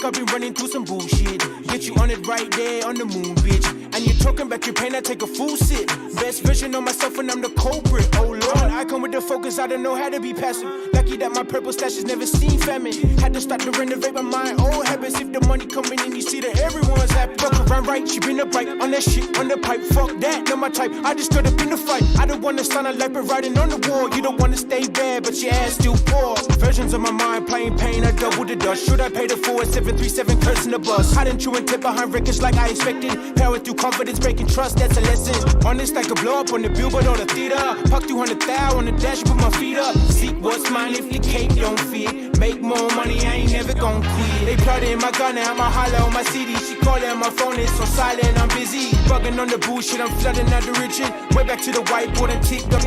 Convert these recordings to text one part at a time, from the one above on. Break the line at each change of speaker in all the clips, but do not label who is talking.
like I've been running through some bullshit. Get you on it right there on the moon, bitch. And you're talking about your pain, I take a full sip. Best version of myself and I'm the culprit. Oh Lord, I come with the focus, I don't know how to be passive. Lucky that my purple stash has never seen famine. Had to start to renovate my old habits. If the money coming in, you see that everyone's happy. Fuck around right, she been upright on that shit, on the pipe. Fuck that, not my type. I just got up in the fight. I don't wanna sound like but riding on the wall. You don't wanna stay bad, but your ass still poor. Versions of my mind playing pain, I double the dust. Should I pay the 4737 curse in the bus? Hiding true intent behind records like I expected. Power through confidence, breaking trust, that's a lesson. Honest like a blow up on the billboard or the theater. Puck 200,000 on the dash, put my feet up. Seek what's mine if the cake don't fit. Make more money, I ain't never gon' quit. They plotting my gun, now I'ma holler on my CD. She calling my phone, it's so silent, I'm busy. Bugging on the bullshit, I'm flooding out the region. Way back to the whiteboard and ticked up.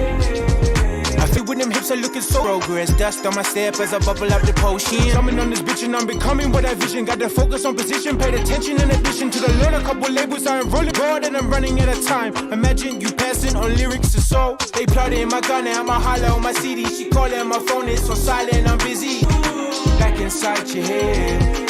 I feel with them hips are looking so progress. Dust on my step as I bubble up the potion. Coming on this bitch and I'm becoming what I vision. Got the focus on position, paid attention in addition to the learn a couple labels. I am rolling broad and I'm running at a time. Imagine you passing on lyrics to soul. They plotting my gun and I'ma holler on my CD. She calling my phone, it's so silent, I'm busy. Back inside your head.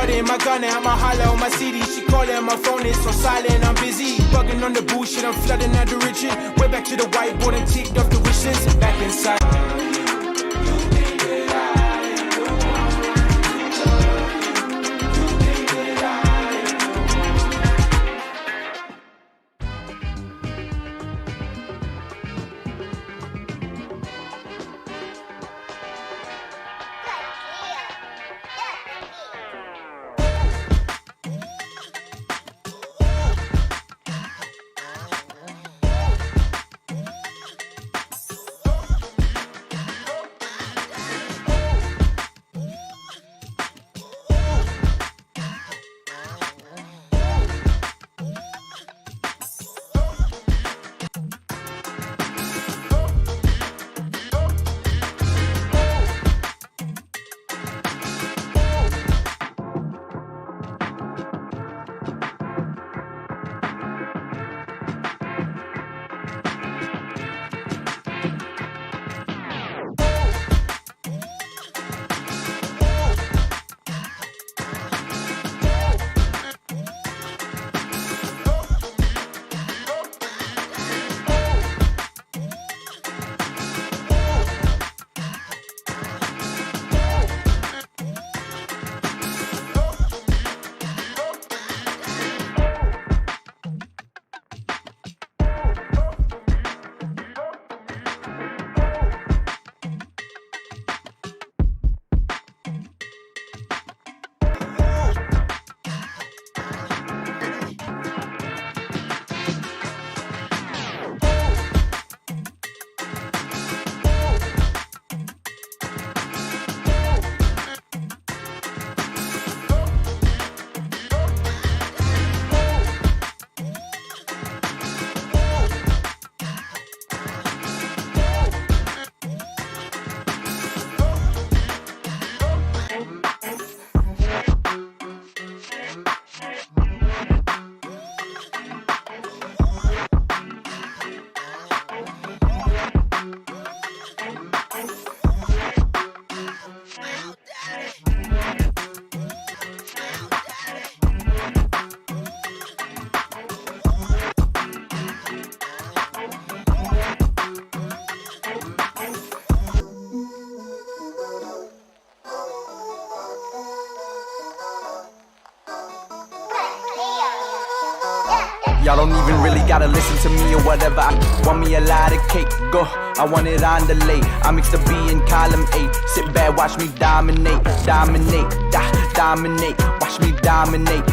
In my gun and I'ma holler on my CD. She calling my phone, it's so silent, I'm busy. Bugging on the bullshit, I'm flooding out the region. Way back to the whiteboard and ticked off the wishes. Back inside.
Y'all don't even really gotta listen to me or whatever. I want me a lot of cake, go. I want it on the lay. I mix the B in column A. Sit back, watch me dominate, dominate, dominate. Watch me dominate,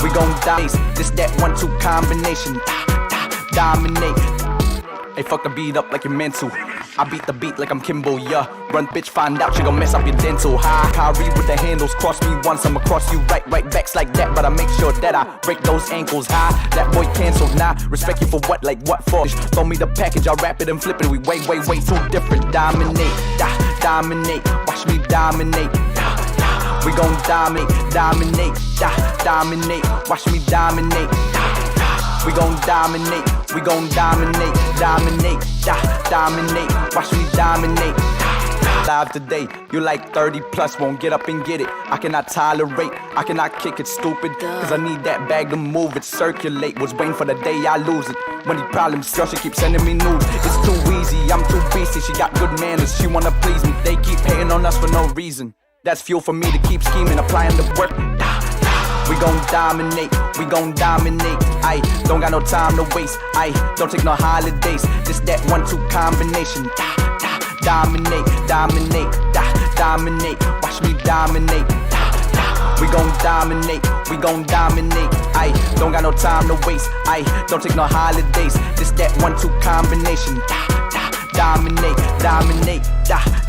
we gon' dice. This that 1-2 combination, dominate. Hey, fuck the beat up like you're meant to. I beat the beat like I'm Kimbo, yeah. Run, bitch, find out, she gon' mess up your dental. High, Kyrie with the handles. Cross me once, I'ma cross you right backs like that. But I make sure that I break those ankles high. That boy canceled, nah. Respect you for what, like what for? Throw me the package, I wrap it and flip it. We way too different. Dominate, dominate. Watch me dominate, We gon' dominate, dominate, dominate. Watch me dominate. We gon' dominate, we gon' dominate, dominate, dominate. Watch me dominate. Live today, you like 30 plus, won't get up and get it. I cannot tolerate, I cannot kick it, stupid. Cause I need that bag to move it, circulate. Was waiting for the day I lose it. Money problems, girl, she keeps sending me news. It's too easy, I'm too beastie. She got good manners, she wanna please me. They keep hating on us for no reason. That's fuel for me to keep scheming, applying the work. We gon' dominate, we gon' dominate. I don't got no time to waste. I don't take no holidays. Just that 1-2 combination. Dominate, dominate, dominate. Watch me dominate. We gon' dominate, we gon' dominate. I don't got no time to waste. I don't take no holidays. Just that 1-2 combination. Dominate, dominate,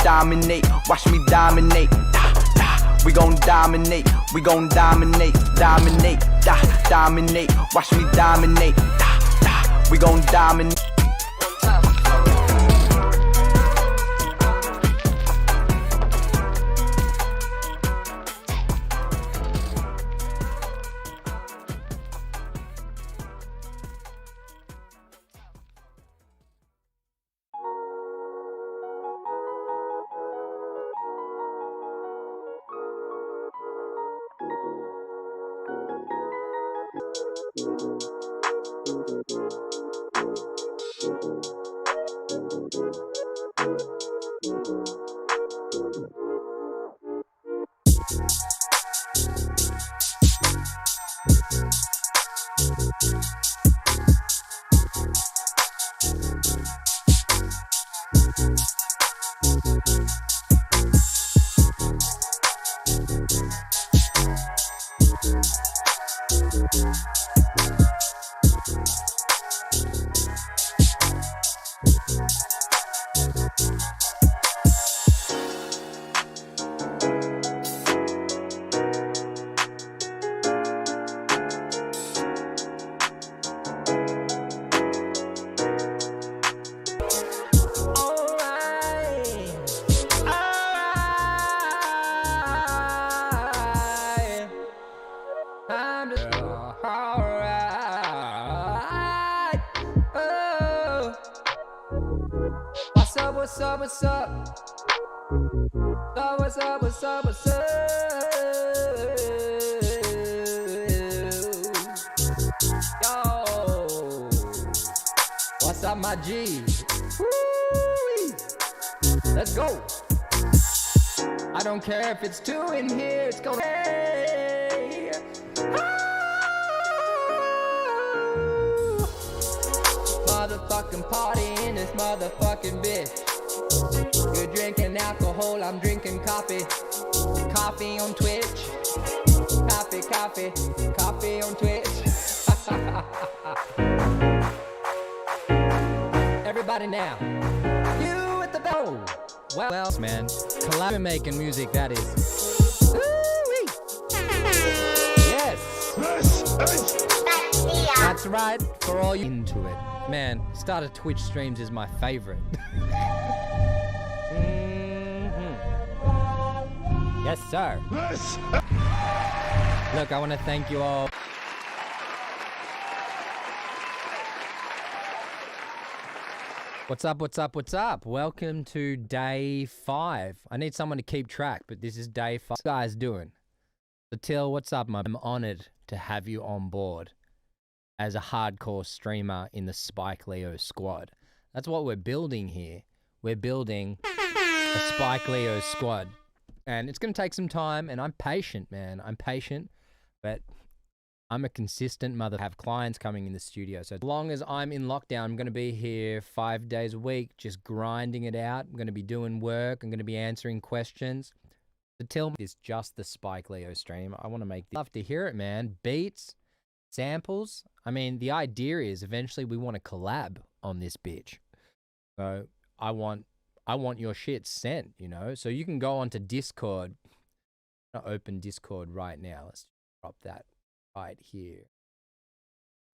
dominate. Watch me dominate. We gon' dominate, we gon' dominate, dominate, dominate. Watch me dominate. We gon' dominate.
What's up? What's up? What's up? What's up? What's up? Yo, what's up, my G? Woo-wee. Let's go. I don't care if it's 2 in here. It's going. Hey. Motherfucking party in this motherfucking bitch. You're drinking alcohol, I'm drinking coffee. Coffee on Twitch. Coffee, coffee, coffee on Twitch. Everybody now. You at the bell. Well, man, collab making music, that is. Ooh-wee. Yes. That's right, for all you into it. Man, starter Twitch streams is my favorite. Yes, sir. Look, I want to thank you all. What's up, what's up, what's up? Welcome to day 5. I need someone to keep track, but this is day 5. What's you guys doing? So Till, what's up, man? I'm honored to have you on board as a hardcore streamer in the Spike Leo squad. That's what we're building here. We're building a Spike Leo squad. And it's going to take some time, and I'm patient, man. I'm patient, but I'm a consistent mother. I have clients coming in the studio. So as long as I'm in lockdown, I'm going to be here 5 days a week, just grinding it out. I'm going to be doing work. I'm going to be answering questions. So Till is just the Spike Leo stream. I want to make this. Love to hear it, man. Beats, samples. I mean, the idea is eventually we want to collab on this bitch. So I want your shit sent, you know? So you can go onto Discord. I'll open Discord right now. Let's drop that right here.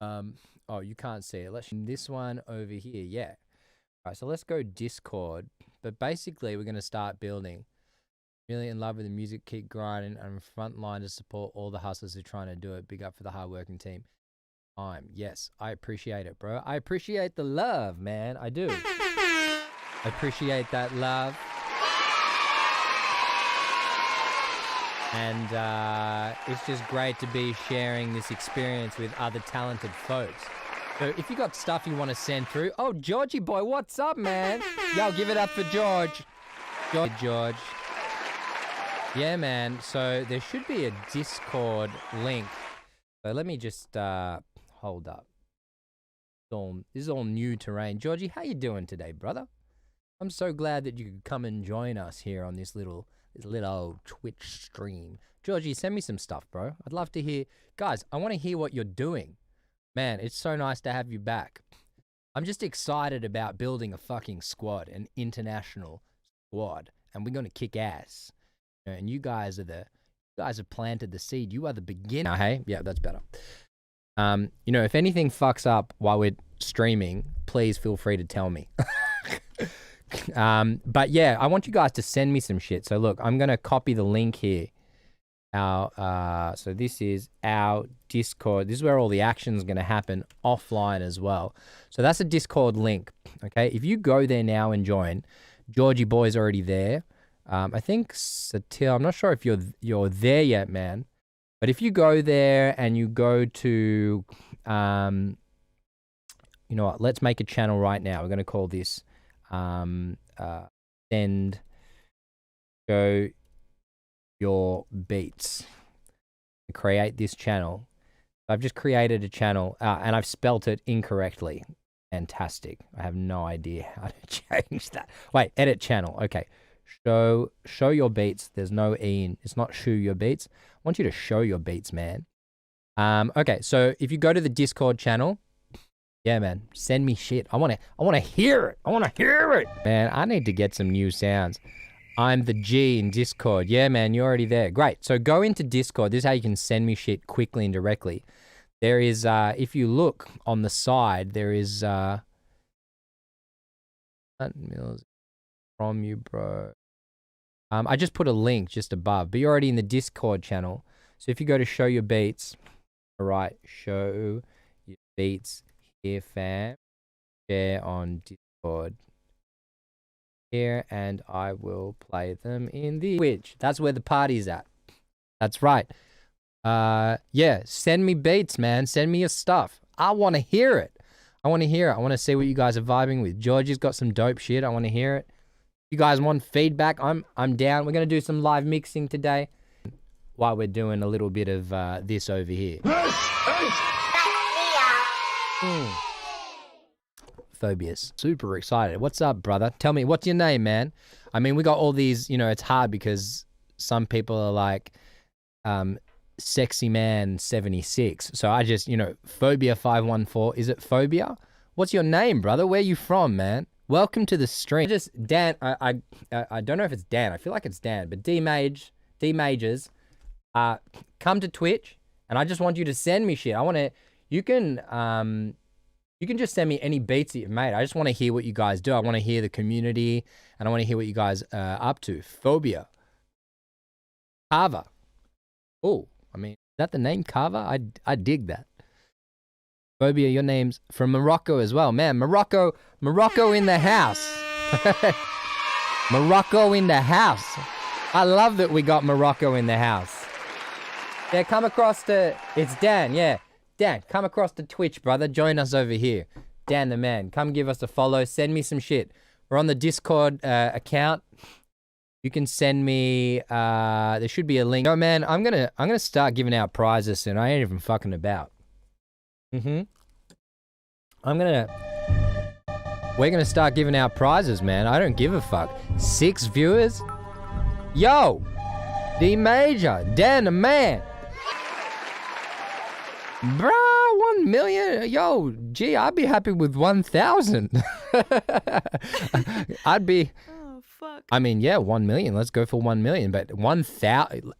Oh, you can't see it. Let's this one over here. Yeah. All right, so let's go Discord. But basically, we're going to start building Really in love with the music, keep grinding, and front line to support all the hustlers who are trying to do it. Big up for the hardworking team. Yes, I appreciate it, bro. I appreciate the love, man. I do. I appreciate that love. And it's just great to be sharing this experience with other talented folks. So if you got stuff you want to send through, oh, Georgie boy, what's up, man? Yo, give it up for George. George. Yeah, man. So there should be a Discord link. So let me just hold up. This is all new terrain. Georgie, how you doing today, brother? I'm so glad that you could come and join us here on this little Twitch stream. Georgie, send me some stuff, bro. I'd love to hear. Guys, I want to hear what you're doing. Man, it's so nice to have you back. I'm just excited about building a fucking squad, an international squad, and we're going to kick ass. And you guys have planted the seed. You are the beginner. Hey, yeah, that's better. You know, if anything fucks up while we're streaming, please feel free to tell me. But yeah, I want you guys to send me some shit. So look, I'm gonna copy the link here. So this is our Discord. This is where all the action is gonna happen offline as well. So that's a Discord link. Okay, if you go there now and join, Georgie boy's already there. I think Satil, I'm not sure if you're there yet, man. But if you go there and you go to, you know what? Let's make a channel right now. We're gonna call this send show your beats. Create this channel. I've just created a channel and I've spelt it incorrectly. Fantastic. I have no idea how to change that. Wait, edit channel. Okay. Show your beats. There's no E in. It's not show your beats. I want you to show your beats, man. Okay, so if you go to the Discord channel, yeah, man, send me shit. I want to hear it. I want to hear it. Man, I need to get some new sounds. I'm the G in Discord. Yeah, man, you're already there. Great. So go into Discord. This is how you can send me shit quickly and directly. There is, if you look on the side, there is, from you, bro. I just put a link just above, but you're already in the Discord channel. So if you go to show your beats, all right, show your beats here, fam. Share on Discord here, and I will play them in the Twitch. That's where the party's at. That's right. Yeah, send me beats, man. Send me your stuff. I want to hear it. I want to hear it. I want to see what you guys are vibing with. Georgie's got some dope shit. I want to hear it. You guys want feedback? I'm down. We're gonna do some live mixing today while we're doing a little bit of this over here. Phobias. Super excited. What's up, brother? Tell me, what's your name, man? I mean, we got all these, you know, it's hard because some people are like sexy man 76. So I just, you know, Phobia 514. Is it Phobia? What's your name, brother? Where you from, man? Welcome to the stream. Just Dan, I don't know if it's Dan. I feel like it's Dan, but D Majors, come to Twitch, and I just want you to send me shit. You can just send me any beats that you've made. I just want to hear what you guys do. I want to hear the community, and I want to hear what you guys are up to. Phobia. Carver. Oh, I mean, is that the name Carver? I dig that. Phobia, your name's from Morocco as well. Man, Morocco in the house. Morocco in the house. I love that we got Morocco in the house. Yeah, come across to, it's Dan, yeah. Dan, come across to Twitch, brother. Join us over here. Dan the man, come give us a follow. Send me some shit. We're on the Discord account. You can send me, there should be a link. Oh man, I'm gonna start giving out prizes soon. I ain't even fucking about. We're gonna start giving out prizes, man. I don't give a fuck. 6 viewers? Yo! D Major, Dan the man. Bruh, 1 million? Yo, gee, I'd be happy with 1,000. I'd be...
Oh, fuck.
I mean, yeah, 1 million. Let's go for 1 million. But 1,000...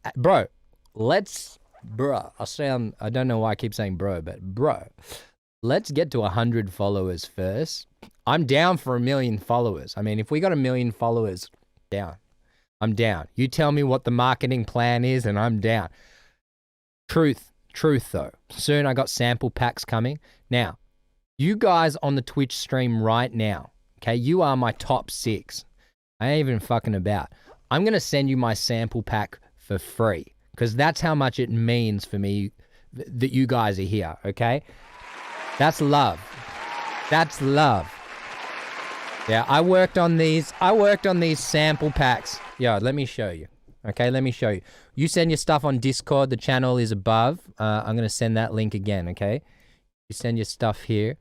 Bro, I don't know why I keep saying bro, but bro, let's get to 100 followers first. I'm down for 1 million followers. I mean, if we got 1 million followers, down. I'm down. You tell me what the marketing plan is and I'm down. Truth though. Soon I got sample packs coming. Now, you guys on the Twitch stream right now, okay, you are my top 6. I ain't even fucking about. I'm going to send you my sample pack for free because that's how much it means for me that you guys are here, okay? That's love. That's love. Yeah, I worked on these sample packs. Yo, let me show you. Okay, let me show you. You send your stuff on Discord. The channel is above. I'm going to send that link again, okay? You send your stuff here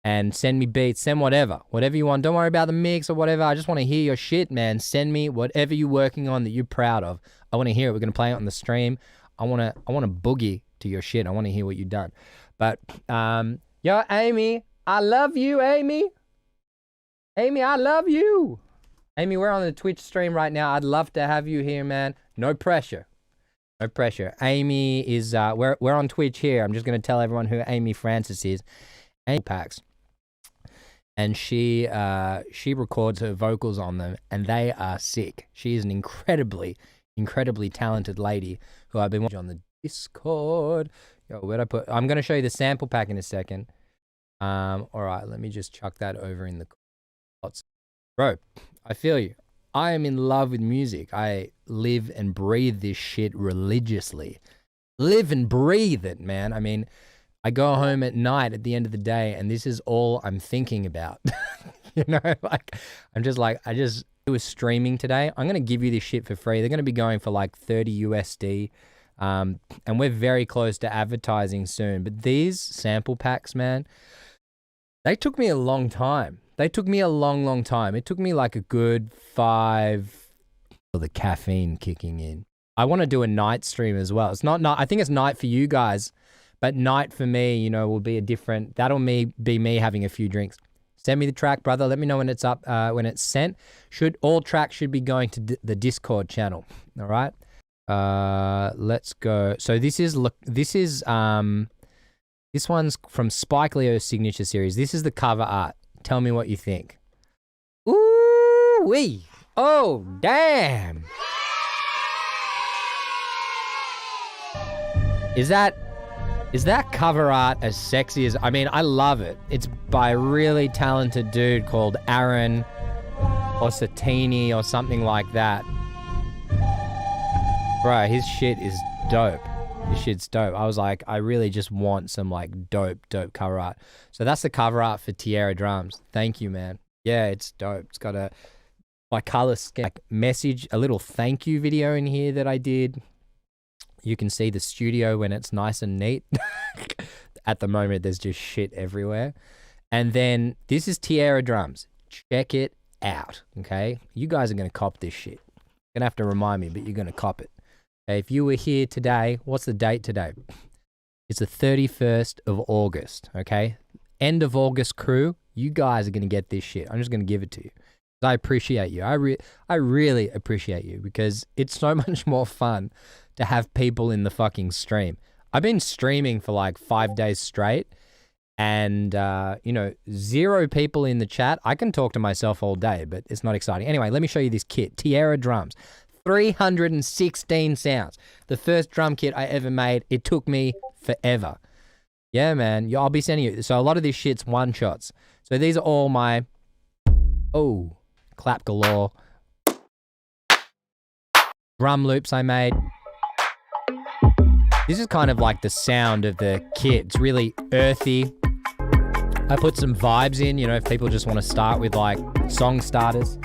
and send me beats, send whatever you want. Don't worry about the mix or whatever. I just want to hear your shit, man. Send me whatever you're working on that you're proud of. I want to hear it. We're going to play it on the stream. I want to boogie to your shit. I want to hear what you've done. But, yo, Amy, I love you, Amy. Amy, I love you. Amy, we're on the Twitch stream right now. I'd love to have you here, man. No pressure. No pressure. Amy is, we're on Twitch here. I'm just going to tell everyone who Amy Francis is. Amy Packs. And she records her vocals on them, and they are sick. She is an incredibly talented lady who I've been watching on the Discord. Yo, where'd I put? I'm going to show you the sample pack in a second. All right, let me just chuck that over in the comments. Bro, I feel you. I am in love with music. I live and breathe this shit religiously. Live and breathe it, man. I mean, I go home at night at the end of the day, and this is all I'm thinking about. You know, like, I just was streaming today. I'm going to give you this shit for free. They're going to be going for like 30 USD. And we're very close to advertising soon. But these sample packs, man, they took me a long time. They took me a long time. It took me like a good 5 for the caffeine kicking in. I want to do a night stream as well. It's not night. I think it's night for you guys, but night for me, you know, will be a different, that'll be me having a few drinks. Send me the track, brother. Let me know when it's up, when it's sent. All tracks should be going to the Discord channel. All right. Let's go. So this one's from Spike Leo's signature series. This is the cover art. Tell me what you think. Ooh wee. Oh, damn. Is that cover art as sexy as... I mean, I love it. It's by a really talented dude called Aaron Orsatini or something like that. Bro, his shit is dope. His shit's dope. I was like, I really just want some like dope cover art. So that's the cover art for Tierra Drums. Thank you, man. Yeah, it's dope. It's got my color scheme, like message, a little thank you video in here that I did. You can see the studio when it's nice and neat. At the moment, there's just shit everywhere. And then this is Tierra Drums. Check it out, okay? You guys are going to cop this shit. You're going to have to remind me, but you're going to cop it. Okay, if you were here today, what's the date today? It's the 31st of August, okay? End of August crew, you guys are going to get this shit. I'm just going to give it to you. I appreciate you. I really appreciate you because it's so much more fun to have people in the fucking stream. I've been streaming for like 5 days straight and, 0 people in the chat. I can talk to myself all day, but it's not exciting. Anyway, let me show you this kit. Tierra Drums. 316 sounds. The first drum kit I ever made. It took me forever. Yeah, man. I'll be sending you. So a lot of this shit's one-shots. So these are all my... Oh, clap galore. Drum loops I made. This is kind of like the sound of the kit. It's really earthy. I put some vibes in, if people just want to start with like song starters.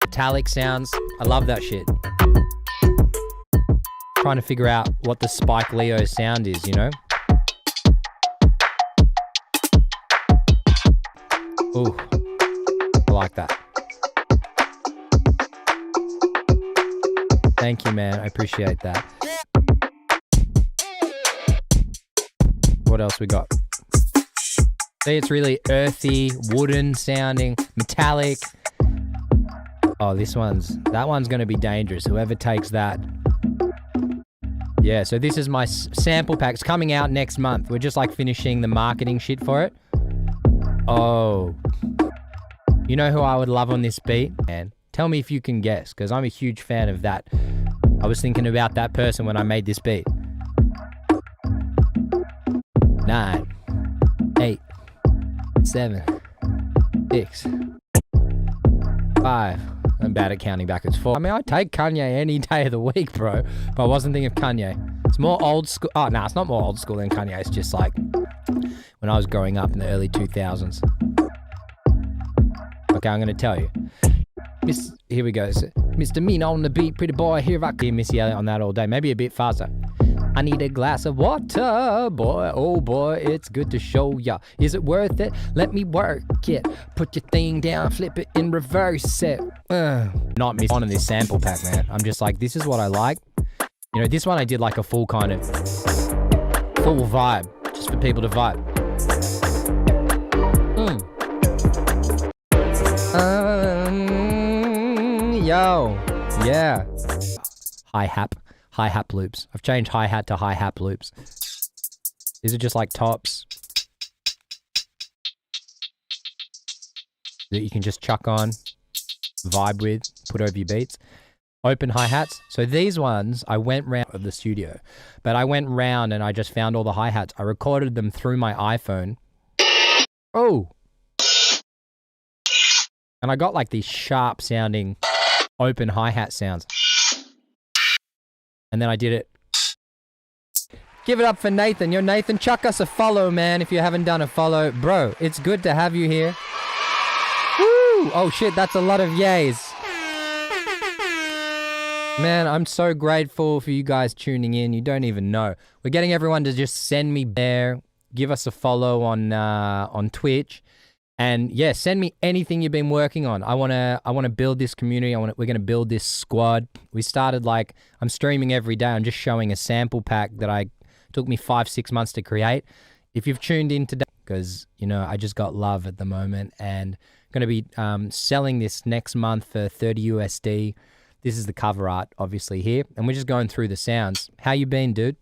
Metallic sounds. I love that shit. Trying to figure out what the Spike Leo sound is, Ooh, I like that. Thank you, man. I appreciate that. What else we got? See, it's really earthy, wooden sounding, metallic. Oh, that one's going to be dangerous. Whoever takes that. Yeah, so this is my sample pack. It's coming out next month. We're just like finishing the marketing shit for it. Oh. You know who I would love on this beat? Man, tell me if you can guess, because I'm a huge fan of that. I was thinking about that person when I made this beat. 9, 8, 7, 6, 5. I'm bad at counting backwards. 4. I mean, I'd take Kanye any day of the week, bro. But I wasn't thinking of Kanye. It's more old school. Oh, no, it's not more old school than Kanye. It's just like when I was growing up in the early 2000s. Okay, I'm going to tell you. Here we go. Mr. Mean on the beat, pretty boy. Here I hear Missy Elliott on that all day. Maybe a bit faster. I need a glass of water, boy. Oh boy, it's good to show ya. Is it worth it? Let me work it. Put your thing down, flip it and reverse it. Not missing on this sample pack, man. I'm just like, this is what I like. You know, this one I did like a full kind of full vibe, just for people to vibe. Yo, yeah. Hi-hat loops. I've changed hi-hat to hi-hat loops. These are just like tops that you can just chuck on, vibe with, put over your beats. Open hi-hats. So these ones, I went round of the studio, but I went round and I just found all the hi-hats. I recorded them through my iPhone. Oh. And I got like these sharp sounding open hi-hat sounds. And then I did it. Give it up for Nathan. Yo, Nathan, chuck us a follow, man, if you haven't done a follow. Bro, it's good to have you here. Woo! Oh, shit, that's a lot of yays. Man, I'm so grateful for you guys tuning in. You don't even know. We're getting everyone to just send me there. Give us a follow on Twitch. And yeah, send me anything you've been working on. I wanna build this community. We're gonna build this squad. We started I'm streaming every day. I'm just showing a sample pack that took me 5-6 months to create. If you've tuned in today, because you know I just got love at the moment, and gonna be selling this next month for 30 USD. This is the cover art, obviously here, and we're just going through the sounds. How you been, dude?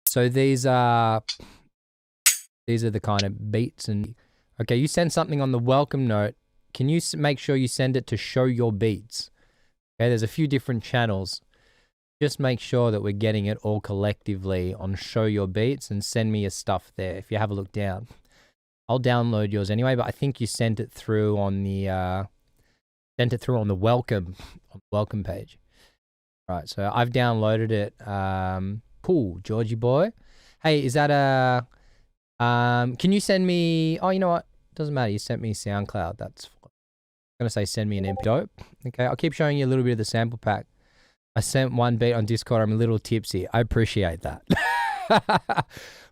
So these are the kind of beats and. Okay, you send something on the welcome note. Can you make sure you send it to Show Your Beats? Okay, there's a few different channels. Just make sure that we're getting it all collectively on Show Your Beats and send me your stuff there. If you have a look down, I'll download yours anyway. But I think you sent it through on the welcome page. Right, so I've downloaded it. Cool, Georgie boy. Hey, is that a? Can you send me? Oh, you know what? Doesn't matter. You sent me SoundCloud. That's fine. I'm gonna say send me an MP. Dope. Okay, I'll keep showing you a little bit of the sample pack. I sent one beat on Discord. I'm a little tipsy. I appreciate that,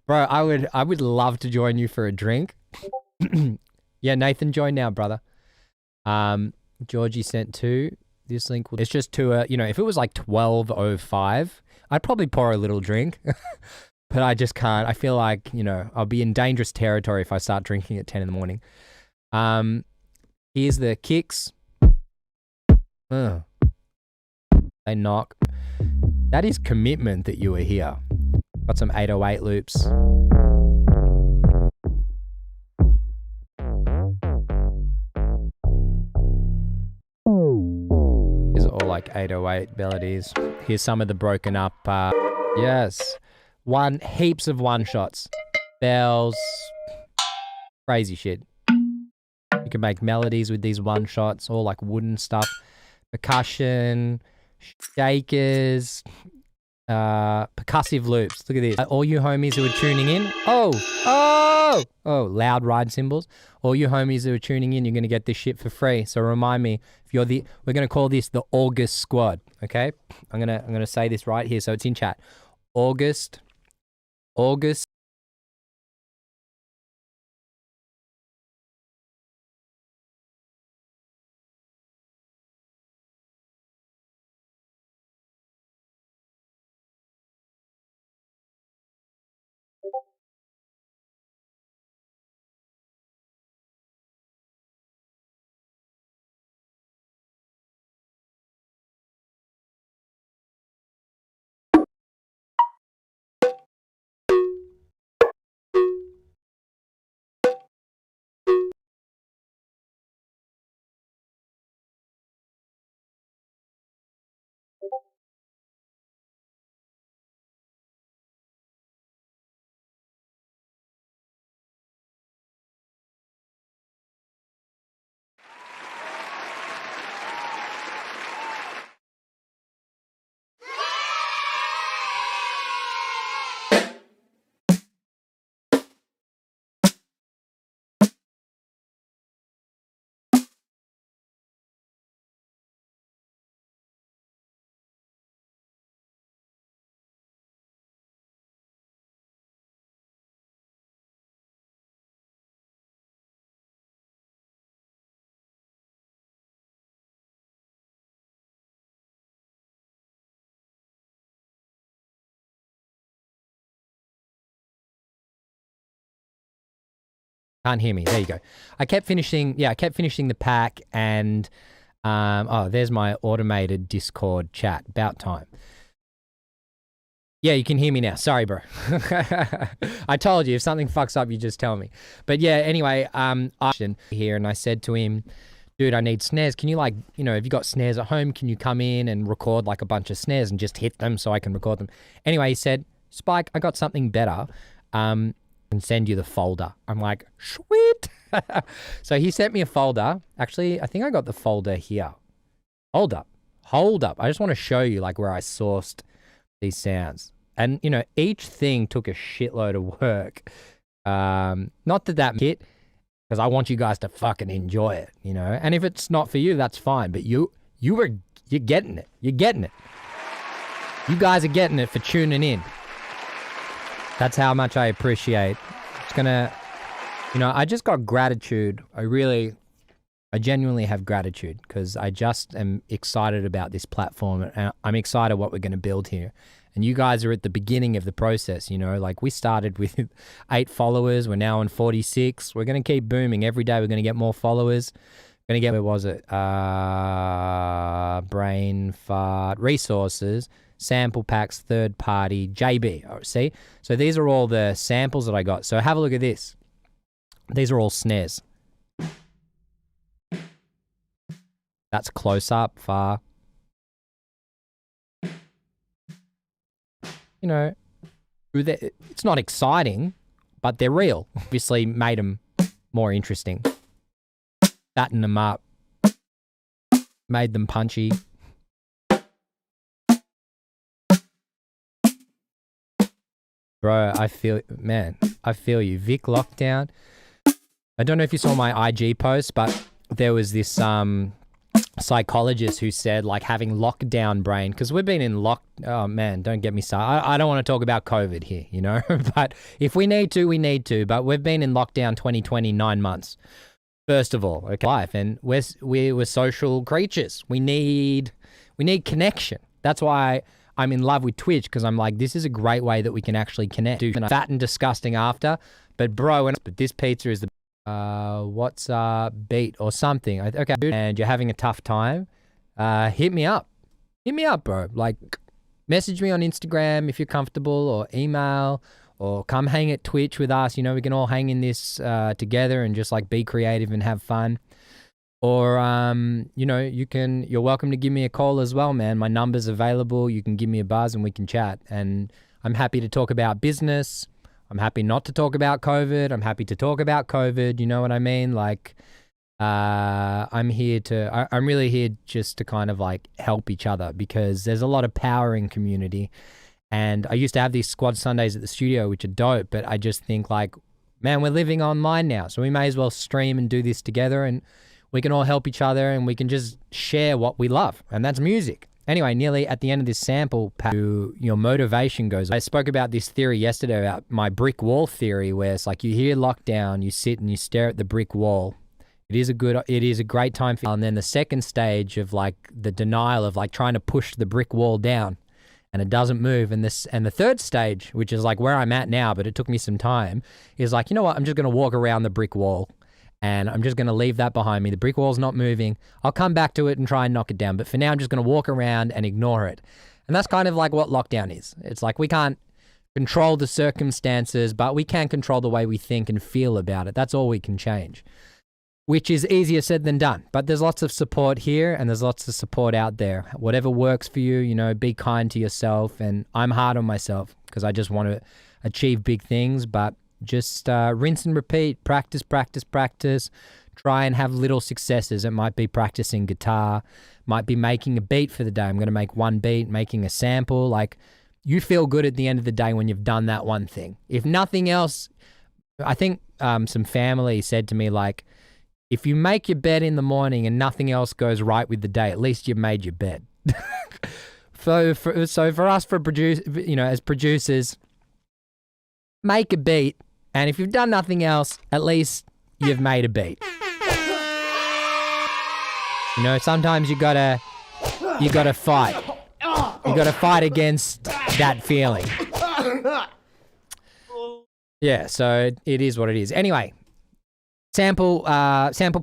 bro. I would love to join you for a drink. Yeah, Nathan, join now, brother. Georgie sent 2. This link will. It's just to you know, if it was like 12:05, I'd probably pour a little drink. But I just can't. I feel like, you know, I'll be in dangerous territory if I start drinking at 10 in the morning. Here's the kicks. They knock. That is commitment that you are here. Got some 808 loops. These are all like 808 melodies. Here's some of the broken up. Yes. Heaps of one-shots. Bells. Crazy shit. You can make melodies with these one-shots, all like wooden stuff. Percussion, shakers, percussive loops. Look at this. All you homies who are tuning in. Oh, loud ride cymbals. All you homies who are tuning in, you're going to get this shit for free. So remind me, we're going to call this the August Squad, okay? I'm going to say this right here so it's in chat. August Can't hear me. There you go. I kept finishing the pack and there's my automated Discord chat. About time. Yeah, you can hear me now. Sorry, bro. I told you, if something fucks up, you just tell me. But yeah, anyway, I here and I said to him, dude, I need snares. Can you, like, you know, if you got snares at home, can you come in and record like a bunch of snares and just hit them so I can record them? Anyway, he said, Spike, I got something better. And send you the folder. I'm like, sweet. So he sent me a folder. Actually, I think I got the folder here. Hold up. I just want to show you like where I sourced these sounds. And, you know, each thing took a shitload of work. Not that hit, because I want you guys to fucking enjoy it, you know? And if it's not for you, that's fine. But you're getting it. You're getting it. You guys are getting it for tuning in. That's how much I appreciate. It's gonna, you know, I just got gratitude. I genuinely have gratitude because I just am excited about this platform. And I'm excited what we're going to build here. And you guys are at the beginning of the process, you know, like we started with 8 followers. We're now on 46. We're going to keep booming. Every day we're going to get more followers. We're going to get, where was it? Brain fart, resources, sample packs, third party, JB. Oh, see? So these are all the samples that I got. So have a look at this. These are all snares. That's close up, far. You know, it's not exciting, but they're real. Obviously made them more interesting. Fatten them up. Made them punchy. Bro, I feel you. Vic Lockdown. I don't know if you saw my IG post, but there was this psychologist who said, like, having lockdown brain, because we've been in oh man, don't get me started. I don't want to talk about COVID here, you know, but if we need to, we need to. But we've been in lockdown 2020, 9 months. First of all, okay, life, and we're social creatures. We need connection. That's why I'm in love with Twitch, because I'm like, this is a great way that we can actually connect. Fat and disgusting after, but bro, but this pizza is the what's beat or something. Okay, and you're having a tough time, hit me up, bro. Like, message me on Instagram if you're comfortable, or email, or come hang at Twitch with us. You know, we can all hang in this together and just like be creative and have fun. Or you know, you're welcome to give me a call as well, man. My number's available. You can give me a buzz and we can chat. And I'm happy to talk about business. I'm happy not to talk about COVID. I'm happy to talk about COVID. You know what I mean? Like, I'm really here just to kind of like help each other, because there's a lot of power in community. And I used to have these squad Sundays at the studio, which are dope, but I just think like, man, we're living online now. So we may as well stream and do this together, and we can all help each other, and we can just share what we love. And that's music. Anyway, nearly at the end of this sample pack, your motivation goes. I spoke about this theory yesterday, about my brick wall theory, where it's like you hear lockdown, you sit and you stare at the brick wall. It is a great time for, and then the second stage of like the denial of like trying to push the brick wall down and it doesn't move. And the third stage, which is like where I'm at now, but it took me some time, is like, you know what? I'm just going to walk around the brick wall. And I'm just going to leave that behind me. The brick wall's not moving. I'll come back to it and try and knock it down. But for now, I'm just going to walk around and ignore it. And that's kind of like what lockdown is. It's like we can't control the circumstances, but we can control the way we think and feel about it. That's all we can change, which is easier said than done. But there's lots of support here and there's lots of support out there. Whatever works for you, you know, be kind to yourself. And I'm hard on myself because I just want to achieve big things, but just rinse and repeat, practice. Try and have little successes. It might be practicing guitar, might be making a beat for the day. I'm going to make one beat, making a sample. Like, you feel good at the end of the day when you've done that one thing. If nothing else, I think some family said to me, like, if you make your bed in the morning and nothing else goes right with the day, at least you've made your bed. So for us, as producers, make a beat. And if you've done nothing else, at least you've made a beat. You know, sometimes you gotta fight. You gotta fight against that feeling. Yeah, so it is what it is. Anyway, Sample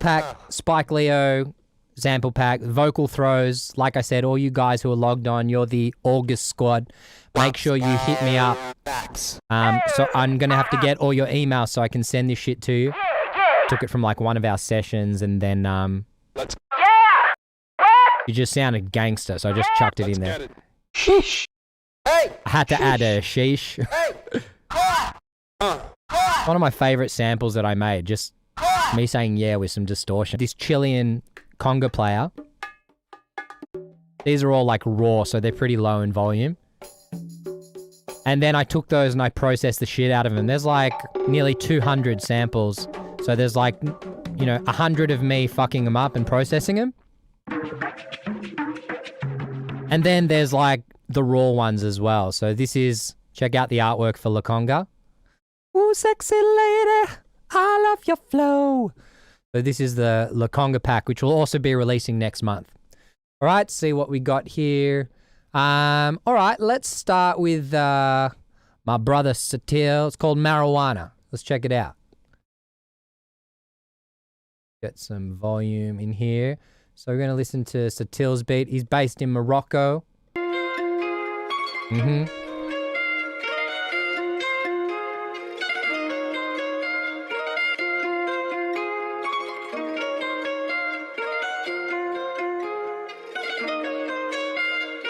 pack, Spike Leo, sample pack, vocal throws. Like I said, all you guys who are logged on, you're the August squad. Make sure you hit me up. So I'm going to have to get all your emails so I can send this shit to you. Took it from like one of our sessions and then you just sounded gangster, so I just chucked it in there. Sheesh. I had to add a sheesh. One of my favorite samples that I made, just me saying yeah with some distortion. This Chilean conga player. These are all like raw, so they're pretty low in volume. And then I took those and I processed the shit out of them. There's like nearly 200 samples. So there's like, 100 of me fucking them up and processing them. And then there's like the raw ones as well. So this is, check out the artwork for La Conga. Ooh, sexy lady, I love your flow. So this is the La Conga pack, which will also be releasing next month. All right, see what we got here. All right, let's start with my brother Satil. It's called Marijuana. Let's check it out. Get some volume in here. So we're going to listen to Satil's beat. He's based in Morocco.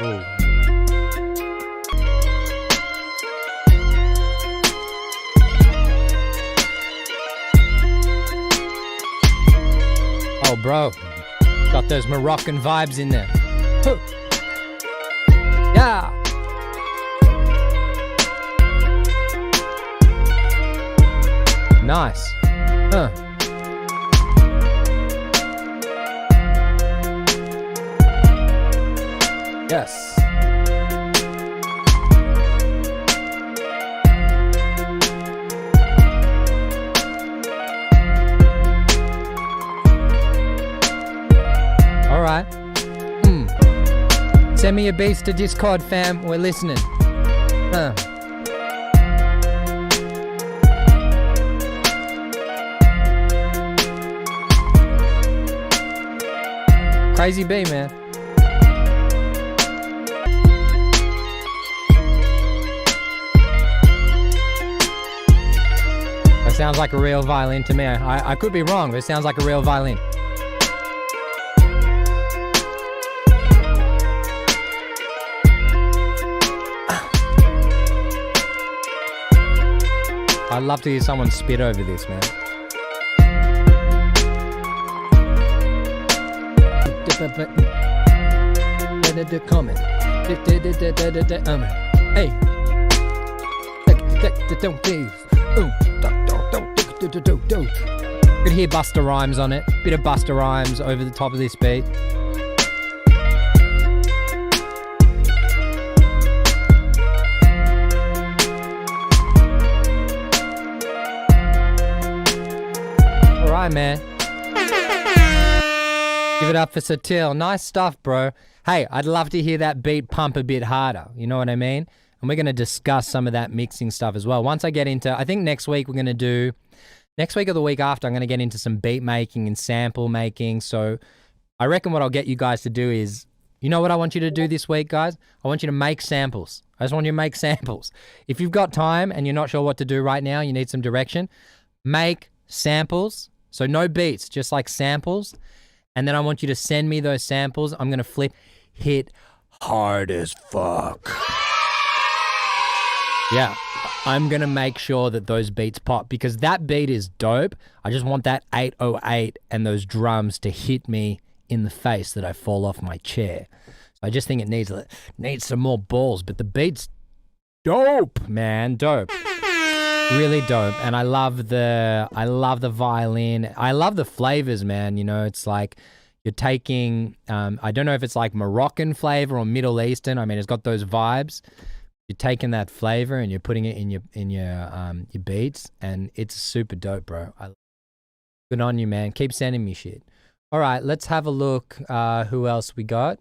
Oh. Oh, bro. Got those Moroccan vibes in there. Huh. Yeah. Nice. Huh. Yes. All right. Send me your beats to Discord, fam. We're listening. Crazy B, man. That sounds like a real violin to me. I could be wrong, but it sounds like a real violin. I'd love to hear someone spit over this, man. Comment. Hey. Could hear Busta Rhymes on it. Bit of Busta Rhymes over the top of this beat. Alright, man. Give it up for Satil. Nice stuff, bro. Hey, I'd love to hear that beat pump a bit harder. You know what I mean? And we're going to discuss some of that mixing stuff as well. Once I get into, I think next week we're going to do, next week or the week after, I'm going to get into some beat making and sample making. So I reckon what I'll get you guys to do is, you know what I want you to do this week, guys? I want you to make samples. I just want you to make samples. If you've got time and you're not sure what to do right now, you need some direction, make samples. So no beats, just like samples. And then I want you to send me those samples. I'm going to hit hard as fuck. Yeah, I'm going to make sure that those beats pop because that beat is dope. I just want that 808 and those drums to hit me in the face that I fall off my chair. So I just think it needs some more balls, but the beat's dope, man, dope. Really dope. And I love the violin. I love the flavors, man. You know, it's like you're taking, I don't know if it's like Moroccan flavor or Middle Eastern. I mean, it's got those vibes. You're taking that flavor and you're putting it in your beats, and it's super dope, bro. Good on you, man. Keep sending me shit. All right, let's have a look. Who else we got?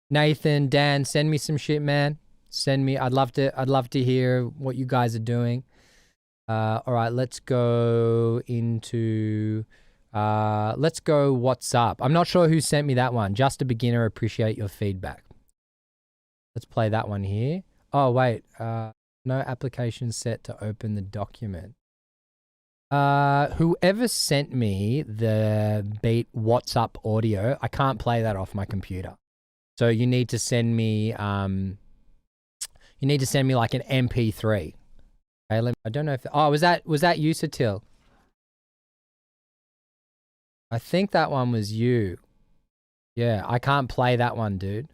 Nathan, Dan, send me some shit, man. Send me. I'd love to hear what you guys are doing. All right, let's go what's up. I'm not sure who sent me that one. Just a beginner, appreciate your feedback. Let's play that one here. Oh, wait. No application set to open the document. Whoever sent me the beat What's Up audio, I can't play that off my computer. So you need to send me like an MP3. Okay, I don't know if was that you, Satil? I think that one was you. Yeah, I can't play that one, dude,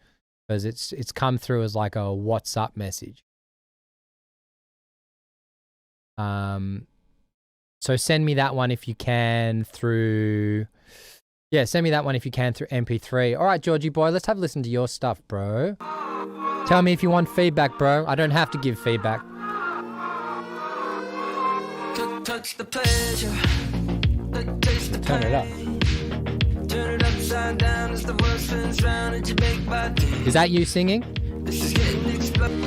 because it's come through as like a WhatsApp message. So send me that one if you can through. Yeah, send me that one if you can through MP3. All right, Georgie boy, let's have a listen to your stuff, bro. Tell me if you want feedback, bro. I don't have to give feedback.
Touch the pleasure.
Turn it up.
Turn it upside down as the world spins round and you bake body.
Is that you singing?
This is getting exploded.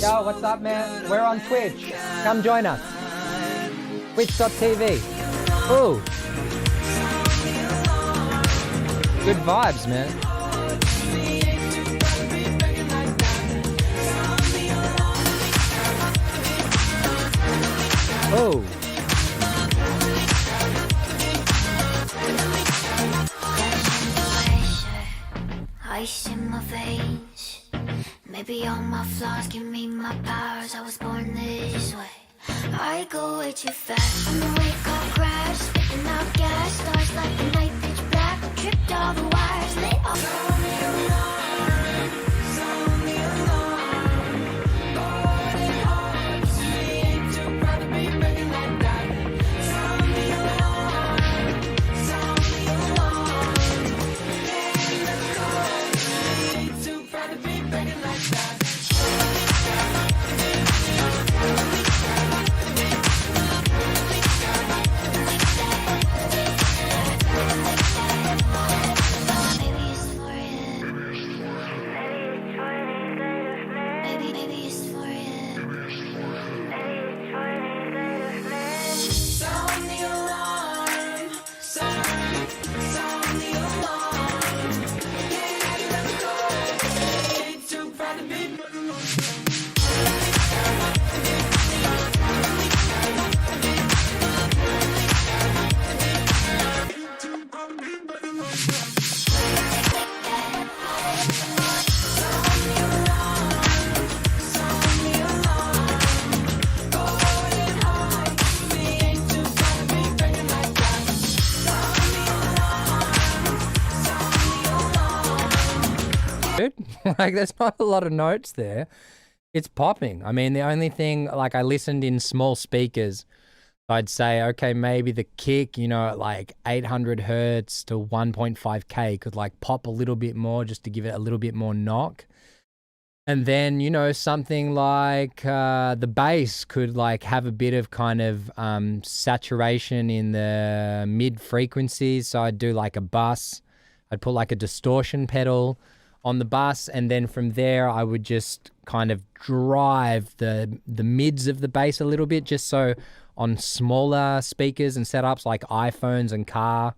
Yo, what's up, man? We're on Twitch. Come join us. Twitch.tv. Oh. Good vibes, man. Oh.
Ice in my veins. Maybe all my flaws give me my powers. I was born this way. I go way too fast. On the wake up crash, spitting out gas. Stars like the night pitch black. Tripped all the wires, lit off. Sound the alarm, sound the alarm. Golden hearts, we ain't too proud to be breaking like that. Sound the alarm, sound the alarm. In the cold, we ain't too proud to be breaking like that.
Like, there's not a lot of notes there. It's popping. I mean, the only thing, like, I listened in small speakers. I'd say, okay, maybe the kick, at like 800 hertz to 1.5K could like pop a little bit more just to give it a little bit more knock. And then, something like the bass could like have a bit of kind of saturation in the mid frequencies. So I'd do like a bus. I'd put like a distortion pedal on the bus, and then from there I would just kind of drive the mids of the bass a little bit, just so on smaller speakers and setups like iPhones and car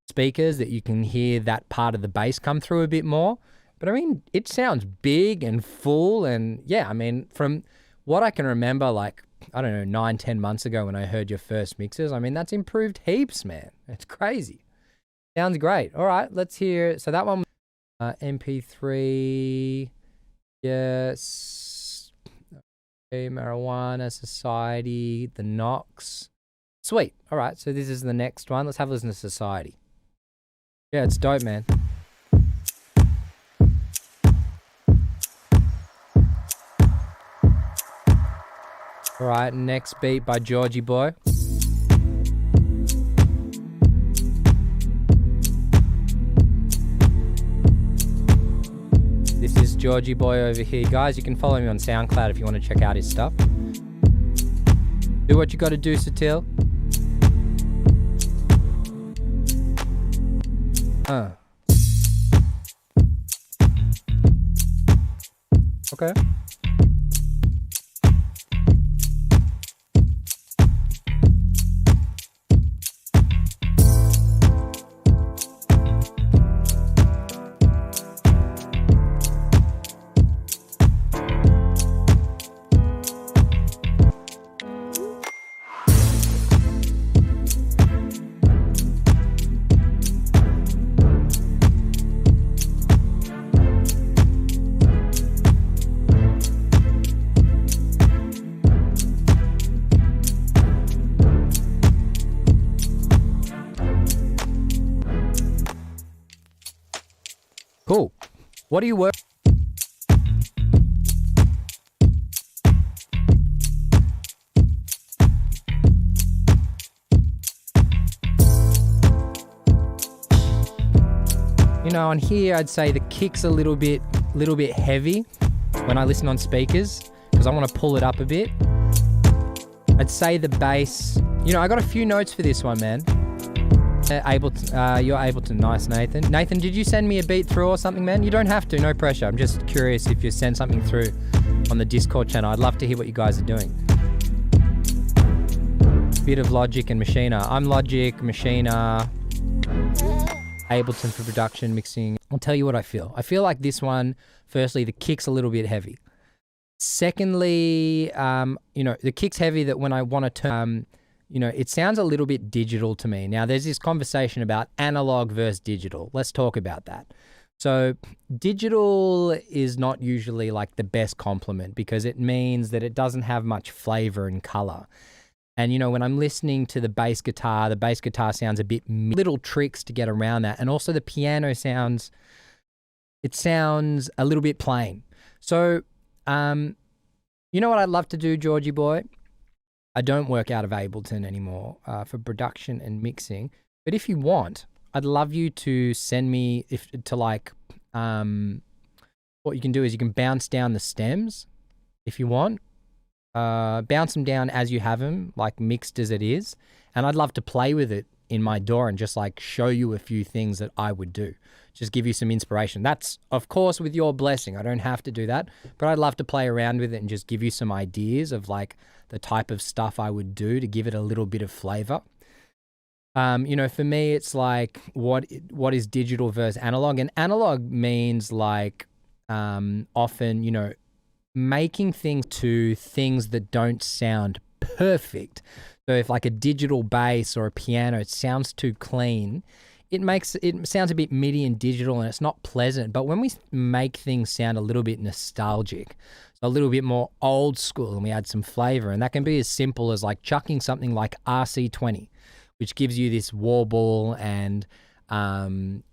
speakers that you can hear that part of the bass come through a bit more. But I mean, it sounds big and full, and yeah, I mean, from what I can remember, like, I don't know, 9-10 months ago when I heard your first mixes, I mean, that's improved heaps, man. It's crazy. Sounds great. All right, let's hear. So that one, MP3, yes, okay, Marijuana Society, the Knox. Sweet. All right, so this is the next one. Let's have a listen to Society. Yeah, it's dope, man. All right, next beat by Georgie Boy. This is Georgie Boy over here. Guys, you can follow me on SoundCloud if you want to check out his stuff. Do what you got to do, Satil. Okay. Cool. What do you work? You know, on here, I'd say the kick's a little bit heavy when I listen on speakers because I want to pull it up a bit. I'd say the bass. You know, I got a few notes for this one, man. You're able to. Nice, Nathan. Nathan, did you send me a beat through or something, man? You don't have to. No pressure. I'm just curious if you send something through on the Discord channel. I'd love to hear what you guys are doing. Bit of Logic and Machina. I'm Logic, Machina, Ableton for production, mixing. I'll tell you what I feel. I feel like this one, firstly, the kick's a little bit heavy. Secondly, you know, the kick's heavy that when I want to turn, you know, it sounds a little bit digital to me. Now, there's this conversation about analog versus digital. Let's talk about that. So digital is not usually like the best compliment because it means that it doesn't have much flavor and color. And, you know, when I'm listening to the bass guitar sounds a bit, little tricks to get around that. And also the piano sounds a little bit plain. So, you know what I'd love to do, Georgie boy? I don't work out of Ableton anymore for production and mixing. But if you want, I'd love you to send me what you can do is you can bounce down the stems if you want. Bounce them down as you have them, like mixed as it is. And I'd love to play with it in my DAW and just like show you a few things that I would do. Just give you some inspiration. That's, of course, with your blessing. I don't have to do that, but I'd love to play around with it and just give you some ideas of like the type of stuff I would do to give it a little bit of flavor. You know, for me, it's like what is digital versus analog? And analog means like often, you know, making things to things that don't sound perfect. So if like a digital bass or a piano, it sounds too clean, it sounds a bit MIDI and digital and it's not pleasant. But when we make things sound a little bit nostalgic, so a little bit more old school, and we add some flavor, and that can be as simple as like chucking something like RC20, which gives you this warble and,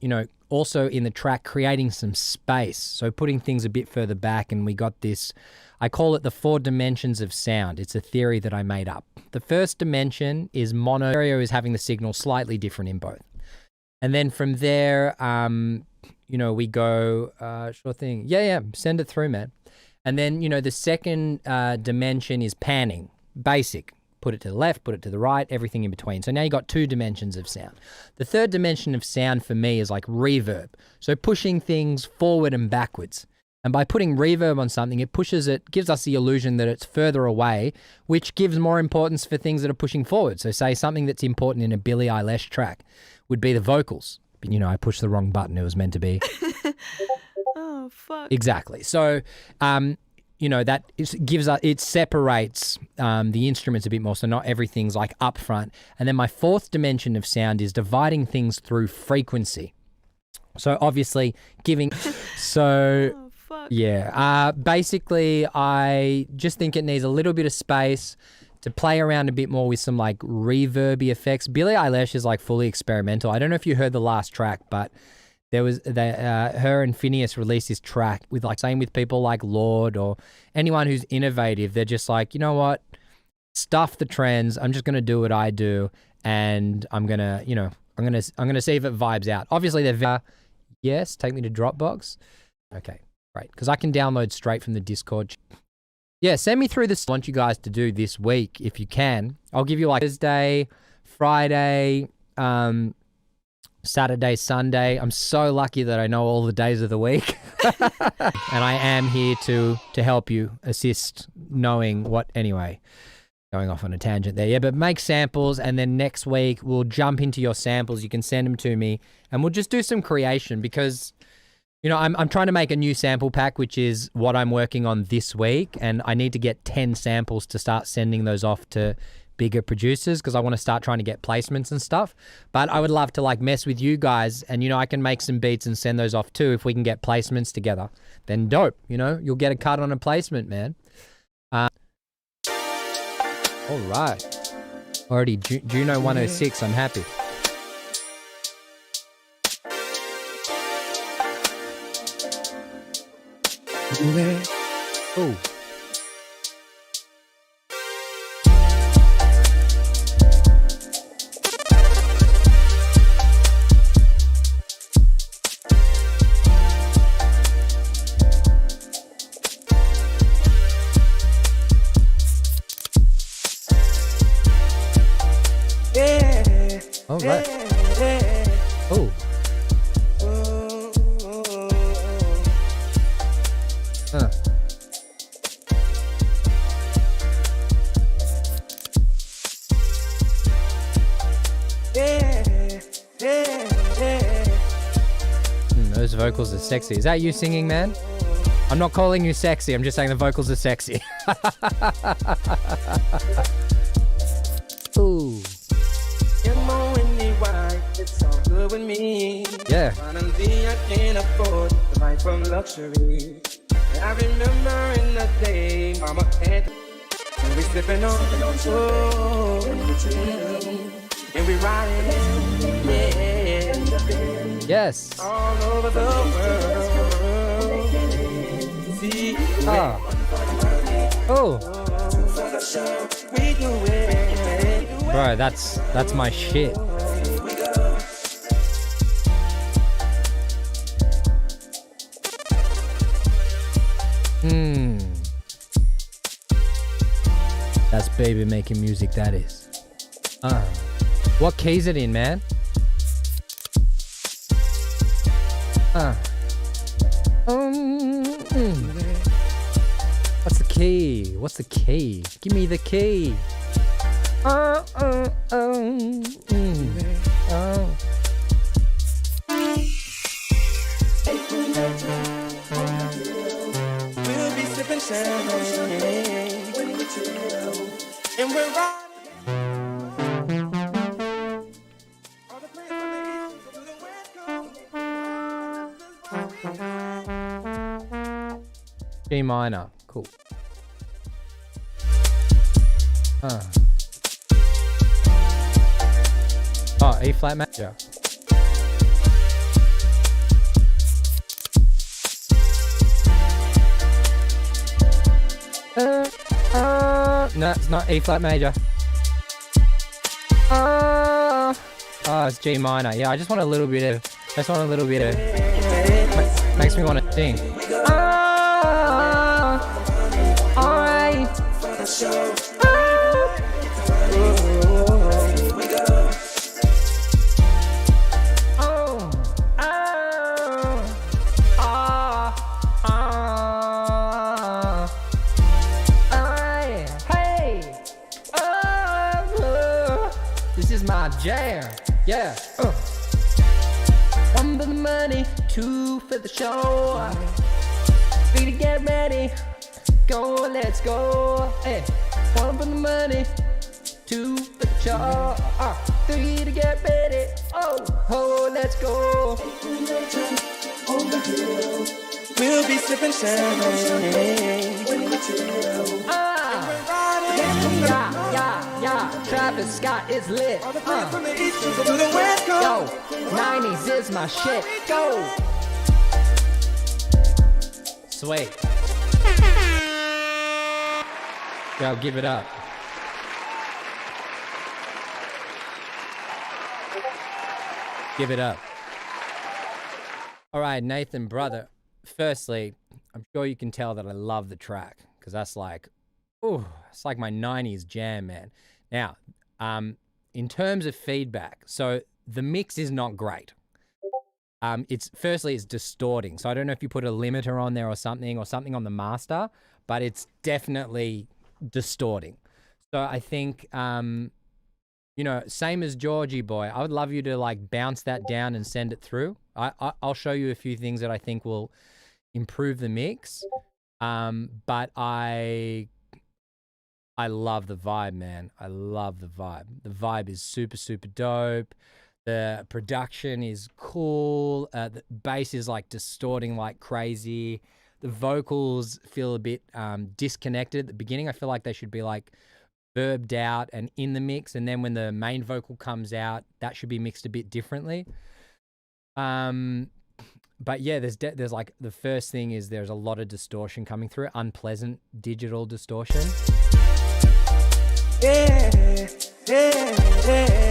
you know, also in the track, creating some space. So putting things a bit further back, and we got this, I call it the 4 dimensions of sound. It's a theory that I made up. The first dimension is mono. Stereo is having the signal slightly different in both. And then from there, you know, we go, sure thing. Yeah, send it through, man. And then, you know, the second dimension is panning, basic. Put it to the left, put it to the right, everything in between. So now you got 2 dimensions of sound. The third dimension of sound for me is like reverb. So pushing things forward and backwards. And by putting reverb on something, it gives us the illusion that it's further away, which gives more importance for things that are pushing forward. So say something that's important in a Billie Eilish track would be the vocals. But, you know, I pushed the wrong button. It was meant to be.
Oh, fuck.
Exactly. So, you know, that it separates the instruments a bit more, so not everything's like up front. And then my fourth dimension of sound is dividing things through frequency. So obviously
Oh, fuck.
Yeah. Basically, I just think it needs a little bit of space to play around a bit more with some like reverby effects. Billie Eilish is like fully experimental. I don't know if you heard the last track, but there was her and Phineas released this track with like, same with people like Lord or anyone who's innovative. They're just like, you know what, stuff the trends. I'm just gonna do what I do, and I'm gonna see if it vibes out. Obviously, they're yes. Take me to Dropbox. Okay, great, because I can download straight from the Discord. Yeah, send me through this. I want you guys to do this week if you can. I'll give you like Thursday, Friday, Saturday, Sunday. I'm so lucky that I know all the days of the week. And I am here to help you, assist, knowing what, anyway, going off on a tangent there. Yeah, but make samples, and then next week we'll jump into your samples. You can send them to me and we'll just do some creation because, you know, I'm trying to make a new sample pack, which is what I'm working on this week. And I need to get 10 samples to start sending those off to bigger producers because I want to start trying to get placements and stuff. But I would love to like mess with you guys, and, you know, I can make some beats and send those off too. If we can get placements together, then dope. You know, you'll get a cut on a placement, man. All right. Already Juno 106. I'm happy. Oh. All right. Oh. Huh. Those vocals are sexy. Is that you singing, man? I'm not calling you sexy. I'm just saying the vocals are sexy. Ooh.
It's all good with me.
Yeah.
Finally, I can afford the life of luxury. I remember in the day, Mama had and we slipping on, oh, and we riding, yeah.
Yes.
All over the world. See,
Ah. Oh.
we do it.
Bro, that's my shit. That's baby making music, that is. What key is it in, man? What's the key? What's the key? Give me the key. Oh.
We'll be sipping champagne, and we're riding. All the plans from the east to the west coast.
G minor. Cool. Oh, E flat major. No, it's not E flat major. Oh, it's G minor. Yeah, I just want a little bit of. Makes me want to sing. Alright. This is my jam. Yeah. One for the money, two for the show. Three to get ready. Go, let's go. Hey. One for the money, two for the show. Three to get ready. Oh, let's go.
We'll be sipping champagne.
Yeah. Travis Scott is lit.
From the east to the west
Yo,
coast.
90s is my shit. Go. Sweet. Yo, give it up. Give it up. All right, Nathan, brother. Firstly, I'm sure you can tell that I love the track because that's like, it's like my 90s jam, man. Now, in terms of feedback, so the mix is not great. It's distorting. So I don't know if you put a limiter on there or something on the master, but it's definitely distorting. So I think, same as Georgie boy, I would love you to like bounce that down and send it through. I'll show you a few things that I think will improve the mix. But I love the vibe, man. I love the vibe. The vibe is super, super dope. The production is cool. The bass is like distorting like crazy. The vocals feel a bit disconnected at the beginning. I feel like they should be like verbed out and in the mix. And then when the main vocal comes out, that should be mixed a bit differently. But yeah, there's like the first thing is there's a lot of distortion coming through, unpleasant digital distortion.
Yeah, yeah, yeah.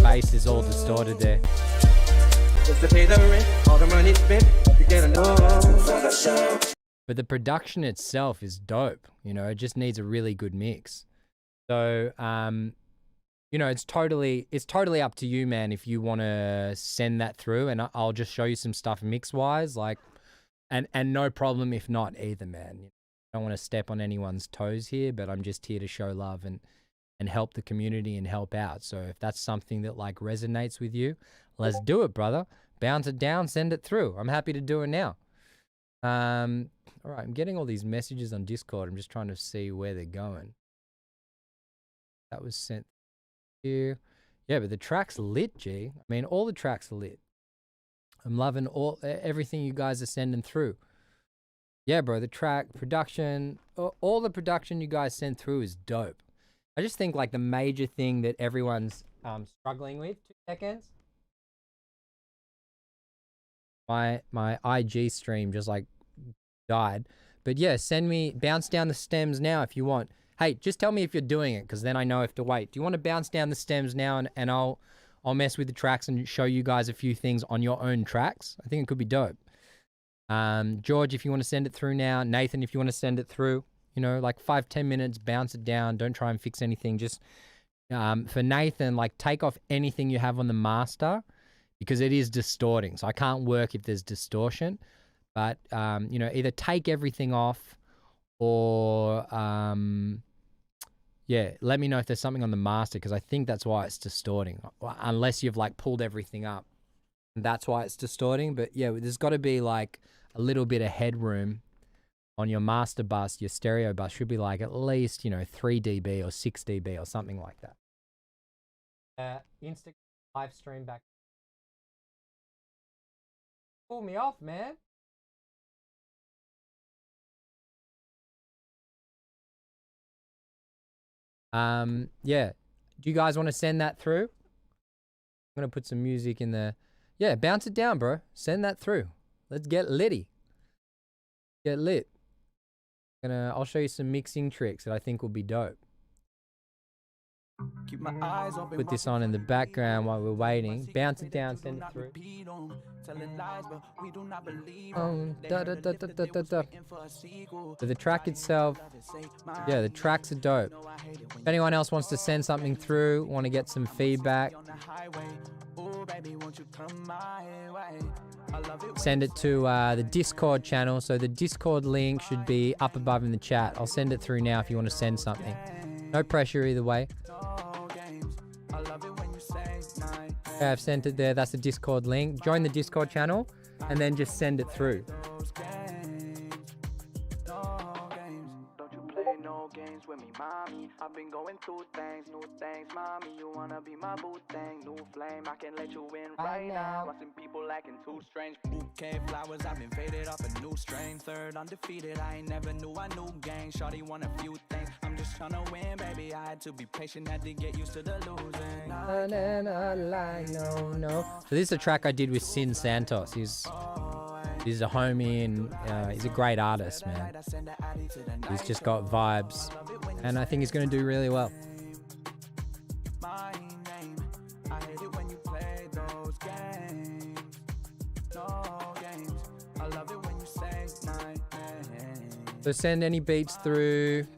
Bass is all distorted there.
Just to pay the rent, all the money spent to get a no for the show.
But the production itself is dope. You know, it just needs a really good mix. So, you know, it's totally up to you, man, if you want to send that through, and I'll just show you some stuff mix-wise, like, and no problem if not either, man. I don't want to step on anyone's toes here, but I'm just here to show love and help the community and help out. So if that's something that like resonates with you, let's do it, brother. Bounce it down, send it through. I'm happy to do it now. All right, I'm getting all these messages on Discord. I'm just trying to see where they're going. That was sent here. Yeah, but the track's lit, G. I mean, all the tracks are lit. I'm loving everything you guys are sending through. Yeah, bro, the track, production, all the production you guys send through is dope. I just think like the major thing that everyone's struggling with, 2 seconds. My IG stream just like died. But yeah, bounce down the stems now if you want. Hey, just tell me if you're doing it, because then I know if to wait. Do you want to bounce down the stems now and I'll mess with the tracks and show you guys a few things on your own tracks? I think it could be dope. George, if you want to send it through now. Nathan, if you want to send it through. You know, like 5-10 minutes, bounce it down. Don't try and fix anything. Just for Nathan, like take off anything you have on the master because it is distorting. So I can't work if there's distortion. But, you know, either take everything off or, yeah, let me know if there's something on the master because I think that's why it's distorting. Unless you've like pulled everything up. That's why it's distorting. But yeah, there's got to be like a little bit of headroom on your master bus. Your stereo bus should be like at least, you know, 3 dB or 6 dB or something like that. Instagram live stream back. Pull me off, man. Yeah. Do you guys want to send that through? I'm going to put some music in there. Yeah, bounce it down, bro. Send that through. Let's get litty. Get lit. I'll show you some mixing tricks that I think will be dope.
Keep my eyes open.
Put this on in the background while we're waiting. Bounce it down, send it through. So the track itself, yeah, the tracks are dope. If anyone else wants to send something through, want to get some feedback, send it to the Discord channel. So the Discord link should be up above in the chat. I'll send it through now if you want to send something. No pressure either way. Okay, I've sent it there. That's the Discord link. Join the Discord channel and then just send it through.
I've been going through things, new things, mommy. You wanna be my boo thing, new flame. I can let you in right now. Watching people acting too strange. Bouquet flowers, I've been faded off a new strain. Third undefeated, I ain't never knew I knew gang. Shawty want a few things. I'm just trying to win, baby. I had to be patient, had to get used to the losing.
No. So this is a track I did with Sin Santos. He's a homie and he's a great artist, man. He's just got vibes. And I think he's going to do really well. So send any beats through.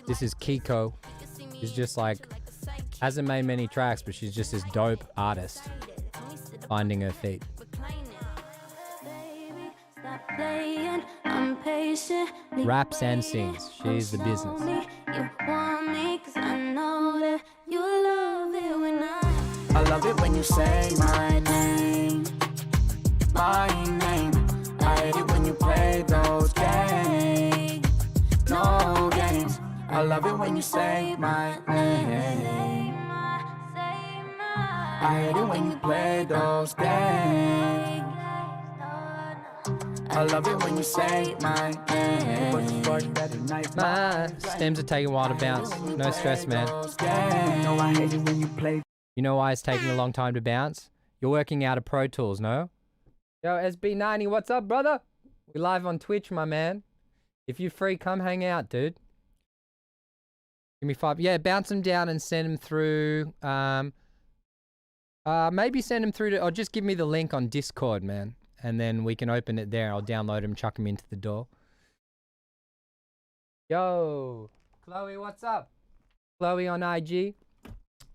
This is Kiko. She's just like, hasn't made many tracks, but she's just this dope artist. Finding her feet. Raps and sings. She's the business.
I love it when you say my name. My name. I hate it when you play those games. No games. I love it when you say my name. I hate it when you play those games. I love it when you say my name. But you fuck that at night.
My stems are taking a while to bounce. No stress, man.
No, I hate it when you play.
You know why it's taking a long time to bounce? You're working out of Pro Tools, no? Yo, SB90, what's up, brother? We live on Twitch, my man. If you're free, come hang out, dude. Give me 5. Yeah, bounce them down and send them through. Maybe send them through to, or just give me the link on Discord, man. And then we can open it there. I'll download them, chuck them into the door. Yo, Chloe, what's up? Chloe on IG.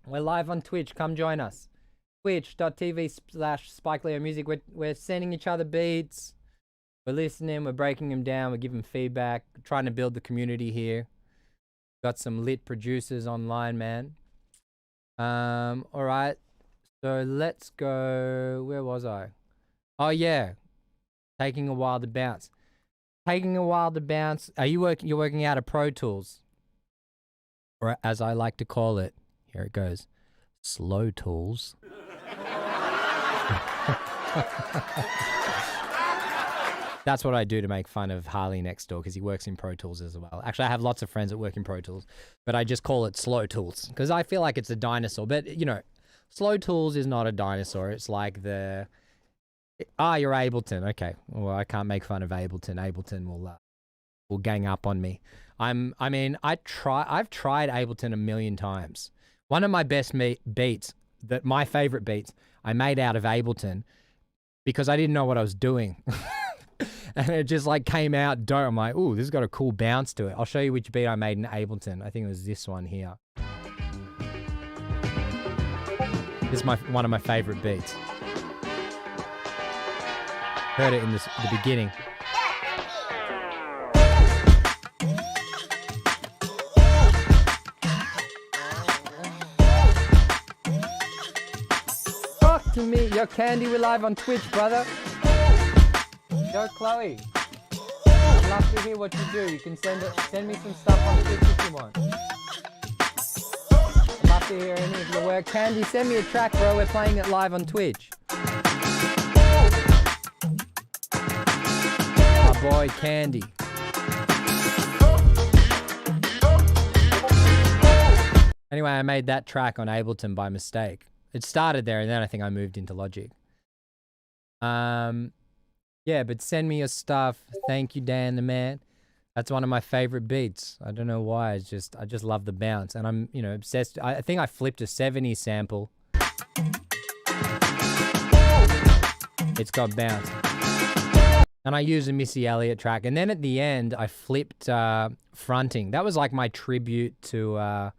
We're live on Twitch. Come join us. Twitch.tv/SpikeLeoMusic. We're sending each other beats. We're listening. We're breaking them down. We're giving feedback. We're trying to build the community here. Got some lit producers online, man. All right. So let's go. Where was I? Oh yeah, taking a while to bounce. Taking a while to bounce. Are you working? You're working out of Pro Tools, or as I like to call it, here it goes, Slow Tools. That's what I do to make fun of Harley next door because he works in Pro Tools as well. Actually, I have lots of friends that work in Pro Tools, but I just call it Slow Tools because I feel like it's a dinosaur. But you know, Slow Tools is not a dinosaur. It's like the you're Ableton. Okay. Well, I can't make fun of Ableton. Ableton will gang up on me. I've tried Ableton a million times. One of my best beats, my favorite beats, I made out of Ableton because I didn't know what I was doing. And it just like came out dope. I'm like, ooh, this has got a cool bounce to it. I'll show you which beat I made in Ableton. I think it was this one here. This is one of my favorite beats. Heard it in the beginning. Talk to me. Yo, Candy, we're live on Twitch, brother. Yo, Chloe. I'd love to hear what you do. You can send me some stuff on Twitch if you want. I'd love to hear any of your work. Candy, send me a track, bro. We're playing it live on Twitch. Boy, Candy. Anyway, I made that track on Ableton by mistake. It started there and then I think I moved into Logic. Yeah, but send me your stuff. Thank you, Dan the man. That's one of my favorite beats. I don't know why. I just love the bounce and I'm, you know, obsessed. I think I flipped a 70s sample. It's got bounce. And I used a Missy Elliott track. And then at the end, I flipped Fronting. That was like my tribute to,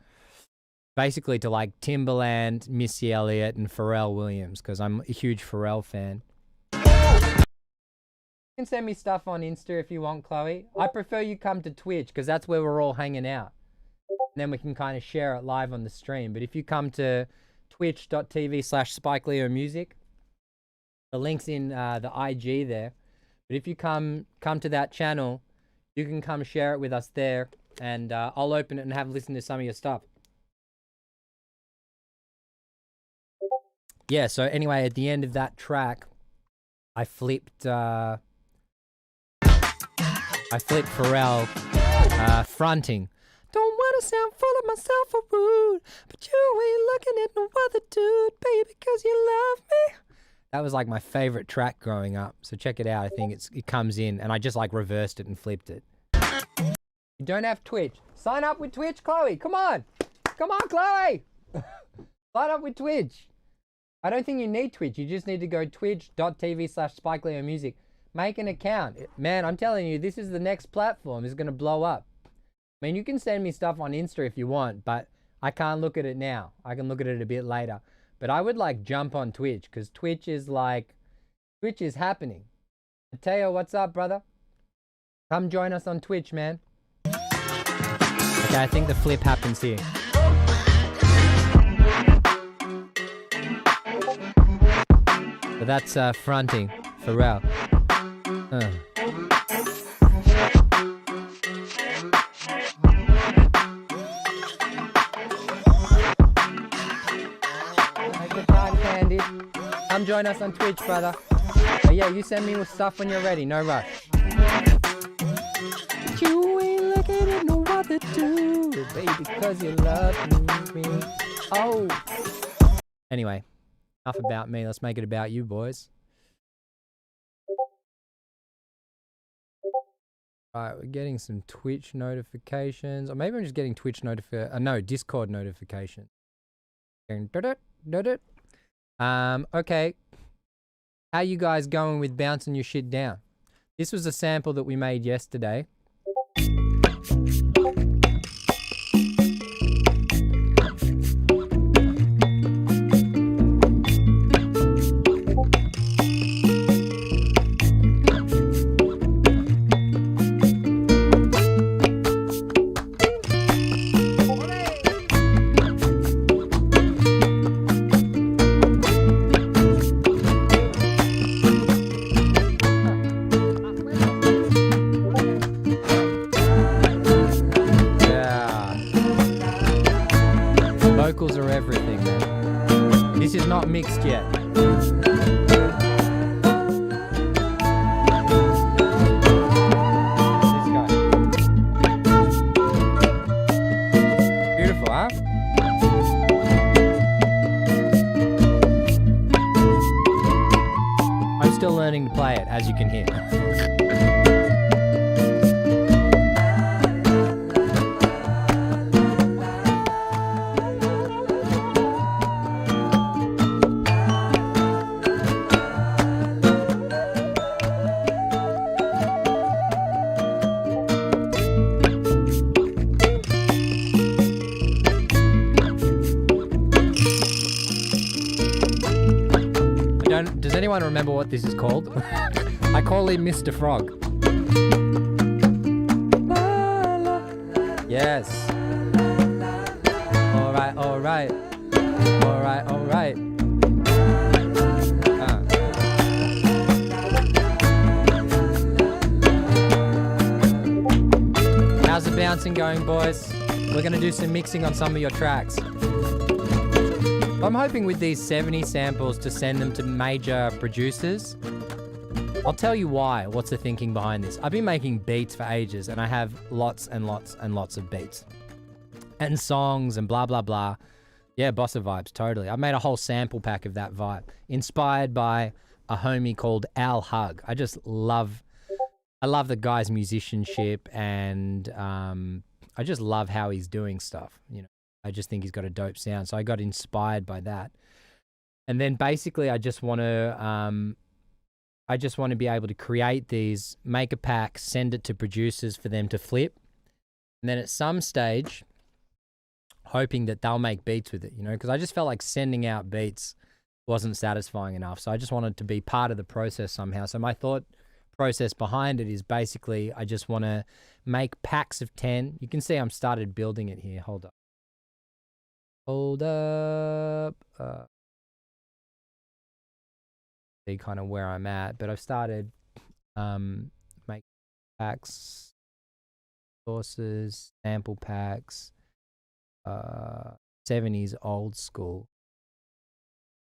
basically to like Timbaland, Missy Elliott, and Pharrell Williams, because I'm a huge Pharrell fan. You can send me stuff on Insta if you want, Chloe. I prefer you come to Twitch, because that's where we're all hanging out. And then we can kind of share it live on the stream. But if you come to twitch.tv/SpikeLeoMusic, the link's in the IG there. But if you come to that channel, you can come share it with us there, and I'll open it and have a listen to some of your stuff. Yeah, so anyway, at the end of that track, I flipped Pharrell, Fronting. Don't wanna sound full of myself or rude, but you ain't looking at no other dude, baby, cause you love me. That was like my favorite track growing up. So check it out. I think it comes in and I just like reversed it and flipped it. You don't have Twitch. Sign up with Twitch, Chloe. Come on. Come on, Chloe. Sign up with Twitch. I don't think you need Twitch. You just need to go twitch.tv/SpikeLeoMusic. Make an account. Man, I'm telling you, this is the next platform. It's going to blow up. I mean, you can send me stuff on Insta if you want, but I can't look at it now. I can look at it a bit later. But I would like jump on Twitch because Twitch is happening. Mateo, what's up, brother? Come join us on Twitch, man. Okay, I think the flip happens here. So that's Fronting, Pharrell. Come join us on Twitch, brother. But yeah, you send me stuff when you're ready. No rush. You ain't looking at no other do, baby, cause you love me. Oh. Anyway, enough about me. Let's make it about you, boys. Right, we're getting some Twitch notifications. Or maybe I'm just getting Twitch no, Discord notifications. Okay. How you guys going with bouncing your shit down? This was a sample that we made yesterday. Vocals are everything, man. This is not mixed yet. This guy. Beautiful, huh? I'm still learning to play it, as you can hear. Does anyone remember what this is called? I call him Mr. Frog. Yes. Alright, alright. Alright, alright. How's the bouncing going, boys? We're gonna do some mixing on some of your tracks. I'm hoping with these 70 samples to send them to major producers. I'll tell you why. What's the thinking behind this? I've been making beats for ages and I have lots and lots and lots of beats. And songs and blah, blah, blah. Yeah, bossa vibes, totally. I made a whole sample pack of that vibe. Inspired by a homie called Al Hug. I love the guy's musicianship and I just love how he's doing stuff, you know. I just think he's got a dope sound. So I got inspired by that. And then basically I just want to be able to create these, make a pack, send it to producers for them to flip. And then at some stage, hoping that they'll make beats with it, you know, because I just felt like sending out beats wasn't satisfying enough. So I just wanted to be part of the process somehow. So my thought process behind it is basically I just want to make packs of 10. You can see I'm started building it here. Hold up. See kind of where I'm at, but I've started make packs, sources, sample packs, 70s old school.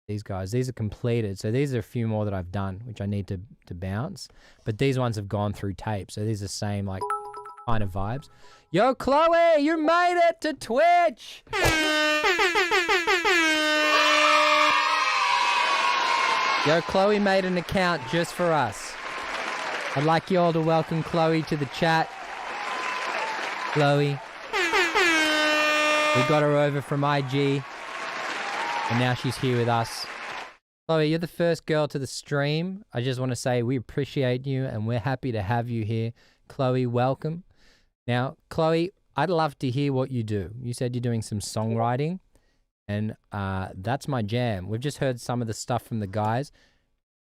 These guys, these are completed. So these are a few more that I've done, which I need to bounce. But these ones have gone through tape. So these are the same like kind of vibes. Yo, Chloe, you made it to Twitch. Yo, Chloe made an account just for us. I'd like you all to welcome Chloe to the chat. Chloe. We got her over from IG. And now she's here with us. Chloe, you're the first girl to the stream. I just want to say we appreciate you and we're happy to have you here. Chloe, welcome. Now, Chloe, I'd love to hear what you do. You said you're doing some songwriting, and that's my jam. We've just heard some of the stuff from the guys.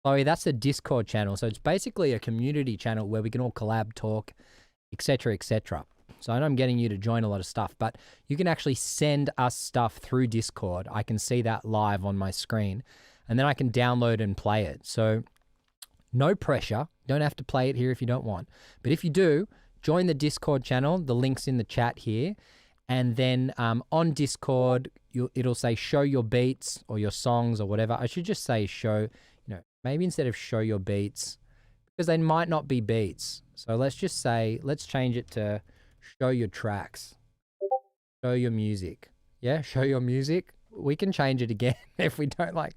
Chloe, that's the Discord channel. So it's basically a community channel where we can all collab, talk, etc., etc. So I know I'm getting you to join a lot of stuff, but you can actually send us stuff through Discord. I can see that live on my screen, and then I can download and play it. So no pressure. Don't have to play it here if you don't want. But if you do, join the Discord channel. The link's in the chat here. And then on Discord, it'll say show your beats or your songs or whatever. I should just say show, maybe instead of show your beats, because they might not be beats. So let's just say, let's change it to show your tracks. Show your music. Yeah, show your music. We can change it again if we don't like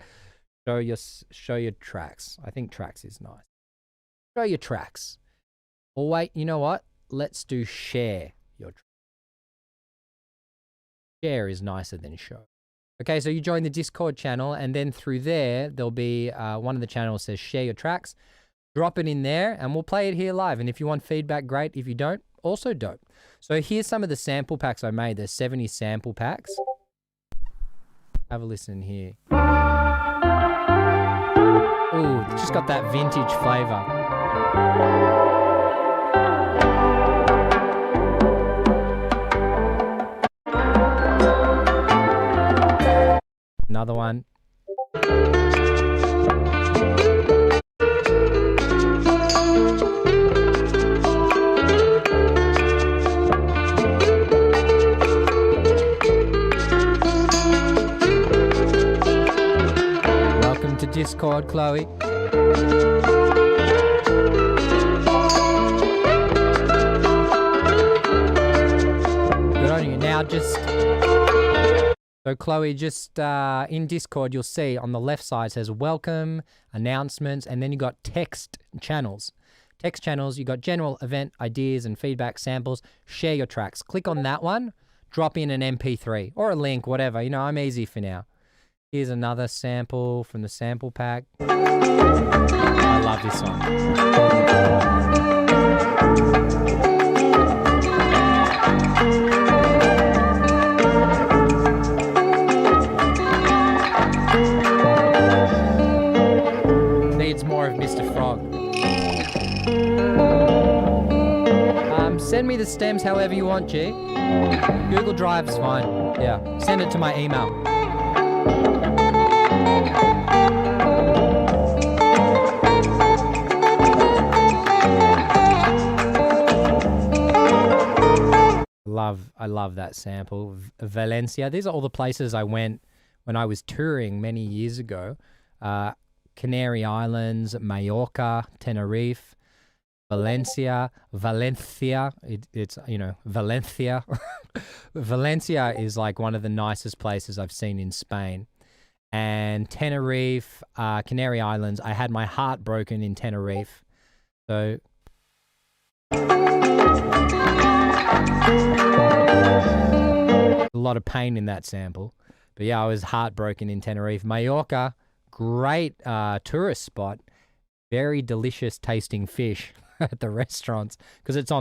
show your tracks. I think tracks is nice. Show your tracks. Or wait, you know what? Let's do share your tracks. Share is nicer than show. Okay, so you join the Discord channel, and then through there, there'll be one of the channels says share your tracks. Drop it in there, and we'll play it here live. And if you want feedback, great. If you don't, also don't. So here's some of the sample packs I made. There's 70 sample packs. Have a listen here. Ooh, just got that vintage flavor. Another one. Welcome to Discord, Chloe. Good on you. Now so Chloe, just in Discord, you'll see on the left side says welcome, announcements, and then you got text channels. Text channels, you got general event ideas and feedback samples. Share your tracks. Click on that one, drop in an MP3 or a link, whatever. I'm easy for now. Here's another sample from the sample pack. I love this song. Needs more of Mr. Frog. Send me the stems however you want, G. Google Drive is fine. Yeah, send it to my email. I love that sample. Valencia. These are all the places I went when I was touring many years ago. Canary Islands, Mallorca, Tenerife, Valencia. It's Valencia. Valencia is like one of the nicest places I've seen in Spain. And Tenerife, Canary Islands. I had my heart broken in Tenerife. So a lot of pain in that sample. But yeah, I was heartbroken in Tenerife. Mallorca, great tourist spot. Very delicious tasting fish at the restaurants because it's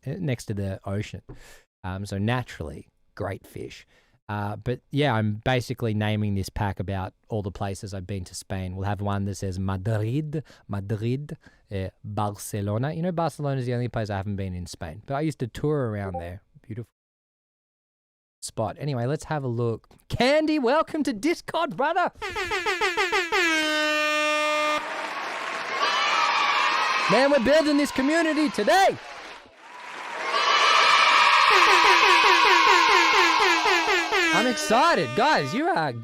next to the ocean. So naturally, great fish. But yeah, I'm basically naming this pack about all the places I've been to Spain. We'll have one that says Madrid, Barcelona. Barcelona is the only place I haven't been in Spain, but I used to tour around there. Beautiful spot. Anyway, let's have a look. Candy, welcome to Discord, brother. Man, we're building this community today. I'm excited. Guys,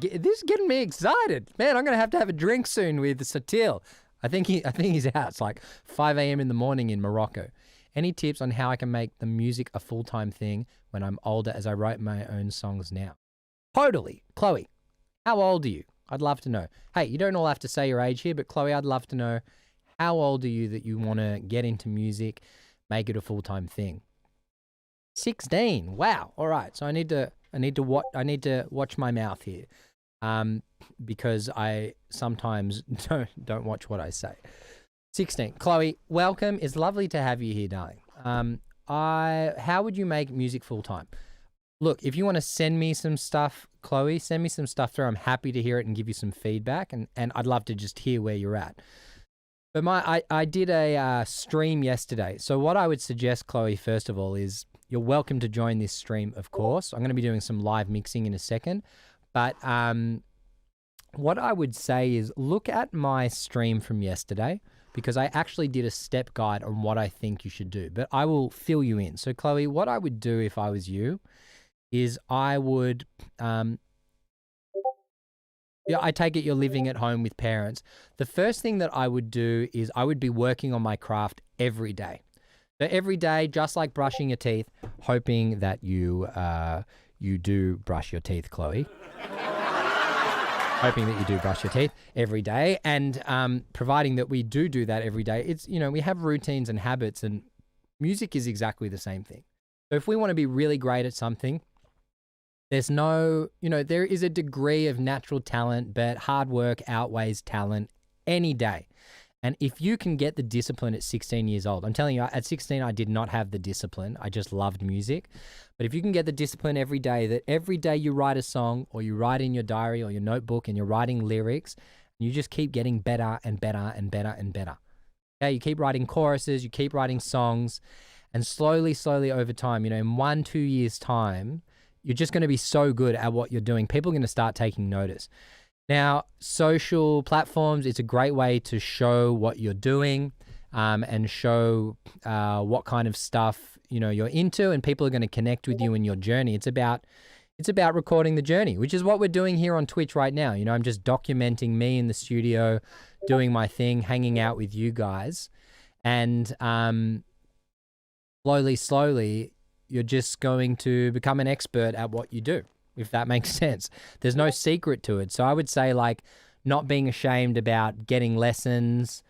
this is getting me excited. Man, I'm going to have a drink soon with Satil. I think he's out. It's like 5 a.m. in the morning in Morocco. Any tips on how I can make the music a full-time thing when I'm older as I write my own songs now? Totally. Chloe, how old are you? I'd love to know. Hey, you don't all have to say your age here, but Chloe, I'd love to know how old are you that you want to get into music, make it a full-time thing? 16. Wow. All right. So I need to watch my mouth here, because I sometimes don't watch what I say. 16. Chloe, welcome. It's lovely to have you here, darling. How would you make music full time? Look, if you want to send me some stuff, Chloe, send me some stuff through. I'm happy to hear it and give you some feedback, and I'd love to just hear where you're at. But I did a stream yesterday. So what I would suggest, Chloe, first of all, is you're welcome to join this stream, of course. I'm going to be doing some live mixing in a second. But what I would say is look at my stream from yesterday, because I actually did a step guide on what I think you should do. But I will fill you in. So, Chloe, what I would do if I was you is I would, yeah, I take it you're living at home with parents. The first thing that I would do is I would be working on my craft every day. So every day, just like brushing your teeth, hoping that you do brush your teeth, Chloe. Hoping that you do brush your teeth every day, and providing that we do that every day. It's, you know, we have routines and habits, and music is exactly the same thing. So if we want to be really great at something, there's no, you know, there is a degree of natural talent, but hard work outweighs talent any day. And if you can get the discipline at 16 years old, I'm telling you, at 16, I did not have the discipline. I just loved music. But if you can get the discipline every day, that every day you write a song or you write in your diary or your notebook and you're writing lyrics, and you just keep getting better and better and better and better. Okay, you keep writing choruses, you keep writing songs, and slowly over time, you know, in 1-2 years' time, you're just going to be so good at what you're doing. People are going to start taking notice. Now, social platforms, it's a great way to show what you're doing and show what kind of stuff, you know, you're into, and people are going to connect with you in your journey. It's about recording the journey, which is what we're doing here on Twitch right now. You know, I'm just documenting me in the studio, doing my thing, hanging out with you guys. And slowly, you're just going to become an expert at what you do, if that makes sense. There's no secret to it. So I would say, like, not being ashamed about getting lessons,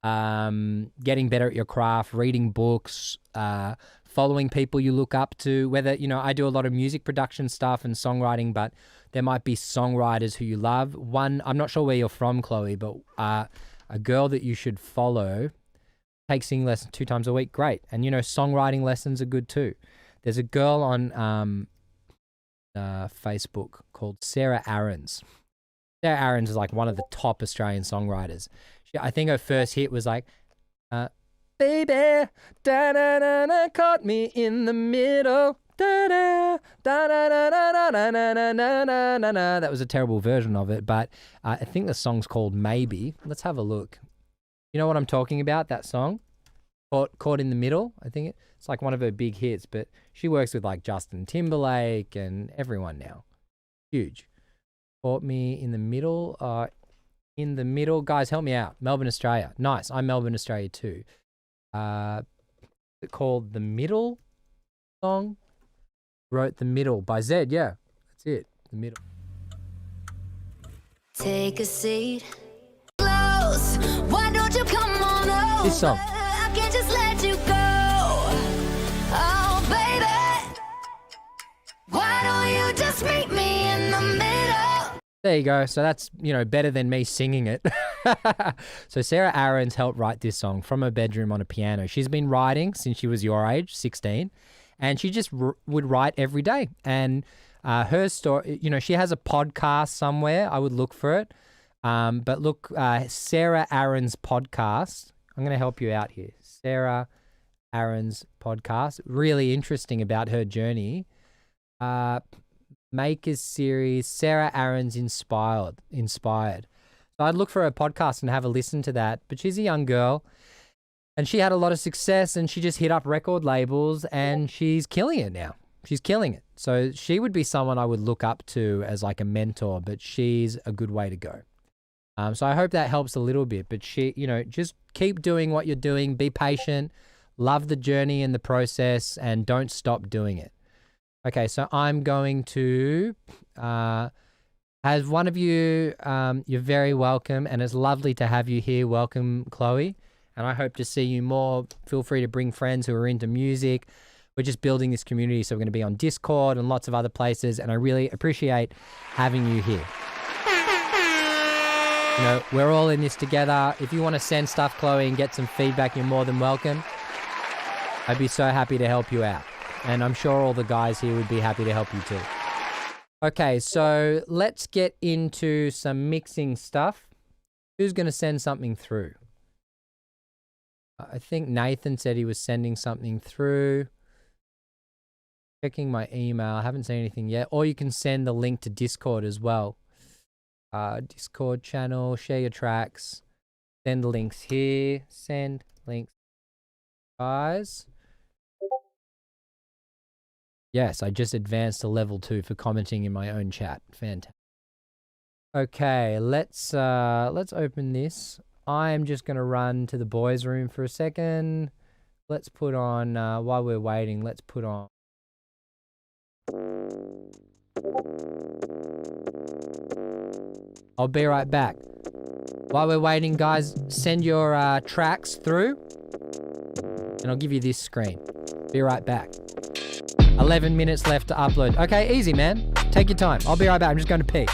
getting better at your craft, reading books, following people you look up to, whether, you know, I do a lot of music production stuff and songwriting, but there might be songwriters who you love. One, I'm not sure where you're from, Chloe, but a girl that you should follow takes singing lessons 2 times a week. Great. And, you know, songwriting lessons are good too. There's a girl on Facebook called Sarah Aarons. Sarah Aarons is like one of the top Australian songwriters. I think her first hit was like, baby, da-da-da-da, caught me in the middle, da-da, da-da-da-da-da-da-da-da-da-da. That was a terrible version of it, but I think the song's called Maybe. Let's have a look. You know what I'm talking about, that song? Caught in the Middle, I think it's like one of her big hits, but she works with like Justin Timberlake and everyone now. Huge. Caught me in the middle. Guys, help me out. Melbourne, Australia. Nice. I'm Melbourne, Australia too. Called The Middle song. Wrote The Middle by Zed. Yeah, that's it. The Middle.
Take a seat. Close. Why don't you come on over?
This song.
I can't just let you go. Oh, baby. Why don't you just meet me in the middle?
There you go. So that's, you know, better than me singing it. So Sarah Aarons helped write this song from her bedroom on a piano. She's been writing since she was your age, 16, and she just would write every day. And her story, you know, she has a podcast somewhere. I would look for it. But look, Sarah Aarons podcast. I'm going to help you out here. Sarah Aarons podcast. Really interesting about her journey. Makers series, Sarah Aarons inspired. So I'd look for her podcast and have a listen to that. But she's a young girl and she had a lot of success and she just hit up record labels and she's killing it now. She's killing it. So she would be someone I would look up to as like a mentor, but she's a good way to go. So I hope that helps a little bit, but she, you know, just keep doing what you're doing, be patient, love the journey and the process, and don't stop doing it. Okay, so I'm going to, as one of you, you're very welcome, and it's lovely to have you here. Welcome, Chloe, and I hope to see you more. Feel free to bring friends who are into music. We're just building this community, so we're going to be on Discord and lots of other places, and I really appreciate having you here. You know, we're all in this together. If you want to send stuff, Chloe, and get some feedback, you're more than welcome. I'd be so happy to help you out. And I'm sure all the guys here would be happy to help you too. Okay, so let's get into some mixing stuff. Who's going to send something through? I think Nathan said he was sending something through. Checking my email. I haven't seen anything yet. Or you can send the link to Discord as well. Discord channel, share your tracks. Send links here. Send links. Guys. Yes, I just advanced to level 2 for commenting in my own chat. Fantastic. Okay, let's open this. I am just gonna run to the boys' room for a second. Let's put on while we're waiting. Let's put on. I'll be right back. While we're waiting, guys, send your tracks through, and I'll give you this screen. Be right back. 11 minutes left to upload. Okay, easy, man. Take your time. I'll be right back. I'm just going to pee.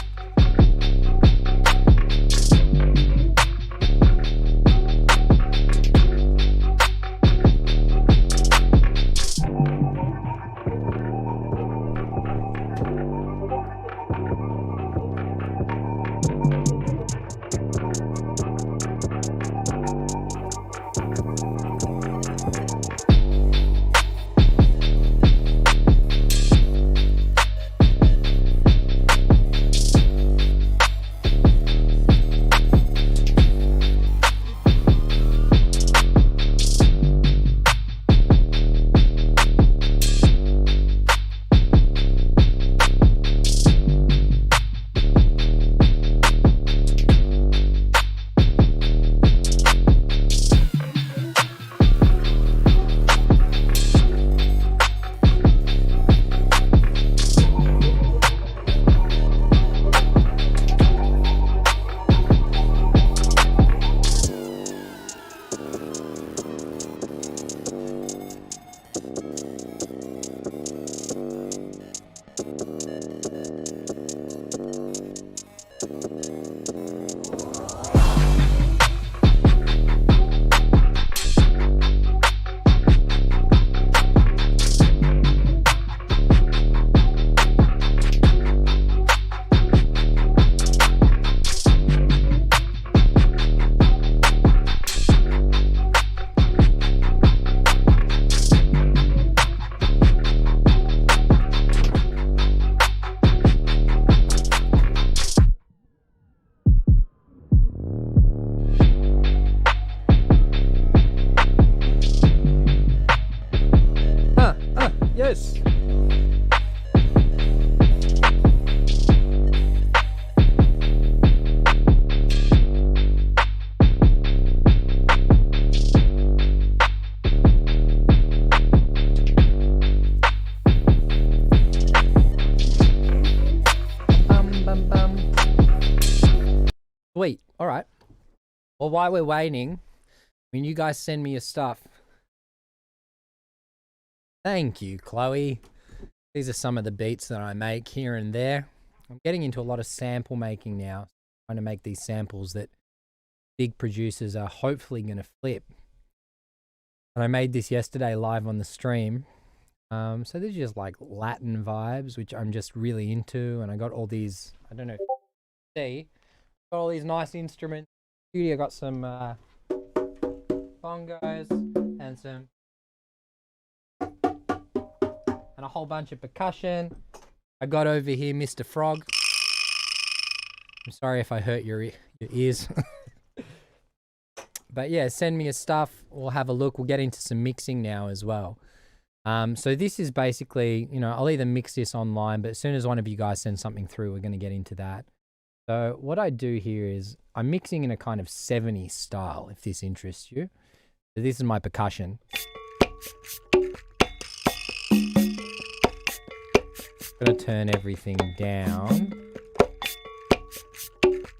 Yes. Sweet. All right. Well, while we're waiting, when you guys send me your stuff. Thank you, Chloe. These are some of the beats that I make here and there. I'm getting into a lot of sample making now. Trying to make these samples that big producers are hopefully going to flip. And I made this yesterday live on the stream. So these are just like Latin vibes, which I'm just really into. And I got all these, I don't know if you can see, got all these nice instruments. Studio got some bongos and some and a whole bunch of percussion. I got over here Mr. Frog. I'm sorry if I hurt your ears. But yeah, send me your stuff. We'll have a look. We'll get into some mixing now as well. So this is basically, you know, I'll either mix this online, but as soon as one of you guys sends something through, we're going to get into that. So what I do here is I'm mixing in a kind of 70s style, if this interests you. So this is my percussion. Gonna turn everything down.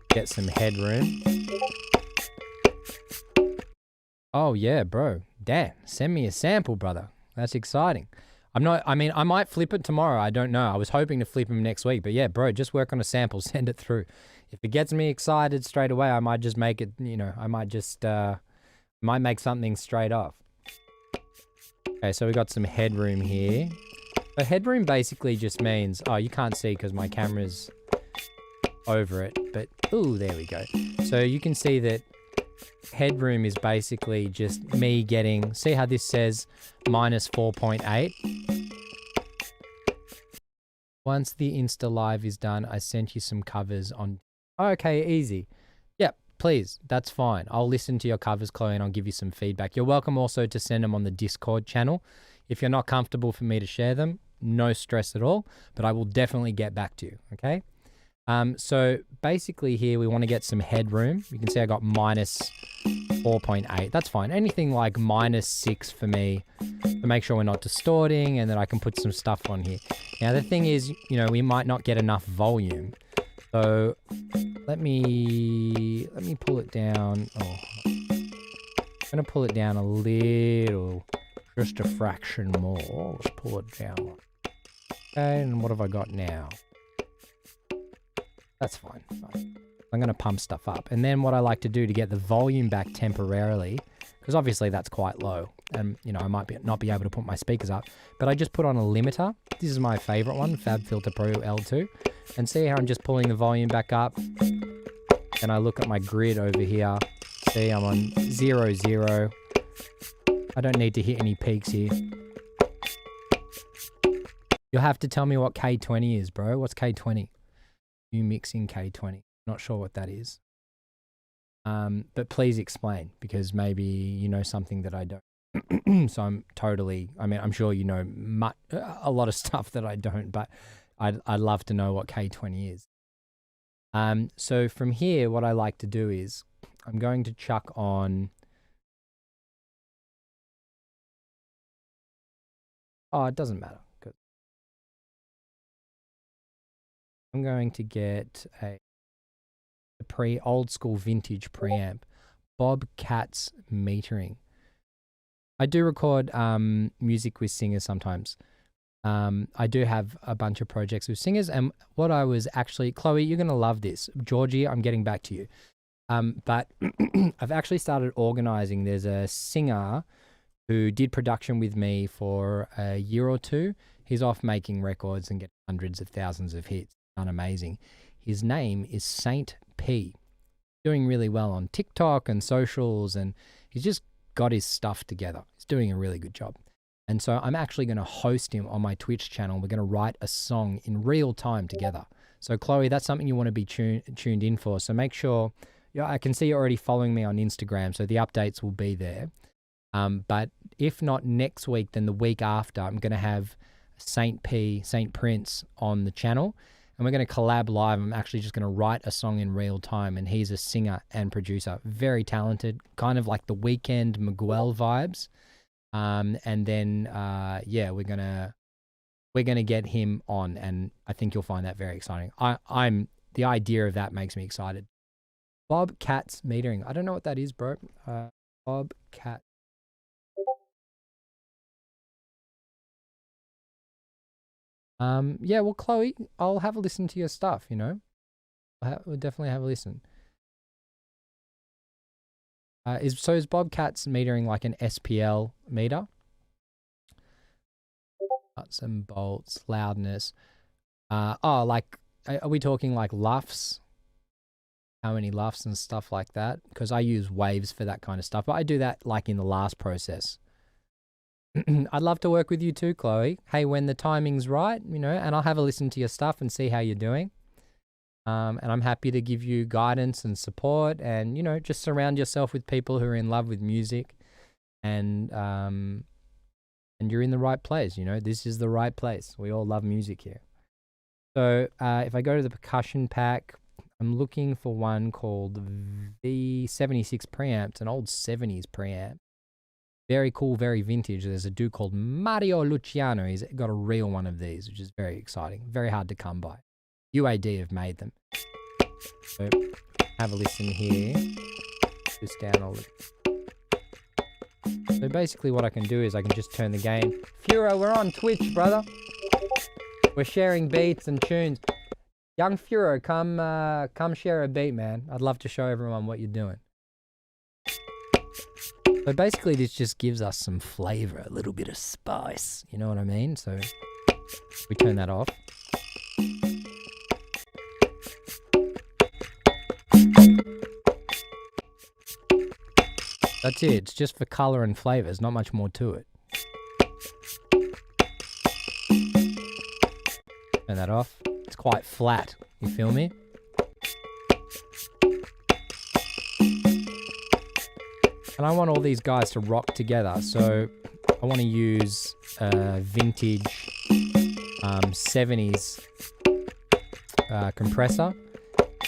Get some headroom. Oh yeah, bro. Damn, send me a sample, brother. That's exciting. I might flip it tomorrow. I don't know. I was hoping to flip him next week, but yeah, bro, just work on a sample, send it through. If it gets me excited straight away, I might just make it, you know, I might just, might make something straight off. Okay, so we got some headroom here. So headroom basically just means, oh, you can't see because my camera's over it, but, ooh, there we go. So you can see that headroom is basically just me getting, see how this says minus 4.8? Once the Insta Live is done, I sent you some covers on, okay, easy. Yep, please, that's fine. I'll listen to your covers, Chloe, and I'll give you some feedback. You're welcome also to send them on the Discord channel. If you're not comfortable for me to share them, no stress at all, but I will definitely get back to you, okay? So basically here we want to get some headroom. You can see I got minus 4.8. That's fine. Anything like minus 6 for me to make sure we're not distorting, and then I can put some stuff on here. Now the thing is, you know, we might not get enough volume. So let me pull it down. Oh, I'm going to pull it down a little, just a fraction more. Let's pull it down. Okay, and what have I got now? That's fine. I'm going to pump stuff up. And then what I like to do to get the volume back temporarily, because obviously that's quite low, and you know I might not be able to put my speakers up, but I just put on a limiter. This is my favorite one, FabFilter Pro L2, and see how I'm just pulling the volume back up. And I look at my grid over here. See, I'm on 0, 0. I don't need to hit any peaks here. You'll have to tell me what K20 is, bro. What's K20? You mixing K20. Not sure what that is. But please explain, because maybe you know something that I don't. So I'm sure you know a lot of stuff that I don't, but I'd love to know what K20 is. So from here, what I like to do is I'm going to chuck on. Oh, it doesn't matter. I'm going to get a old school vintage preamp, Bobcat's metering. I do record music with singers sometimes. I do have a bunch of projects with singers, and what I was actually, Chloe, you're going to love this. Georgie, I'm getting back to you. But I've actually started organizing. There's a singer who did production with me for a year or two. He's off making records and getting hundreds of thousands of hits. Amazing. His name is Saint P. Doing really well on TikTok and socials, and he's just got his stuff together. He's doing a really good job. And so I'm actually going to host him on my Twitch channel. We're going to write a song in real time together. So Chloe, that's something you want to be tuned in for. So make sure, I can see you're already following me on Instagram, so the updates will be there. But if not next week, then the week after, I'm going to have Saint Prince on the channel. And we're going to collab live. I'm actually just going to write a song in real time. And he's a singer and producer. Very talented. Kind of like the Weeknd Miguel vibes. And then, yeah, we're going to get him on. And I think you'll find that very exciting. The idea of that makes me excited. Bobcat's metering. I don't know what that is, bro. Bobcat. Yeah, well, Chloe, I'll have a listen to your stuff, you know. We'll definitely have a listen. Is Bobcat's metering like an SPL meter? Nuts and bolts, loudness. Like, are we talking like LUFS? How many LUFS and stuff like that? Because I use waves for that kind of stuff, but I do that like in the last process. I'd love to work with you too, Chloe. Hey, when the timing's right, you know, and I'll have a listen to your stuff and see how you're doing. And I'm happy to give you guidance and support, and, you know, just surround yourself with people who are in love with music, and you're in the right place, you know. This is the right place. We all love music here. So if I go to the percussion pack, I'm looking for one called V76 preamp. It's an old 70s preamp. Very cool, very vintage. There's a dude called Mario Luciano. He's got a real one of these, which is very exciting. Very hard to come by. UAD have made them. So have a listen here. Just down all the... So basically what I can do is I can just turn the gain. Furo, we're on Twitch, brother. We're sharing beats and tunes. Young Furo, come share a beat, man. I'd love to show everyone what you're doing. So basically this just gives us some flavor, a little bit of spice. You know what I mean? So we turn that off. That's it. It's just for color and flavor. There's not much more to it. Turn that off. It's quite flat. You feel me? And I want all these guys to rock together, so I want to use vintage 70s compressor.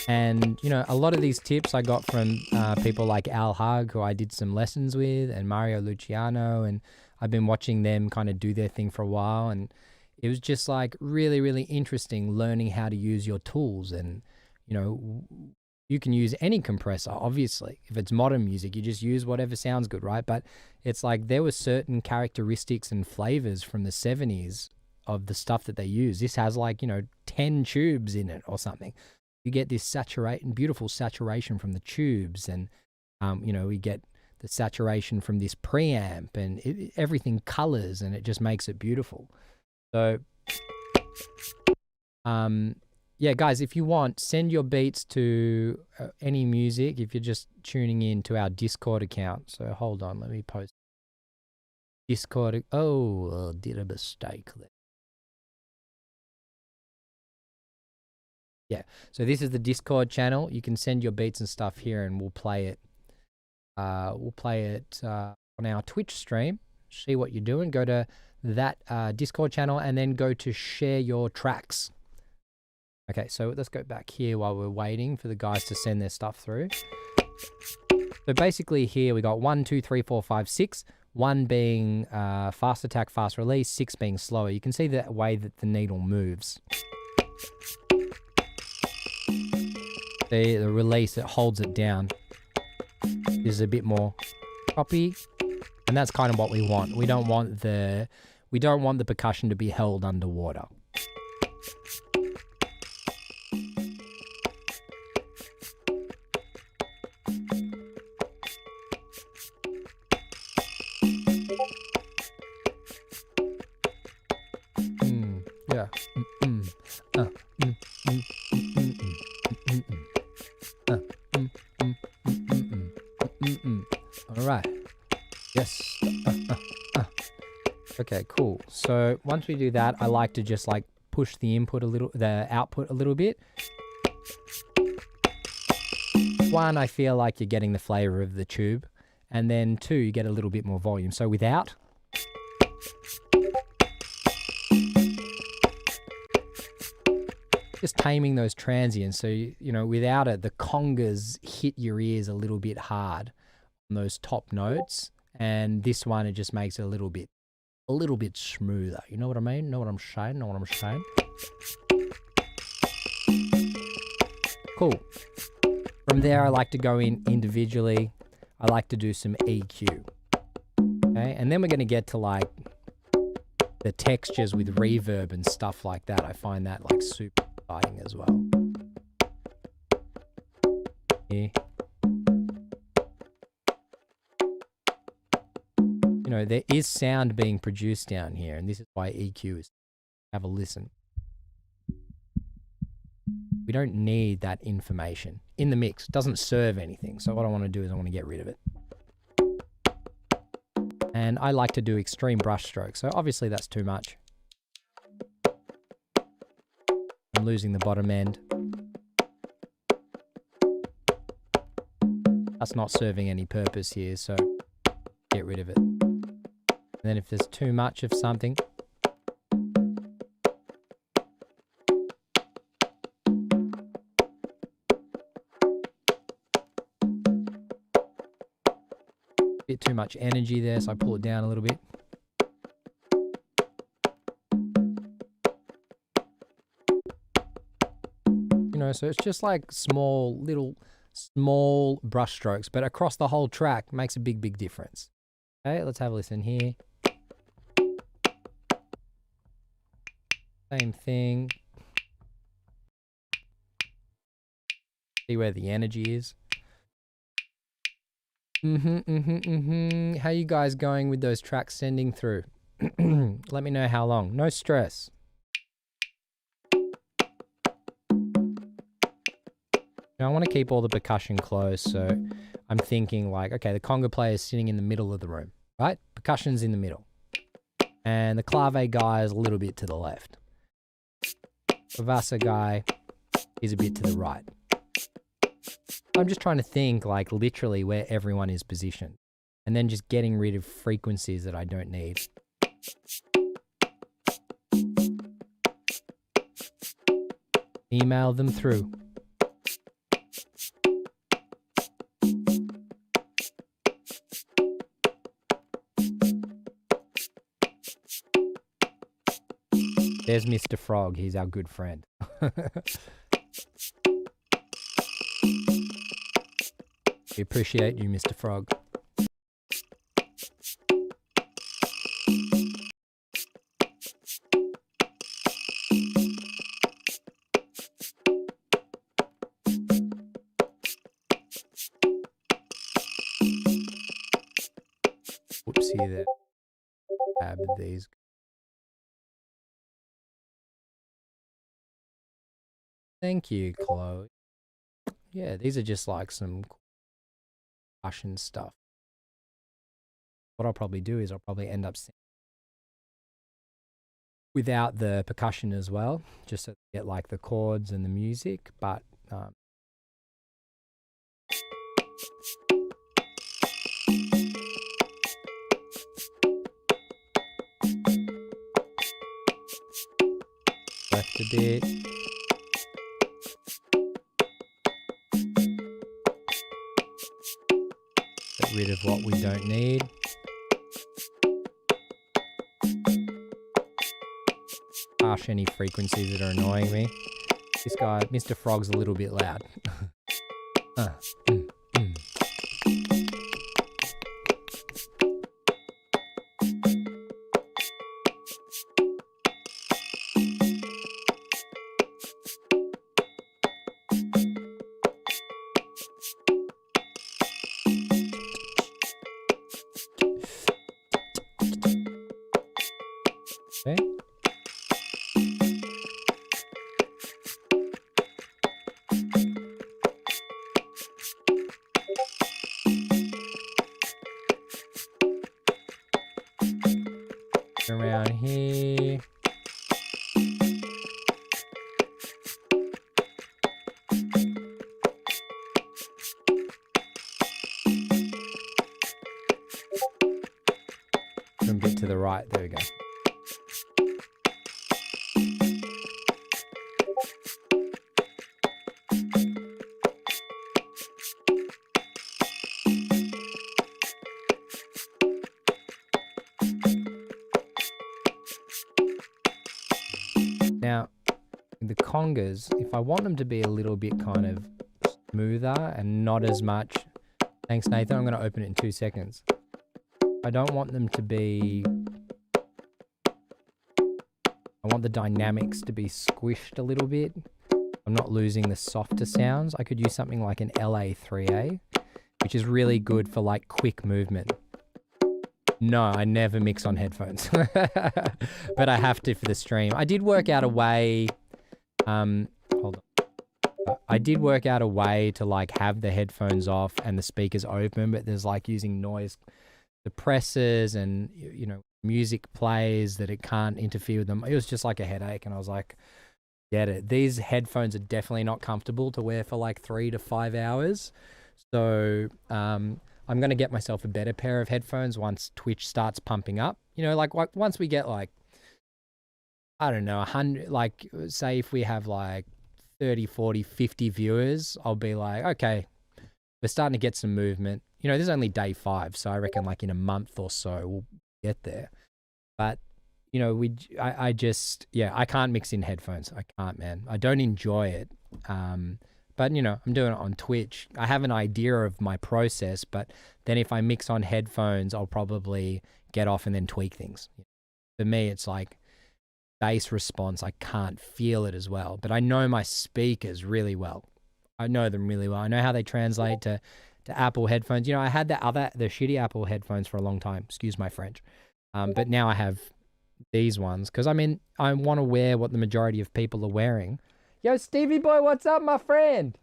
And, you know, a lot of these tips I got from people like Al Hug, who I did some lessons with, and Mario Luciano, and I've been watching them kind of do their thing for a while. And it was just like really, really interesting learning how to use your tools. And, you know, you can use any compressor, obviously. If it's modern music, you just use whatever sounds good, right? But it's like there were certain characteristics and flavors from the 70s of the stuff that they use. This has like, you know, 10 tubes in it or something. You get this beautiful saturation from the tubes, and you know, we get the saturation from this preamp, and everything colors, and it just makes it beautiful. So, yeah, guys, if you want, send your beats to any music. If you're just tuning in to our Discord account, so hold on, let me post Discord. Oh, did a mistake there. Yeah, so this is the Discord channel. You can send your beats and stuff here, and we'll play it. We'll play it on our Twitch stream. See what you're doing. Go to that Discord channel, and then go to share your tracks. Okay, so let's go back here while we're waiting for the guys to send their stuff through. So basically here we got 1, 2, 3, 4, 5, 6. 1 being fast attack, fast release. 6 being slower. You can see the way that the needle moves. See the release, it holds it down. This is a bit more choppy, and that's kind of what we want. We don't want the percussion to be held underwater. Yeah. All right. Yes. Okay, cool. So once we do that, I like to just like push the output a little bit. 1, I feel like you're getting the flavor of the tube, and then 2, you get a little bit more volume. So without. Just taming those transients, so you know, without it, the congas hit your ears a little bit hard on those top notes, and this one, it just makes it a little bit smoother. You know what I mean? Know what I'm saying? Cool. From there, I like to go in individually. I like to do some EQ. Okay, and then we're going to get to like the textures with reverb and stuff like that. I find that like super exciting as well. Yeah. You know, there is sound being produced down here, and this is why EQ is. Have a listen. We don't need that information in the mix. It doesn't serve anything. So what I want to do is I want to get rid of it. And I like to do extreme brush strokes. So obviously that's too much. I'm losing the bottom end. That's not serving any purpose here, so get rid of it. And then if there's too much of something, bit too much energy there, so I pull it down a little bit. You know, so it's just like small brush strokes, but across the whole track makes a big difference. Okay, let's have a listen here. Same thing. See where the energy is. How you guys going with those tracks sending through? Let me know how long. No stress. Now, I want to keep all the percussion close, so I'm thinking like, okay, the conga player is sitting in the middle of the room, right? Percussion's in the middle. And the clave guy is a little bit to the left. The Vasa guy is a bit to the right. I'm just trying to think like literally where everyone is positioned, and then just getting rid of frequencies that I don't need. Email them through. There's Mr. Frog. He's our good friend. We appreciate you, Mr. Frog. Whoopsie there. Tab these. Thank you, Chloe. Yeah, these are just like some percussion stuff. What I'll probably do is I'll probably end up singing without the percussion as well, just so get like the chords and the music, but left a bit. Get rid of what we don't need. Harsh any frequencies that are annoying me. This guy, Mr. Frog's a little bit loud. Okay. Around here. From bit to the right, there we go. Now, the congas, if I want them to be a little bit kind of smoother and not as much... Thanks, Nathan. I'm going to open it in 2 seconds. I don't want them to be... I want the dynamics to be squished a little bit. I'm not losing the softer sounds. I could use something like an LA3A, which is really good for like quick movement. No, I never mix on headphones, but I have to for the stream. I did work out a way, hold on. I did work out a way to like have the headphones off and the speakers open, but there's like using noise suppressors and, you know, music plays that it can't interfere with them. It was just like a headache, and I was like, get it. These headphones are definitely not comfortable to wear for like 3 to 5 hours. So, I'm going to get myself a better pair of headphones once Twitch starts pumping up. You know, like once we get like, I don't know, 100, like say if we have like 30, 40, 50 viewers, I'll be like, okay, we're starting to get some movement. You know, this is only day 5, so I reckon like in a month or so we'll get there. But, you know, I just, yeah, I can't mix in headphones. I can't, man. I don't enjoy it. But, you know, I'm doing it on Twitch. I have an idea of my process, but then if I mix on headphones, I'll probably get off and then tweak things. For me, it's like bass response. I can't feel it as well, but I know my speakers really well. I know them really well. I know how they translate to Apple headphones. You know, I had the shitty Apple headphones for a long time. Excuse my French. But now I have these ones because, I mean, I want to wear what the majority of people are wearing. Yo, Stevie boy, what's up, my friend?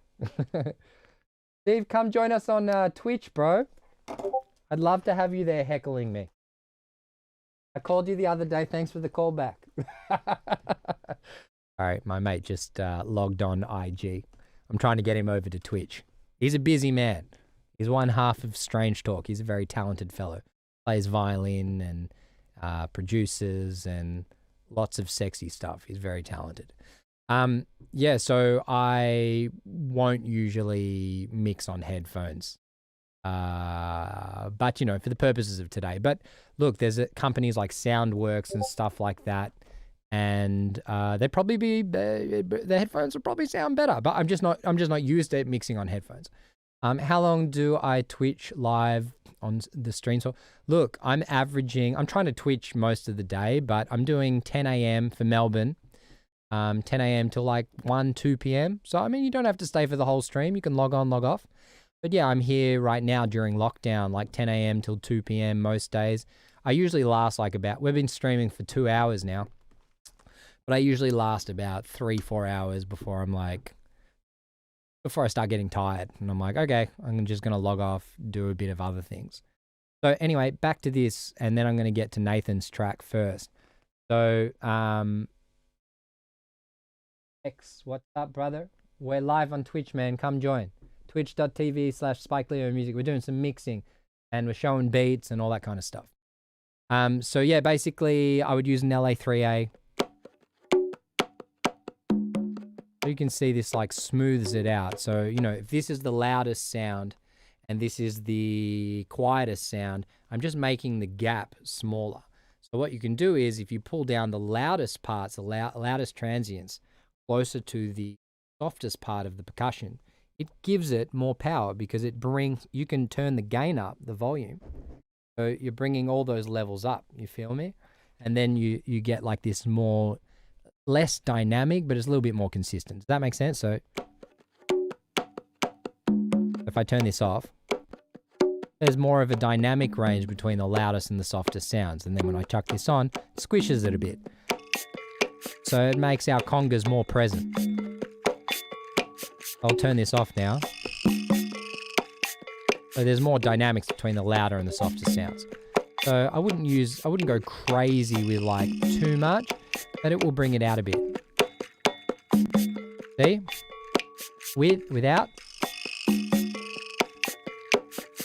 Steve, come join us on Twitch, bro. I'd love to have you there heckling me. I called you the other day. Thanks for the call back. All right, my mate just logged on IG. I'm trying to get him over to Twitch. He's a busy man. He's one half of Strange Talk. He's a very talented fellow. Plays violin and produces and lots of sexy stuff. He's very talented. Yeah, so I won't usually mix on headphones. But, you know, for the purposes of today. But look, there's companies like Soundworks and stuff like that. And they'd probably be, the headphones would probably sound better. But I'm just not used to mixing on headphones. How long do I Twitch live on the stream? So look, I'm trying to Twitch most of the day, but I'm doing 10 a.m. for Melbourne. 10 a.m. till like 1, 2 p.m. So, I mean, you don't have to stay for the whole stream. You can log on, log off. But yeah, I'm here right now during lockdown, like 10 a.m. till 2 p.m. most days. I usually last we've been streaming for 2 hours now, but I usually last about 3-4 hours before I start getting tired. And I'm like, okay, I'm just going to log off, do a bit of other things. So anyway, back to this, and then I'm going to get to Nathan's track first. So, what's up, brother? We're live on Twitch, man. Come join. Twitch.tv/Spike Leo Music. We're doing some mixing and we're showing beats and all that kind of stuff. So yeah, basically I would use an LA3A. You can see this like smooths it out. So, you know, if this is the loudest sound and this is the quietest sound, I'm just making the gap smaller. So what you can do is if you pull down the loudest parts, the loudest transients, closer to the softest part of the percussion, it gives it more power because you can turn the gain up, the volume. So you're bringing all those levels up, you feel me? And then you get like this less dynamic, but it's a little bit more consistent. Does that make sense? So if I turn this off, there's more of a dynamic range between the loudest and the softest sounds. And then when I chuck this on, it squishes it a bit. So it makes our congas more present. I'll turn this off now. So there's more dynamics between the louder and the softer sounds. So I wouldn't go crazy with like too much, but it will bring it out a bit. See? Without.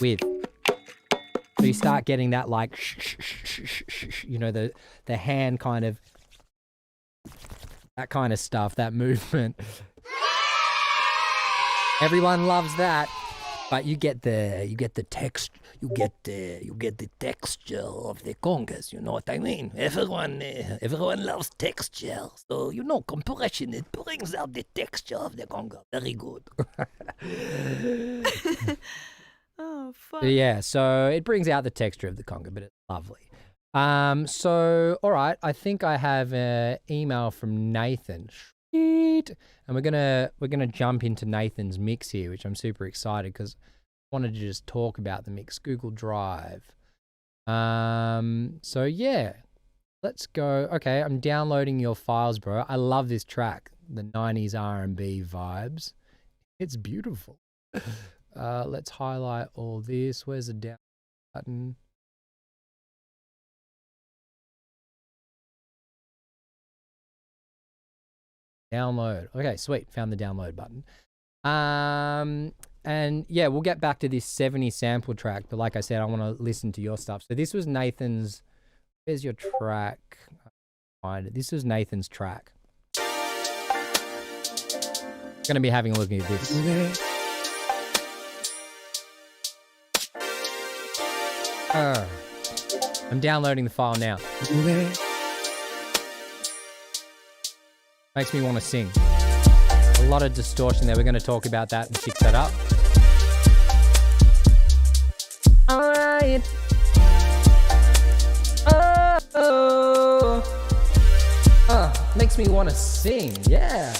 With. So you start getting that like, you know, the hand kind of, that kind of stuff, that movement. Everyone loves that, but you get the text, you get the texture of the congas. You know what I mean? Everyone loves texture, so you know compression. It brings out the texture of the conga. Very good.
Oh fuck.
Yeah, so it brings out the texture of the conga, but it's lovely. So all right, I think I have an email from Nathan. And we're gonna jump into Nathan's mix here, which I'm super excited because I wanted to just talk about the mix. Google Drive. So yeah, let's go. Okay, I'm downloading your files, bro. I love this track, the 90s R&B vibes. It's beautiful. Let's highlight all this. Where's the down button? Download. Okay, sweet. Found the download button. And yeah, we'll get back to this 70 sample track. But like I said, I want to listen to your stuff. So this was Nathan's. Where's your track? Find it. This was Nathan's track. Gonna be having a look at this. I'm downloading the file now. Makes me want to sing. A lot of distortion there. We're going to talk about that and fix that up. Alright. Makes me want to sing. Yeah.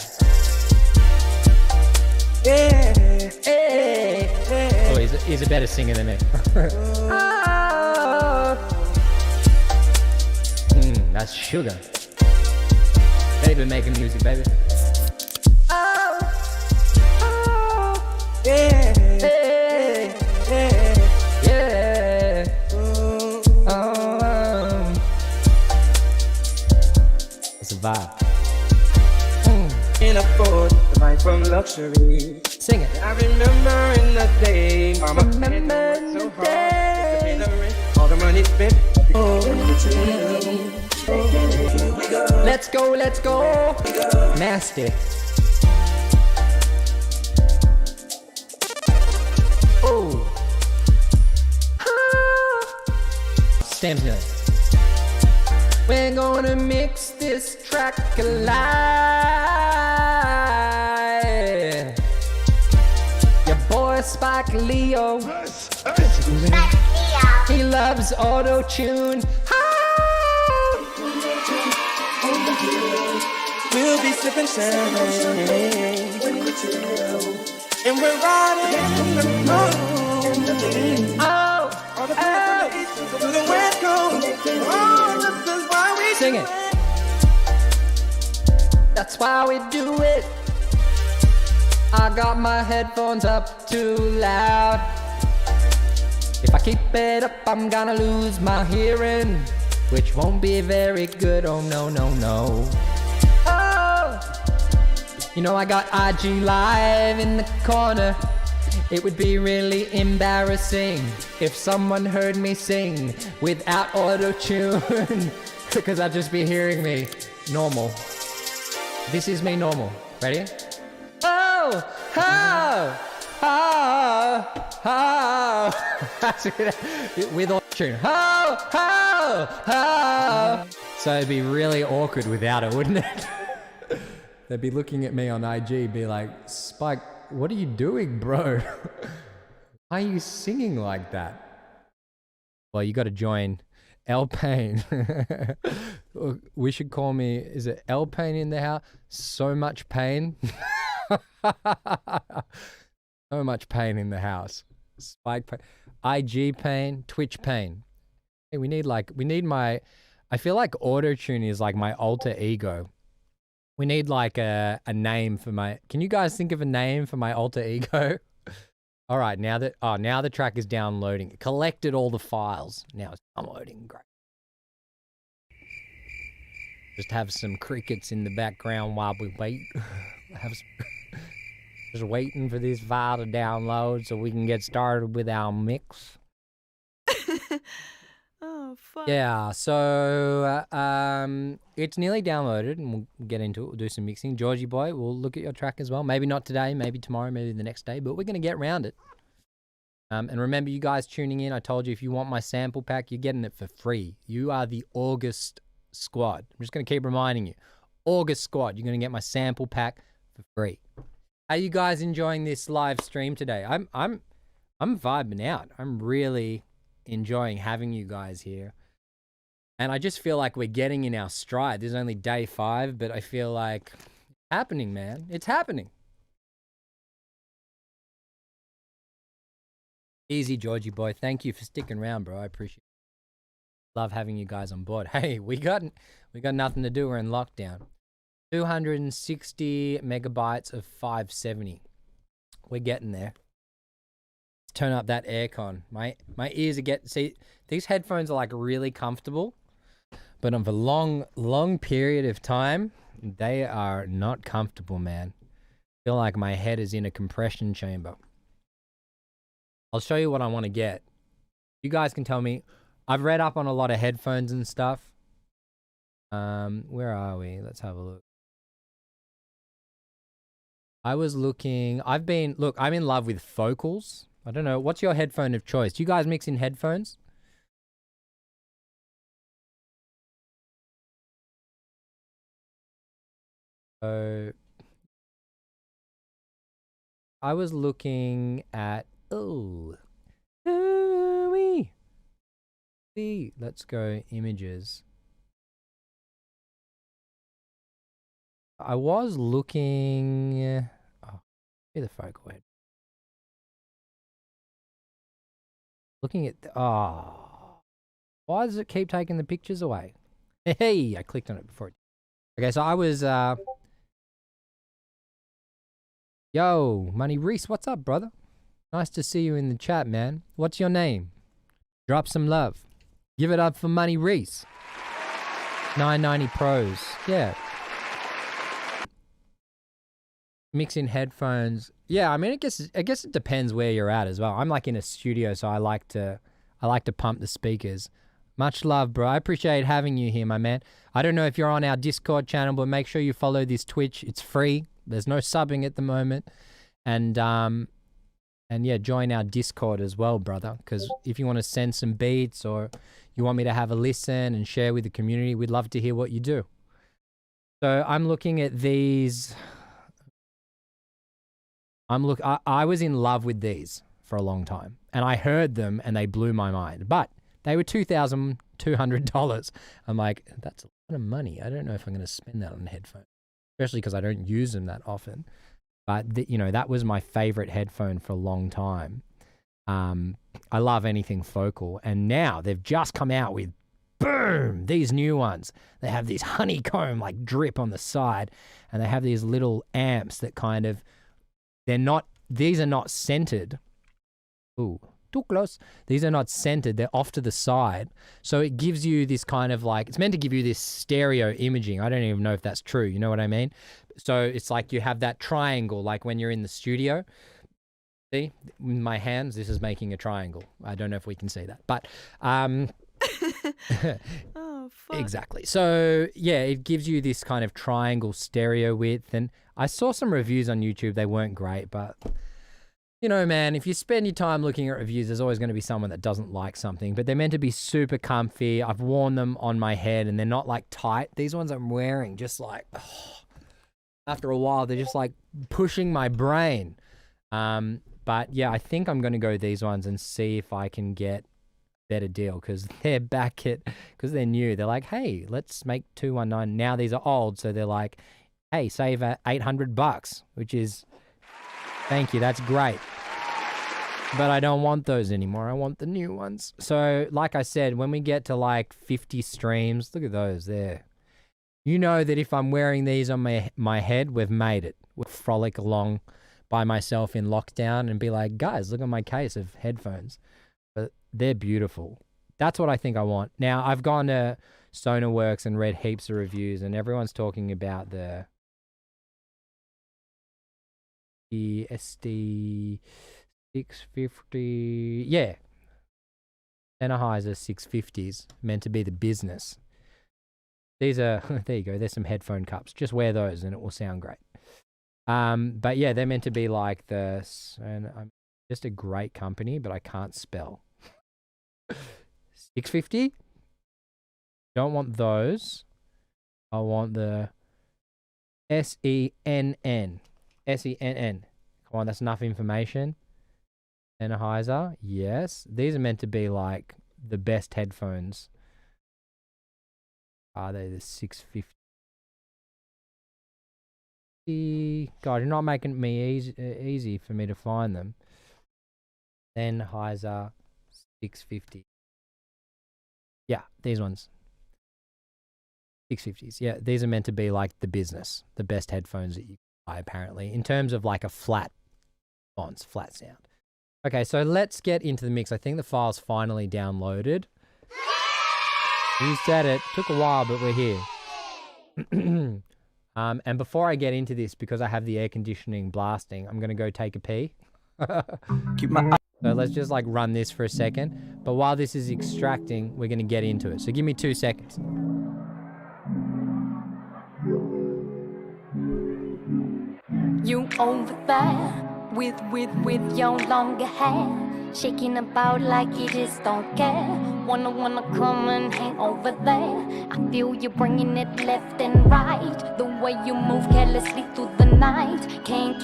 Oh, he's a better singer than me. That's sugar. Baby making music, baby. Yeah. It's a vibe.
Can't afford the life from luxury.
Sing it.
I remember in the day, mama had to work so hard to pay the rent. All the money spent.
Let's Let's go, let's go. Nasty. Oh. Stamps good. We're gonna mix this track alive. Your boy Spike Leo. He loves auto-tune.
We'll be sipping champagne, and we're riding the moon.
Oh,
All the place to the west coast. Oh, this is why we
sing it. That's why we do it. I got my headphones up too loud. If I keep it up, I'm gonna lose my hearing, which won't be very good. Oh no, no, no. Oh, you know I got IG Live in the corner. It would be really embarrassing if someone heard me sing without auto-tune, because I'd just be hearing me normal. This is me normal. Ready? Oh, oh, oh, oh. With auto-tune. Oh, oh, oh. So it'd be really awkward without it, wouldn't it? They'd be looking at me on IG, be like, Spike, what are you doing, bro? Why are you singing like that? Well, you got to join L-Pain. We should call me, is it L-Pain in the house? So much pain. So much pain in the house. Spike pain. IG pain, Twitch pain. Hey, we need my, I feel like auto-tune is like my alter ego. We need like a name for my, can you guys think of a name for my alter ego? All right, now the track is downloading. It collected all the files. Now it's downloading, great. Just have some crickets in the background while we wait. Just waiting for this file to download so we can get started with our mix.
Oh, fuck.
Yeah, so it's nearly downloaded and we'll get into it. We'll do some mixing. Georgie boy, we'll look at your track as well. Maybe not today, maybe tomorrow, maybe the next day, but we're going to get around it. And remember, you guys tuning in, I told you if you want my sample pack, you're getting it for free. You are the August squad. I'm just going to keep reminding you. August squad, you're going to get my sample pack for free. Are you guys enjoying this live stream today? I'm vibing out. I'm really enjoying having you guys here. And I just feel like we're getting in our stride. There's only day 5, but I feel like it's happening, man. It's happening. Easy, Georgie boy. Thank you for sticking around, bro. I appreciate it. Love having you guys on board. Hey, we got nothing to do. We're in lockdown. 260 megabytes of 570. We're getting there. Let's turn up that aircon. My ears are see, these headphones are like really comfortable, but over a long period of time, they are not comfortable, man. I feel like my head is in a compression chamber. I'll show you what I want to get. You guys can tell me. I've read up on a lot of headphones and stuff. Where are we? Let's have a look. I'm in love with Focals. I don't know. What's your headphone of choice? Do you guys mix in headphones? So I was looking at, let's go images. I was looking, the focal head. Looking at, why does it keep taking the pictures away? Hey, I clicked on it before. Okay, so I was, yo, Money Reese, what's up, brother? Nice to see you in the chat, man. What's your name? Drop some love. Give it up for Money Reese. 990 Pros. Yeah. Mix in headphones. Yeah, I mean, I guess it depends where you're at as well. I'm like in a studio, so I like to pump the speakers. Much love, bro. I appreciate having you here, my man. I don't know if you're on our Discord channel, but make sure you follow this Twitch. It's free. There's no subbing at the moment. And yeah, join our Discord as well, brother. Because if you want to send some beats or you want me to have a listen and share with the community, we'd love to hear what you do. So I'm looking at these. I was in love with these for a long time, and I heard them and they blew my mind. But they were $2,200. I'm like, that's a lot of money. I don't know if I'm going to spend that on headphones, especially because I don't use them that often. But you know, that was my favorite headphone for a long time. I love anything focal, and now they've just come out with, boom, these new ones. They have these honeycomb like drip on the side, and they have these little amps that kind of, these are not centered. Ooh, too close. These are not centered. They're off to the side. So it gives you this kind of like, it's meant to give you this stereo imaging. I don't even know if that's true. You know what I mean? So it's like you have that triangle, like when you're in the studio. See, with my hands, this is making a triangle. I don't know if we can see that, but
Oh, fuck.
exactly. So yeah, it gives you this kind of triangle stereo width. And I saw some reviews on YouTube. They weren't great, but you know, man, if you spend your time looking at reviews, there's always going to be someone that doesn't like something, but they're meant to be super comfy. I've worn them on my head and they're not like tight. These ones I'm wearing just like, after a while, they're just like pushing my brain. But yeah, I think I'm going to go these ones and see if I can get a better deal, because they're back at, because they're new. They're like, hey, let's make $219. Now these are old. So they're like, hey, save $800, which is, thank you. That's great. But I don't want those anymore. I want the new ones. So like I said, when we get to like 50 streams, look at those there. You know that if I'm wearing these on my head, we've made it. We'll frolic along by myself in lockdown and be like, guys, look at my case of headphones. But they're beautiful. That's what I think I want. Now, I've gone to SonarWorks and read heaps of reviews, and everyone's talking about the SD 650. Yeah. Sennheiser 650s, meant to be the business. These are, there you go, there's some headphone cups. Just wear those and it will sound great. But yeah, they're meant to be like this, and I'm just a great company, but I can't spell. 650? Don't want those. I want the SENN. SENN. Come on, that's enough information. Sennheiser, yes. These are meant to be like the best headphones. Are they the 650? God, you're not making me easy for me to find them. Sennheiser 650. Yeah, these ones. 650s. Yeah, these are meant to be like the business, the best headphones that you can buy, apparently, in terms of like a flat response, flat sound. Okay, so let's get into the mix. I think the file's finally downloaded. You said it. Took a while, but we're here. And before I get into this, because I have the air conditioning blasting, I'm going to go take a pee.
Keep my
So let's just like run this for a second. But while this is extracting, we're going to get into it. So give me 2 seconds.
You over there with your longer hair, shaking about like you just don't care. Wanna come and hang over there. I feel you bringing it left and right. The way you move carelessly through the night. Can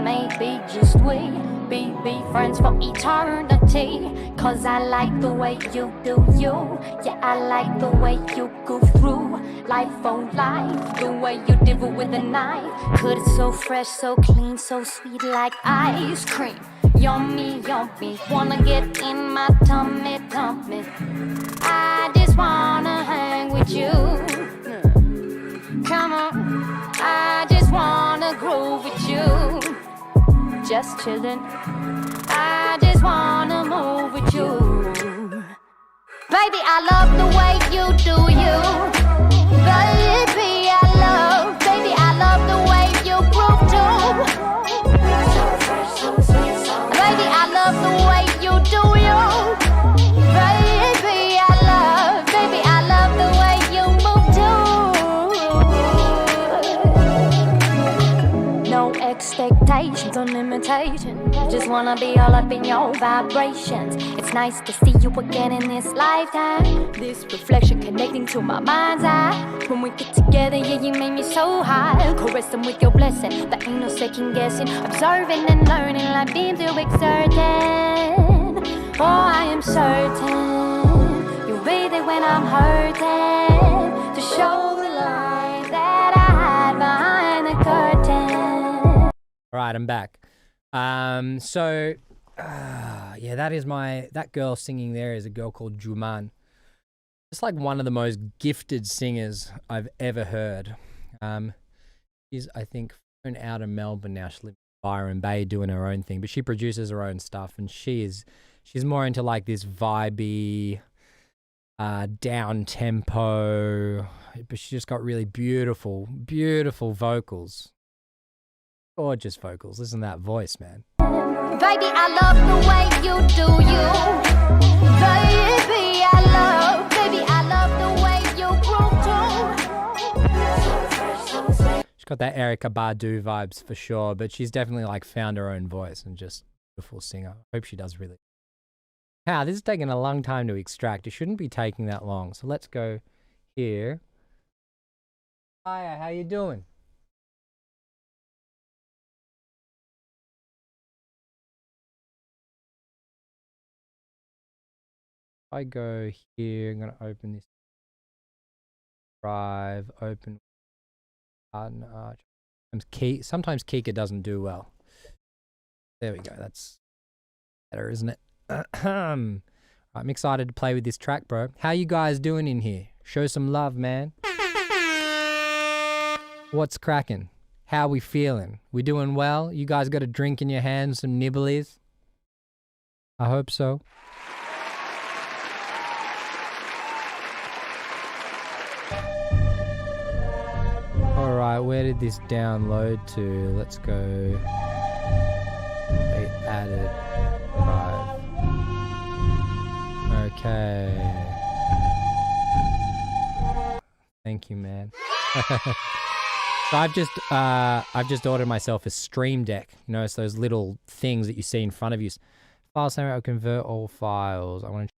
maybe just we be friends for eternity. Cause I like the way you do you. Yeah, I like the way you go through life for life. The way you divvy with a knife. Cut it so fresh, so clean, so sweet like ice cream. Yummy, yummy, wanna get in my tummy, tummy. I just wanna hang with you. Come on, I just wanna groove with you. Just chillin', I just wanna move with you. Baby, I love the way you do you. Baby, I love the way you groove too. Baby, I love the way you do you. Baby, I love just wanna be all up in your vibrations. It's nice to see you again in this lifetime. This reflection connecting to my mind's eye. When we get together, yeah, you make me so high. Caressing with your blessing, there ain't no second guessing. Observing and learning like being too certain. Oh, I am certain you'll be there when I'm hurting, to show the light that I hide behind the curtain.
All right, I'm back. Yeah, that girl singing there is a girl called Juman. It's like one of the most gifted singers I've ever heard. She's, I think, out of Melbourne now. She lives in Byron Bay doing her own thing, but she produces her own stuff, and she's more into like this vibey, down tempo, but she just got really beautiful vocals. Gorgeous vocals. Listen to that voice, man.
Baby, I love the way you do you. Baby, I love the way you groove too.
She's got that Erykah Badu vibes for sure, but she's definitely like found her own voice and just a beautiful singer. Hope she does really. Wow, this is taking a long time to extract. It shouldn't be taking that long. So let's go here. Hiya, how you doing? I go here, I'm going to open this drive, open sometimes Kika doesn't do well. There we go, that's better, isn't it? I'm excited to play with this track, bro. How you guys doing in here? Show some love, man. What's cracking? How we feeling? We doing well? You guys got a drink in your hand, some nibblies? I hope so. Alright, where did this download to? Let's go. They added drive. Okay. Thank you, man. So I've just ordered myself a Stream Deck. You know, it's those little things that you see in front of you. File summary, I'll convert all files. I want to.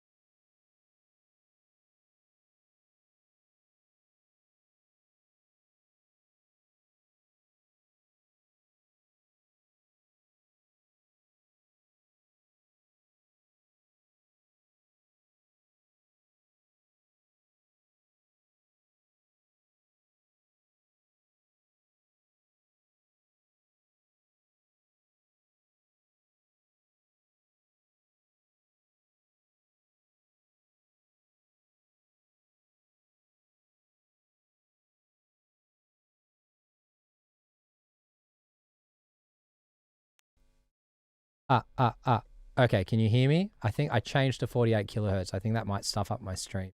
Okay, can you hear me? I think I changed to 48 kilohertz. I think that might stuff up my stream.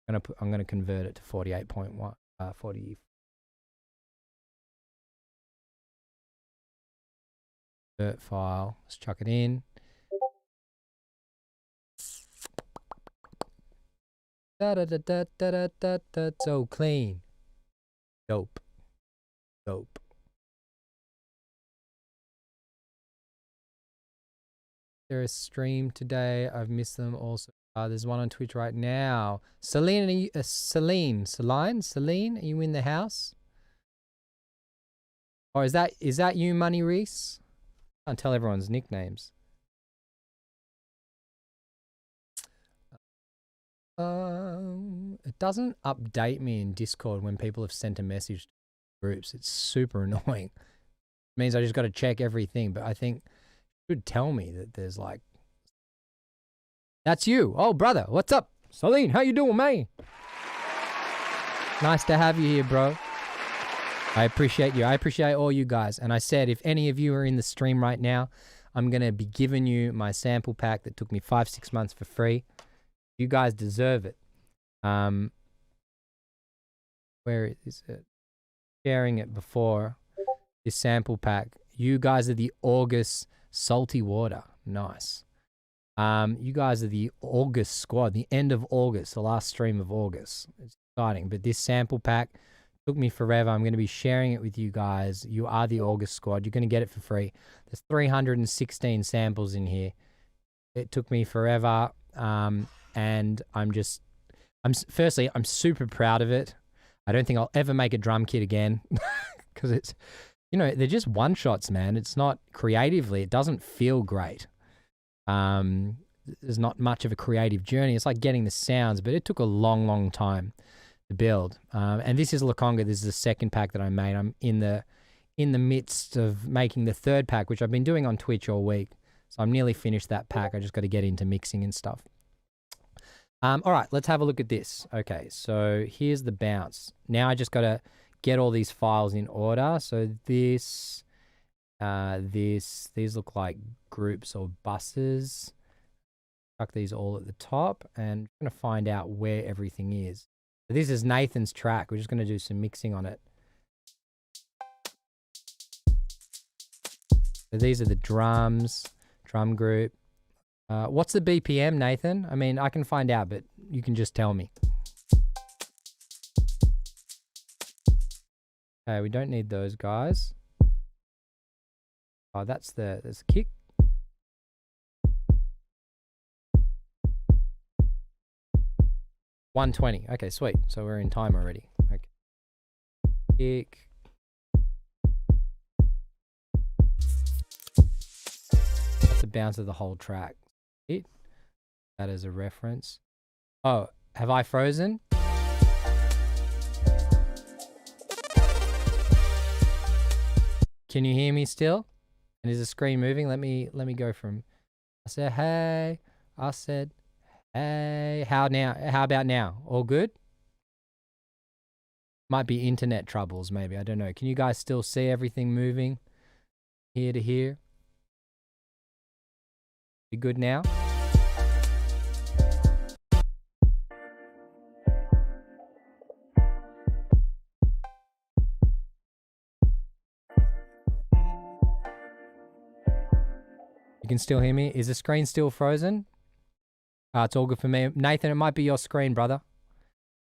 I'm gonna convert it to 48.1 40 convert file. Let's chuck it in. So clean. Dope. There is stream today. I've missed them also. There's one on Twitch right now. Celine, are you, Celine, are you in the house? Or is that you, Money Reese? I can't tell everyone's nicknames. It doesn't update me in Discord when people have sent a message to groups. It's super annoying. It means I just got to check everything, but I think should tell me that there's like, that's you. Oh, brother, what's up? Celine, how you doing, man? Nice to have you here, bro. I appreciate you. I appreciate all you guys. And I said, if any of you are in the stream right now, I'm going to be giving you my sample pack that took me 5-6 months for free. You guys deserve it. Where is it? Sharing it before this sample pack. You guys are the August Salty Water. Nice. You guys are the August squad, the end of August, the last stream of August. It's exciting. But this sample pack Took me forever. I'm going to be sharing it with you guys. You are the August squad. You're going to get it for free. There's 316 samples in here. It took me forever. And firstly, I'm super proud of it. I don't think I'll ever make a drum kit again because it's, they're just one shots, man. It's not creatively, it doesn't feel great. There's not much of a creative journey. It's like getting the sounds, but it took a long, long time to build. And this is Lakonga. This is the second pack that I made. I'm in the midst of making the third pack, which I've been doing on Twitch all week. So I'm nearly finished that pack. I just got to get into mixing and stuff. All right, let's have a look at this. Okay, so here's the bounce. Now I just got to get all these files in order. So these look like groups or buses. Chuck these all at the top, and I'm going to find out where everything is. So this is Nathan's track. We're just going to do some mixing on it. So these are the drums, drum group. What's the BPM, Nathan? I mean, I can find out, but you can just tell me. Okay, we don't need those guys. Oh, there's the kick. $120. Okay, sweet. So we're in time already. Okay. Kick. That's the bounce of the whole track. That is a reference. Oh, have I frozen? Can you hear me still? And is the screen moving? Let me go from. I said hey. I said hey. How now? How about now? All good? Might be internet troubles, maybe. I don't know. Can you guys still see everything moving? Here to here. You good now? You can still hear me? Is the screen still frozen? It's all good for me. Nathan, it might be your screen, brother.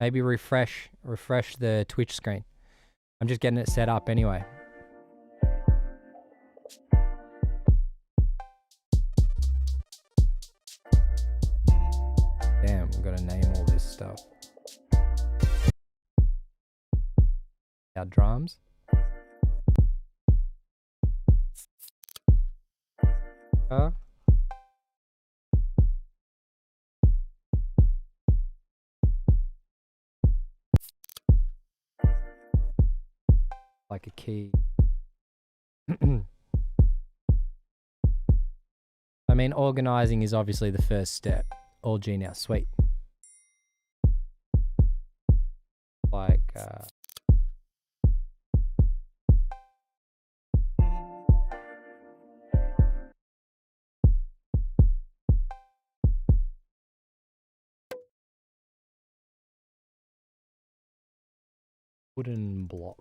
Maybe refresh the Twitch screen. I'm just getting it set up anyway. Damn, we've got to name all this stuff. Our drums. Like a key. I mean, organizing is obviously the first step. All G now, sweet. Like, wooden block.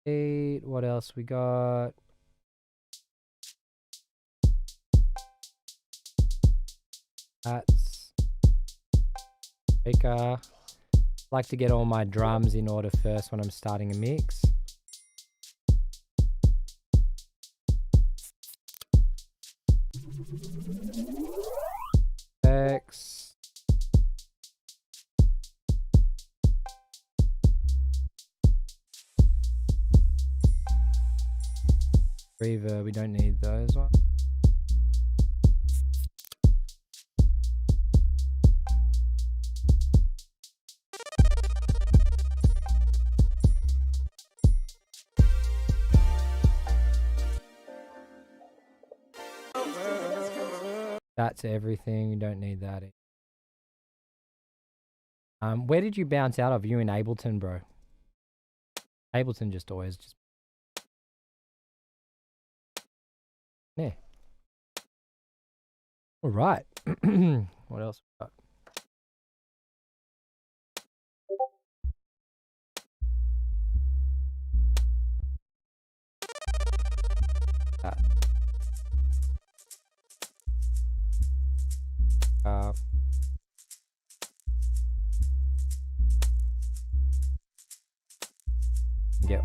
8. What else we got? Hats. Shaker. Like to get all my drums in order first when I'm starting a mix. X. Reverb, we don't need those ones. That's everything. We don't need that. Where did you bounce out of? You in Ableton, bro? Ableton just always just. Yeah. All right. What else we got?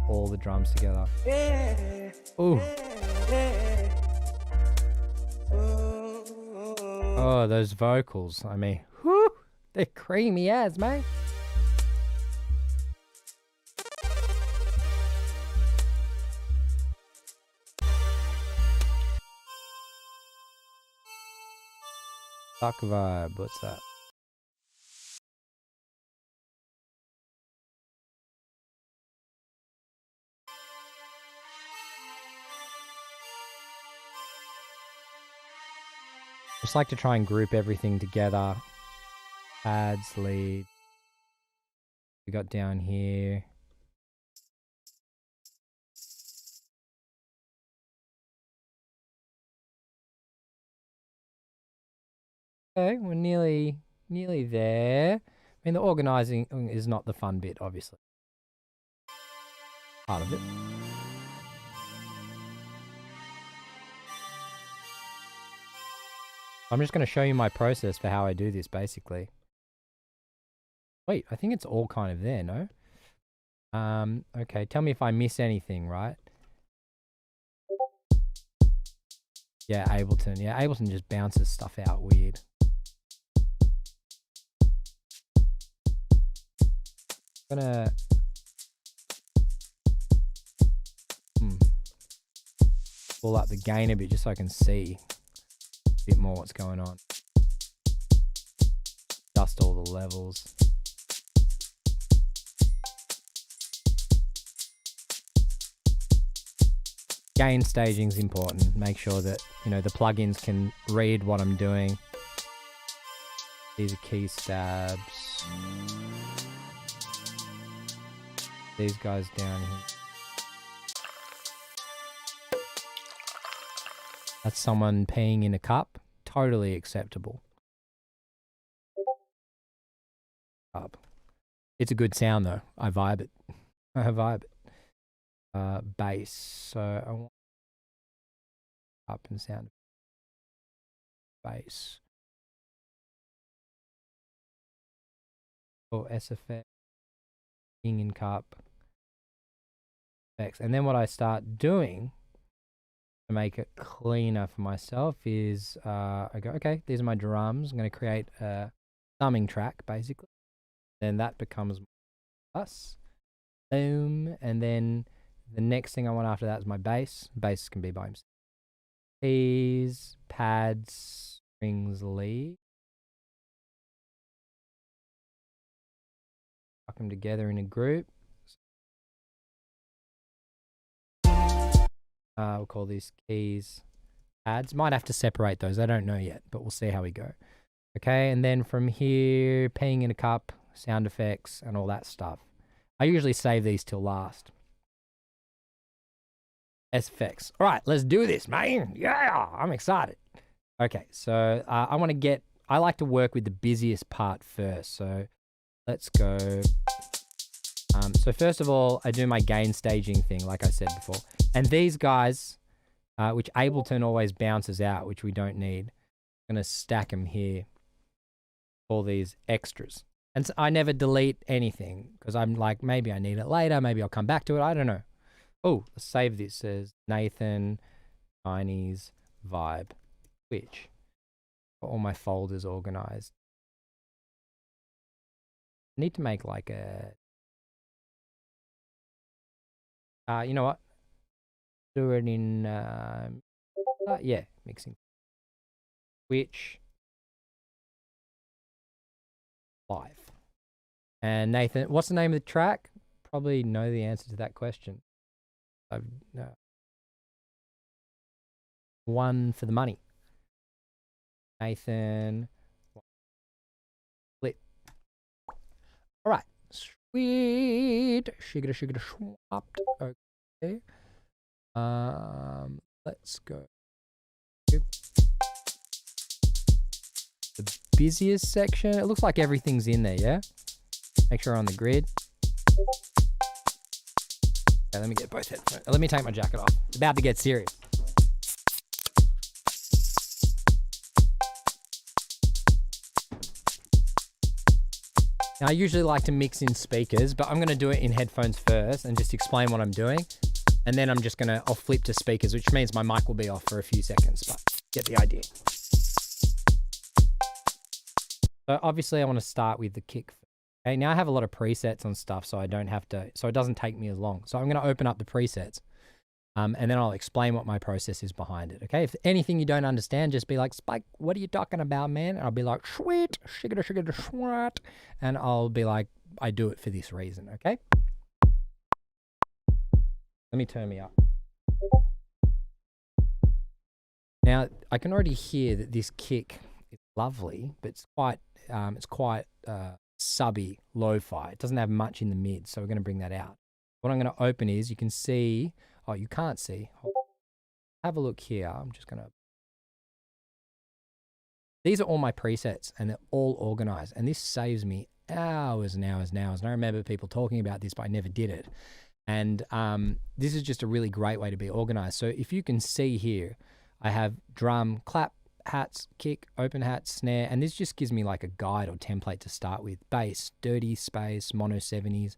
all the drums together.
Yeah.
Ooh. Oh, those vocals. I mean, whew, they're creamy as, mate. Fuck vibe, what's that? Just like to try and group everything together. Pads, lead. We got down here. Okay, we're nearly there. I mean, the organizing is not the fun bit, obviously. Part of it. I'm just going to show you my process for how I do this, basically. Wait, I think it's all kind of there, no? Okay, tell me if I miss anything, right? Yeah, Ableton. Yeah, Ableton just bounces stuff out weird. I'm gonna... pull up the gain a bit just so I can see a bit more what's going on. Adjust all the levels. Gain staging is important. Make sure that, you know, the plugins can read what I'm doing. These are key stabs. These guys down here. That's someone peeing in a cup. Totally acceptable. Up. It's a good sound though. I vibe it. I vibe it. Bass. So I want up and sound bass. Or SFX. King in cup. Effects. And then what I start doing to make it cleaner for myself is I go, okay, these are my drums. I'm going to create a summing track basically. Then that becomes us. Boom. And then the next thing I want after that is my bass. Bass can be by himself. Keys, pads, strings, lead. Fuck them together in a group. We'll call these keys pads. Might have to separate those. I don't know yet, but we'll see how we go. Okay, and then from here, peeing in a cup, sound effects, and all that stuff. I usually save these till last. SFX. All right, let's do this, man. Yeah, I'm excited. Okay, so I like to work with the busiest part first. So let's go. So first of all, I do my gain staging thing, like I said before. And these guys, which Ableton always bounces out, which we don't need, I'm going to stack them here. All these extras. And so I never delete anything because I'm like, maybe I need it later. Maybe I'll come back to it. I don't know. Oh, let's save this as Nathan, Chinese, Vibe, Twitch. Got all my folders organized. I need to make like a... you know what? Do it in... yeah, mixing. Twitch. Live. And Nathan, what's the name of the track? Probably know the answer to that question. I've one for the money. Nathan. Split. All right. Sweet. Shiggity swapped. Okay. Let's go. The busiest section. It looks like everything's in there, yeah? Make sure we're on the grid. Okay, let me get both headphones. Let me take my jacket off. It's about to get serious. Now, I usually like to mix in speakers, but I'm going to do it in headphones first and just explain what I'm doing. And then I'll flip to speakers, which means my mic will be off for a few seconds, but get the idea. So obviously I want to start with the kick. Okay, now I have a lot of presets on stuff, so it doesn't take me as long. So I'm going to open up the presets, and then I'll explain what my process is behind it. Okay, if anything you don't understand, just be like, Spike, what are you talking about, man? And I'll be like, sweet, shiggity, shiggity, swat. And I'll be like, I do it for this reason, okay? Let me turn me up. Now, I can already hear that this kick is lovely, but it's quite subby lo-fi. It doesn't have much in the mid, so we're going to bring that out. What I'm going to open is, you can see, oh, you can't see. Have a look here. I'm just going to, these are all my presets and they're all organized, and this saves me hours and hours and hours. And I remember people talking about this, but I never did it. And this is just a really great way to be organized. So if you can see here, I have drum, clap, hats, kick, open hats, snare, and this just gives me like a guide or template to start with. Bass, dirty space, mono 70s,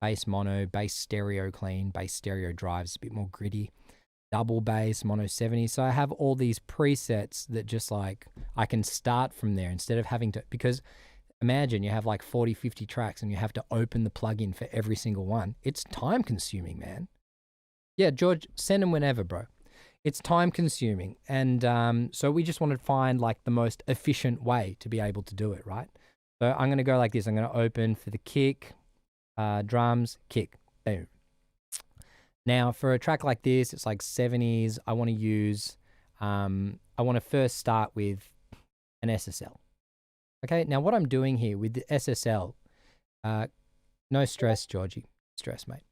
bass mono, bass stereo clean, bass stereo drives, a bit more gritty, double bass, mono 70s. So I have all these presets that just like, I can start from there instead of having to, because imagine you have like 40, 50 tracks and you have to open the plugin for every single one. It's time consuming, man. Yeah, George, send them whenever, bro. It's time consuming. And so we just want to find like the most efficient way to be able to do it, right? So I'm going to go like this. I'm going to open for the kick, drums, kick, boom. Now for a track like this, it's like 70s. I want to use, I want to first start with an SSL. Okay, now what I'm doing here with the SSL, no stress, Georgie, stress, mate.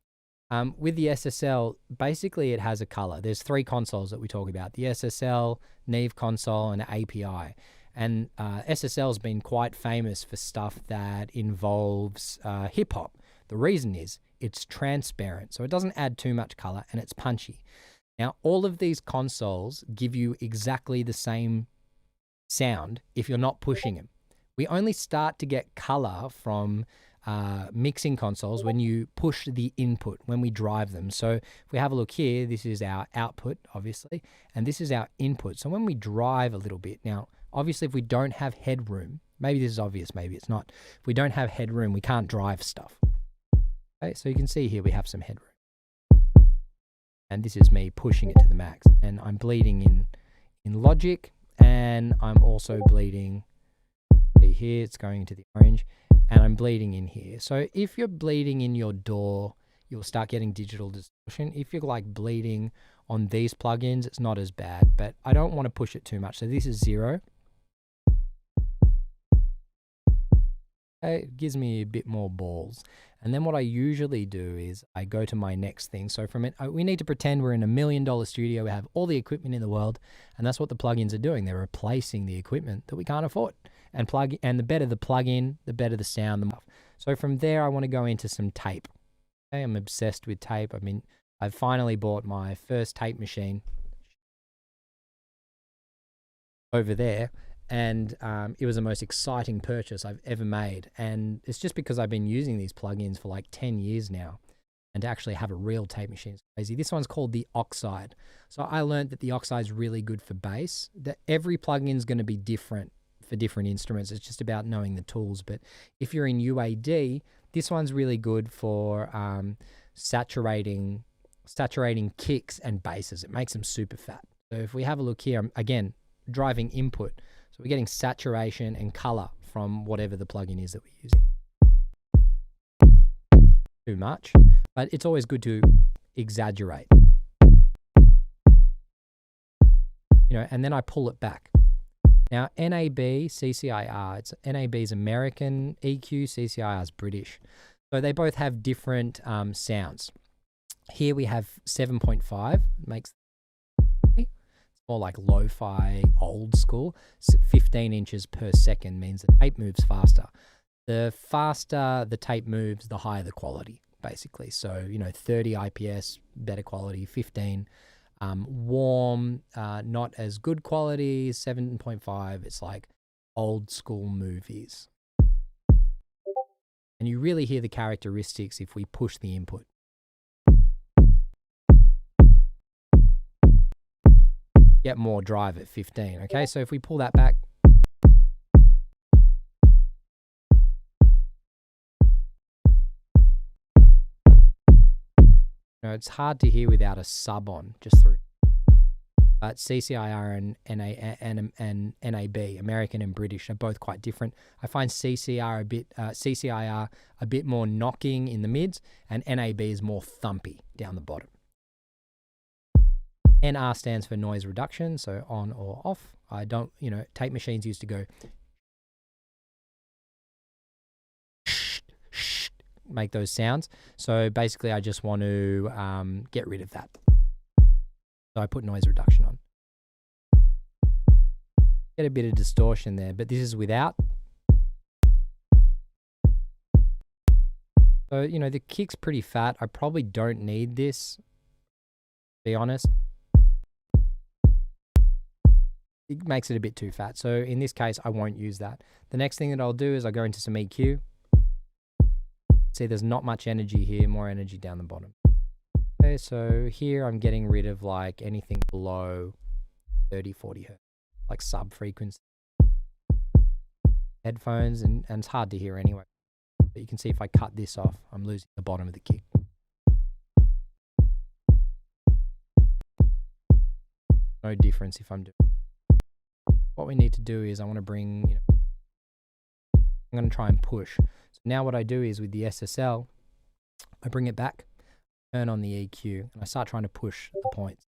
With the SSL, basically it has a color. There's three consoles that we talk about, the SSL, Neve console, and API. And SSL has been quite famous for stuff that involves hip hop. The reason is it's transparent, so it doesn't add too much color, and it's punchy. Now, all of these consoles give you exactly the same sound if you're not pushing them. We only start to get color from mixing consoles when you push the input, when we drive them. So if we have a look here, this is our output, obviously, and this is our input. So when we drive a little bit, now, obviously, if we don't have headroom, maybe this is obvious, maybe it's not. If we don't have headroom, we can't drive stuff. Okay, so you can see here we have some headroom. And this is me pushing it to the max. And I'm bleeding in Logic, and I'm also bleeding here. It's going into the orange, and I'm bleeding in here. So if you're bleeding in your DAW, you'll start getting digital distortion. If you're like bleeding on these plugins, it's not as bad, but I don't want to push it too much. So this is 0. Okay, it gives me a bit more balls. And then what I usually do is I go to my next thing. So from it, we need to pretend we're in $1 million studio. We have all the equipment in the world, and that's what the plugins are doing. They're replacing the equipment that we can't afford. And the better the plugin, the better the sound. So from there, I want to go into some tape. Okay, I'm obsessed with tape. I mean, I've finally bought my first tape machine over there. And it was the most exciting purchase I've ever made. And it's just because I've been using these plugins for like 10 years now. And to actually have a real tape machine is crazy. This one's called the Oxide. So I learned that the Oxide is really good for bass. That every plugin is going to be different for different instruments. It's just about knowing the tools. But if you're in UAD, this one's really good for saturating kicks and basses. It makes them super fat. So if we have a look here, I'm, again, driving input. So we're getting saturation and color from whatever the plugin is that we're using. Too much, but it's always good to exaggerate. You know, and then I pull it back. Now, NAB, CCIR, NAB is American EQ, CCIR is British. So they both have different sounds. Here we have 7.5, makes more like lo-fi, old school. 15 inches per second means the tape moves faster. The faster the tape moves, the higher the quality, basically. So, you know, 30 IPS, better quality, 15. Warm, not as good quality, 7.5. It's like old school movies. And you really hear the characteristics if we push the input. Get more drive at 15. Okay, so if we pull that back, it's hard to hear without a sub on, just through. But CCIR and NAB, American and British, are both quite different. I find CCIR a bit more knocking in the mids, and NAB is more thumpy down the bottom. NR stands for noise reduction, so on or off. I don't, tape machines used to go make those sounds. So basically I just want to get rid of that. So I put noise reduction on. Get a bit of distortion there, but this is without. So, the kick's pretty fat. I probably don't need this, to be honest. It makes it a bit too fat. So in this case, I won't use that. The next thing that I'll do is I go into some EQ. See, there's not much energy here, more energy down the bottom. Okay, so here I'm getting rid of like anything below 30, 40 hertz, like sub frequency. Headphones, and it's hard to hear anyway. But you can see if I cut this off, I'm losing the bottom of the kick. No difference if I'm doing. What we need to do is I want to bring, I'm going to try and push. So now what I do is with the SSL, I bring it back, turn on the EQ, and I start trying to push the points.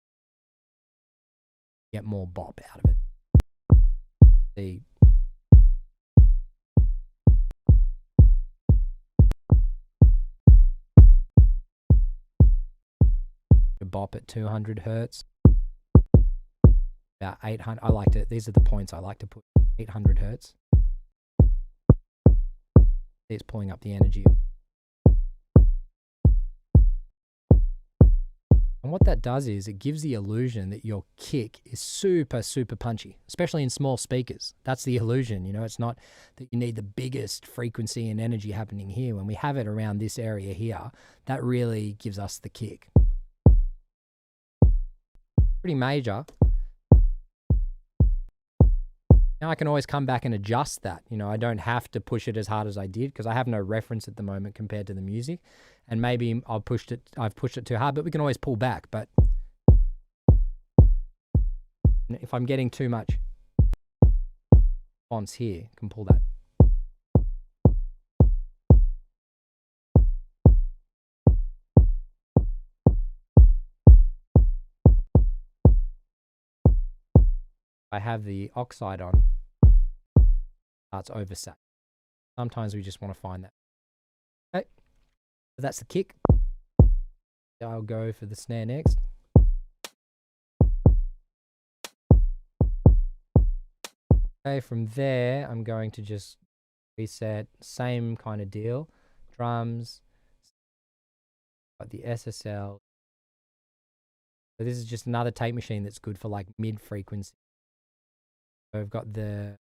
Get more bop out of it. See. Bop at 200 hertz. About 800. I like to, these are the points I like to put. 800 hertz. It's pulling up the energy. And what that does is it gives the illusion that your kick is super, super punchy, especially in small speakers. That's the illusion, it's not that you need the biggest frequency and energy happening here. When we have it around this area here, that really gives us the kick. Pretty major. Now I can always come back and adjust that. I don't have to push it as hard as I did because I have no reference at the moment compared to the music. And maybe I've pushed it too hard, but we can always pull back. But if I'm getting too much response here, I can pull that. I have the oxide on, it's oversat. Sometimes we just want to find that. Okay, so that's the kick. I'll go for the snare next. Okay, from there, I'm going to just reset, same kind of deal. Drums, got the SSL. So this is just another tape machine that's good for like mid-frequency. So I've got the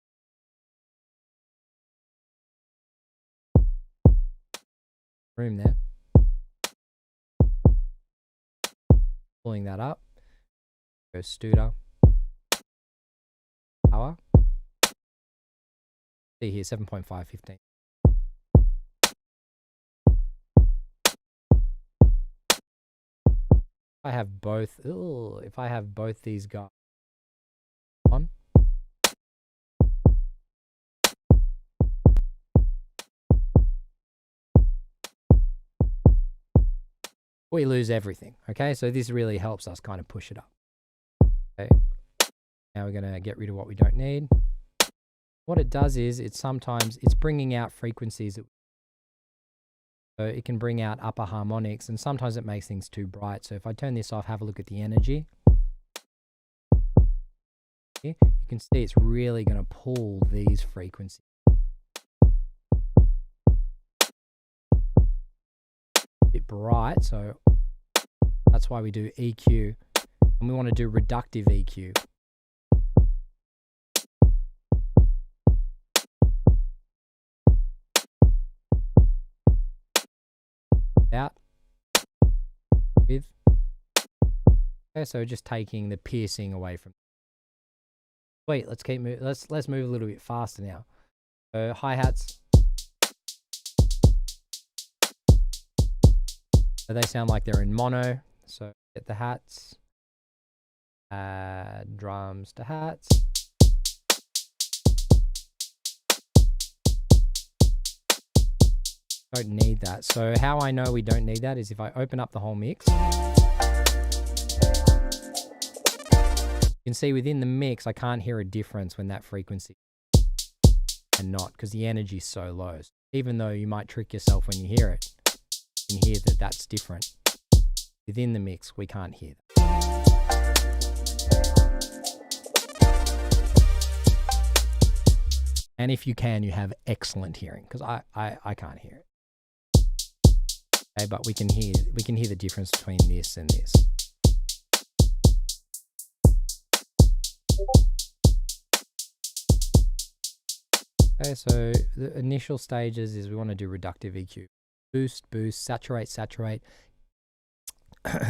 room there. Pulling that up. Go Studer. Power. See here, 7.515. I have both. If I have both these guys on. We lose everything. Okay, so this really helps us kind of push it up. Okay, now we're going to get rid of what we don't need. What it does is it's bringing out frequencies that, so it can bring out upper harmonics, and sometimes it makes things too bright. So if I turn this off, have a look at the energy. Here, you can see it's really going to pull these frequencies. Bit bright, so that's why we do EQ, and we want to do reductive EQ. with. Okay, so just taking the piercing away from. Wait, let's keep moving. Let's move a little bit faster now. So hi-hats. So they sound like they're in mono. So get the hats. Add drums to hats. Don't need that. So how I know we don't need that is if I open up the whole mix. You can see within the mix, I can't hear a difference when that frequency and not, because the energy is so low. So even though you might trick yourself when you hear it, you can hear that that's different. Within the mix, we can't hear that. And if you can, you have excellent hearing, because I can't hear it. Okay, but we can hear the difference between this and this. Okay, so the initial stages is we want to do reductive EQ. Boost, saturate.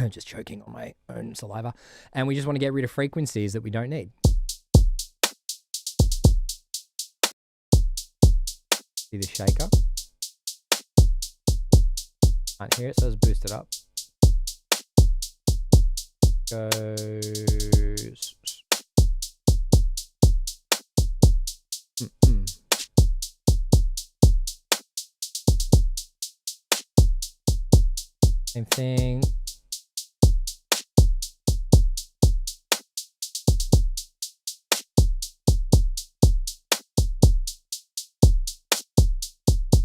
Just choking on my own saliva. And we just want to get rid of frequencies that we don't need. See the shaker? Can't hear it, so let's boost it up. Goes. Same thing.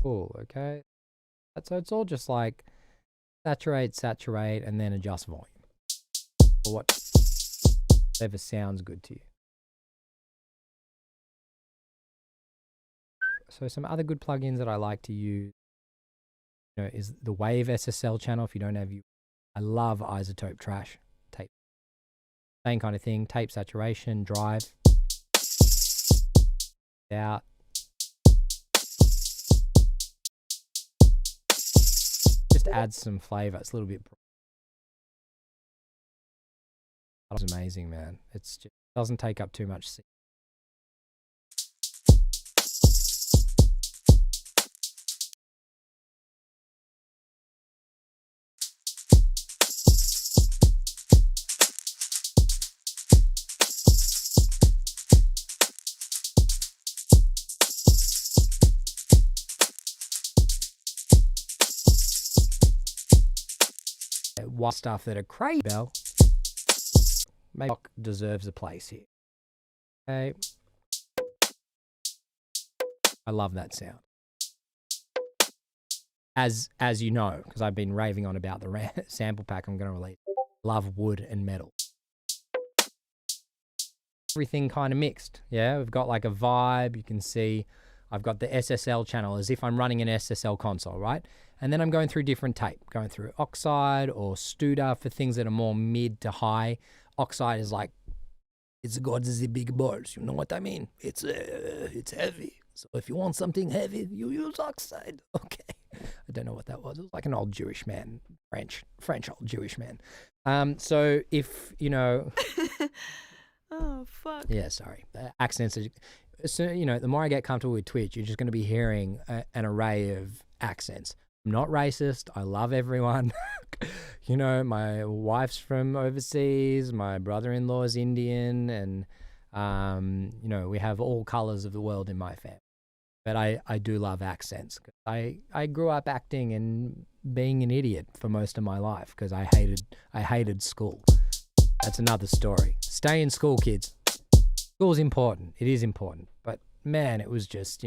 Cool, okay. So it's all just like saturate, and then adjust volume. Or whatever sounds good to you. So some other good plugins that I like to use, is the Wave SSL channel. If you don't have I love Isotope Trash tape. Same kind of thing. Tape saturation, drive, out. Just adds some flavor. It's a little bit. That was amazing, man. It's just doesn't take up too much. What stuff that are crazy, Bell. Maybe deserves a place here. Okay. I love that sound. As you know, because I've been raving on about the sample pack I'm going to release. Love wood and metal. Everything kind of mixed. Yeah, we've got like a vibe. You can see I've got the SSL channel as if I'm running an SSL console, right? And then I'm going through different tape, going through Oxide or Studer for things that are more mid to high. Oxide is like, it's got the big balls, you know what I mean? It's heavy. So if you want something heavy, you use Oxide. Okay. I don't know what that was. It was like an old Jewish man, French old Jewish man. So if,
Oh, fuck.
Yeah, sorry. Accents are... So, the more I get comfortable with Twitch, you're just going to be hearing an array of accents. I'm not racist. I love everyone. My wife's from overseas. My brother-in-law is Indian. And, we have all colors of the world in my family. But I do love accents. I grew up acting and being an idiot for most of my life because I hated school. That's another story. Stay in school, kids. School's important. It is important. But man, it was just,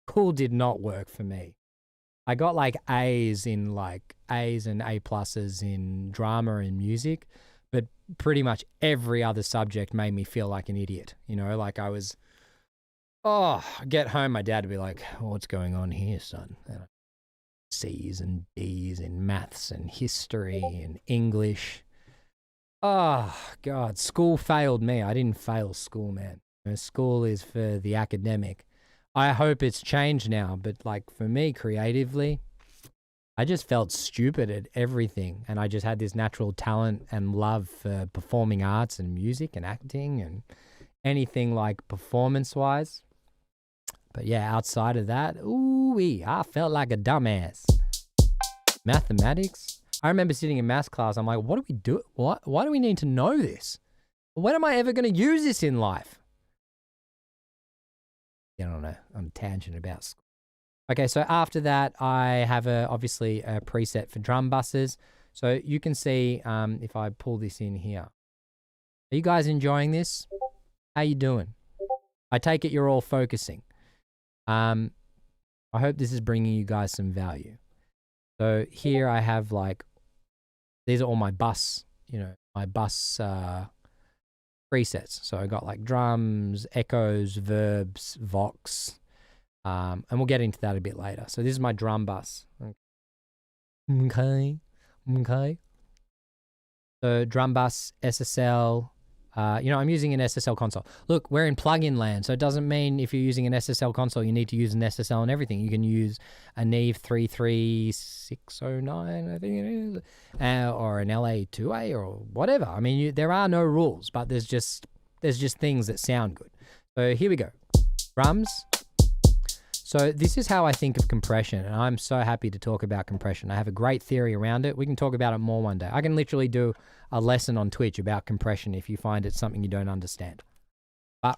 school did not work for me. I got like A's and A pluses in drama and music, but pretty much every other subject made me feel like an idiot. Like I was, get home, my dad would be like, what's going on here, son? And C's and D's in maths and history and English. Oh, God, school failed me. I didn't fail school, man. School is for the academic. I hope it's changed now, but like for me creatively, I just felt stupid at everything. And I just had this natural talent and love for performing arts and music and acting and anything like performance-wise. But yeah, outside of that, ooh-wee, I felt like a dumbass. Mathematics? I remember sitting in maths class, I'm like, what do we do? Why do we need to know this? When am I ever going to use this in life? Get on a tangent about school. Okay, so after that, I have obviously a preset for drum buses. So you can see if I pull this in here. Are you guys enjoying this? How you doing? I take it you're all focusing. I hope this is bringing you guys some value. So here I have like, these are all my bus, my bus presets. So I got like drums, echoes, verbs, vox, and we'll get into that a bit later. So this is my drum bus. Okay. So drum bus, SSL. I'm using an SSL console. Look, we're in plugin land, so it doesn't mean if you're using an SSL console, you need to use an SSL and everything. You can use a Neve 33609, I think it is, or an LA2A or whatever. I mean, there are no rules, but there's just things that sound good. So here we go. Drums. So this is how I think of compression, and I'm so happy to talk about compression. I have a great theory around it. We can talk about it more one day. I can literally do a lesson on Twitch about compression if you find it something you don't understand. But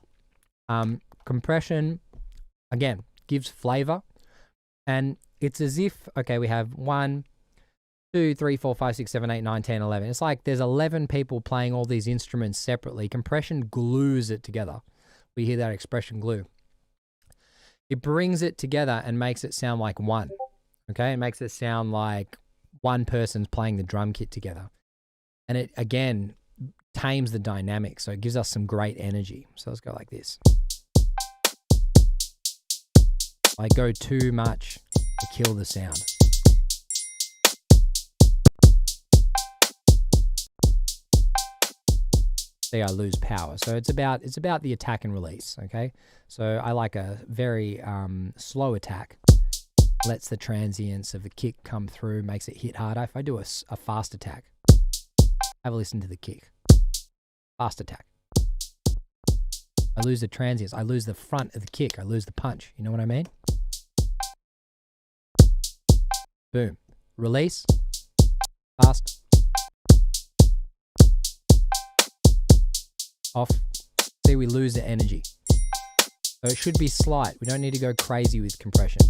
compression, again, gives flavor, and it's as if, okay, we have 1, 2, 3, 4, 5, 6, 7, 8, 9, 10, 11. It's like there's 11 people playing all these instruments separately. Compression glues it together. We hear that expression, glue. It brings it together and makes it sound like one, okay? It makes it sound like one person's playing the drum kit together. And it, again, tames the dynamic, so it gives us some great energy. So let's go like this. I go too much to kill the sound. See, I lose power. So it's about the attack and release, okay? So I like a very slow attack. Lets the transients of the kick come through, makes it hit harder. If I do a fast attack, have a listen to the kick. Fast attack. I lose the transients. I lose the front of the kick. I lose the punch. You know what I mean? Boom. Release. Fast. Off. See, we lose the energy. So it should be slight. We don't need to go crazy with compression.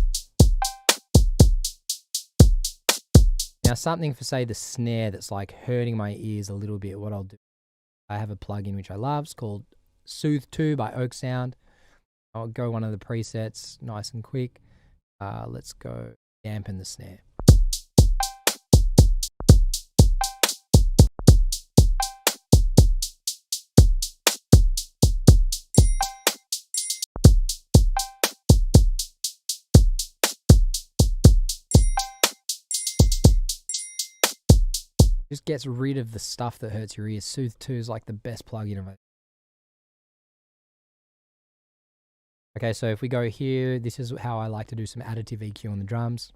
Now, something for, say, the snare that's like hurting my ears a little bit, what I'll do, I have a plugin which I love. It's called Soothe 2 by Oak Sound. I'll go one of the presets, nice and quick. Let's go dampen the snare. Just gets rid of the stuff that hurts your ears. Soothe 2 is like the best plugin of it. Okay, so if we go here, this is how I like to do some additive EQ on the drums.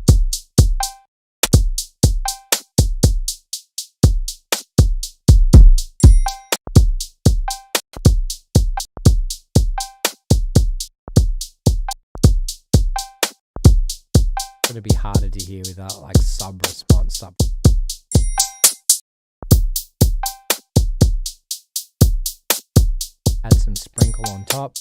It's going to be harder to hear without like sub response. Add some sprinkle on top.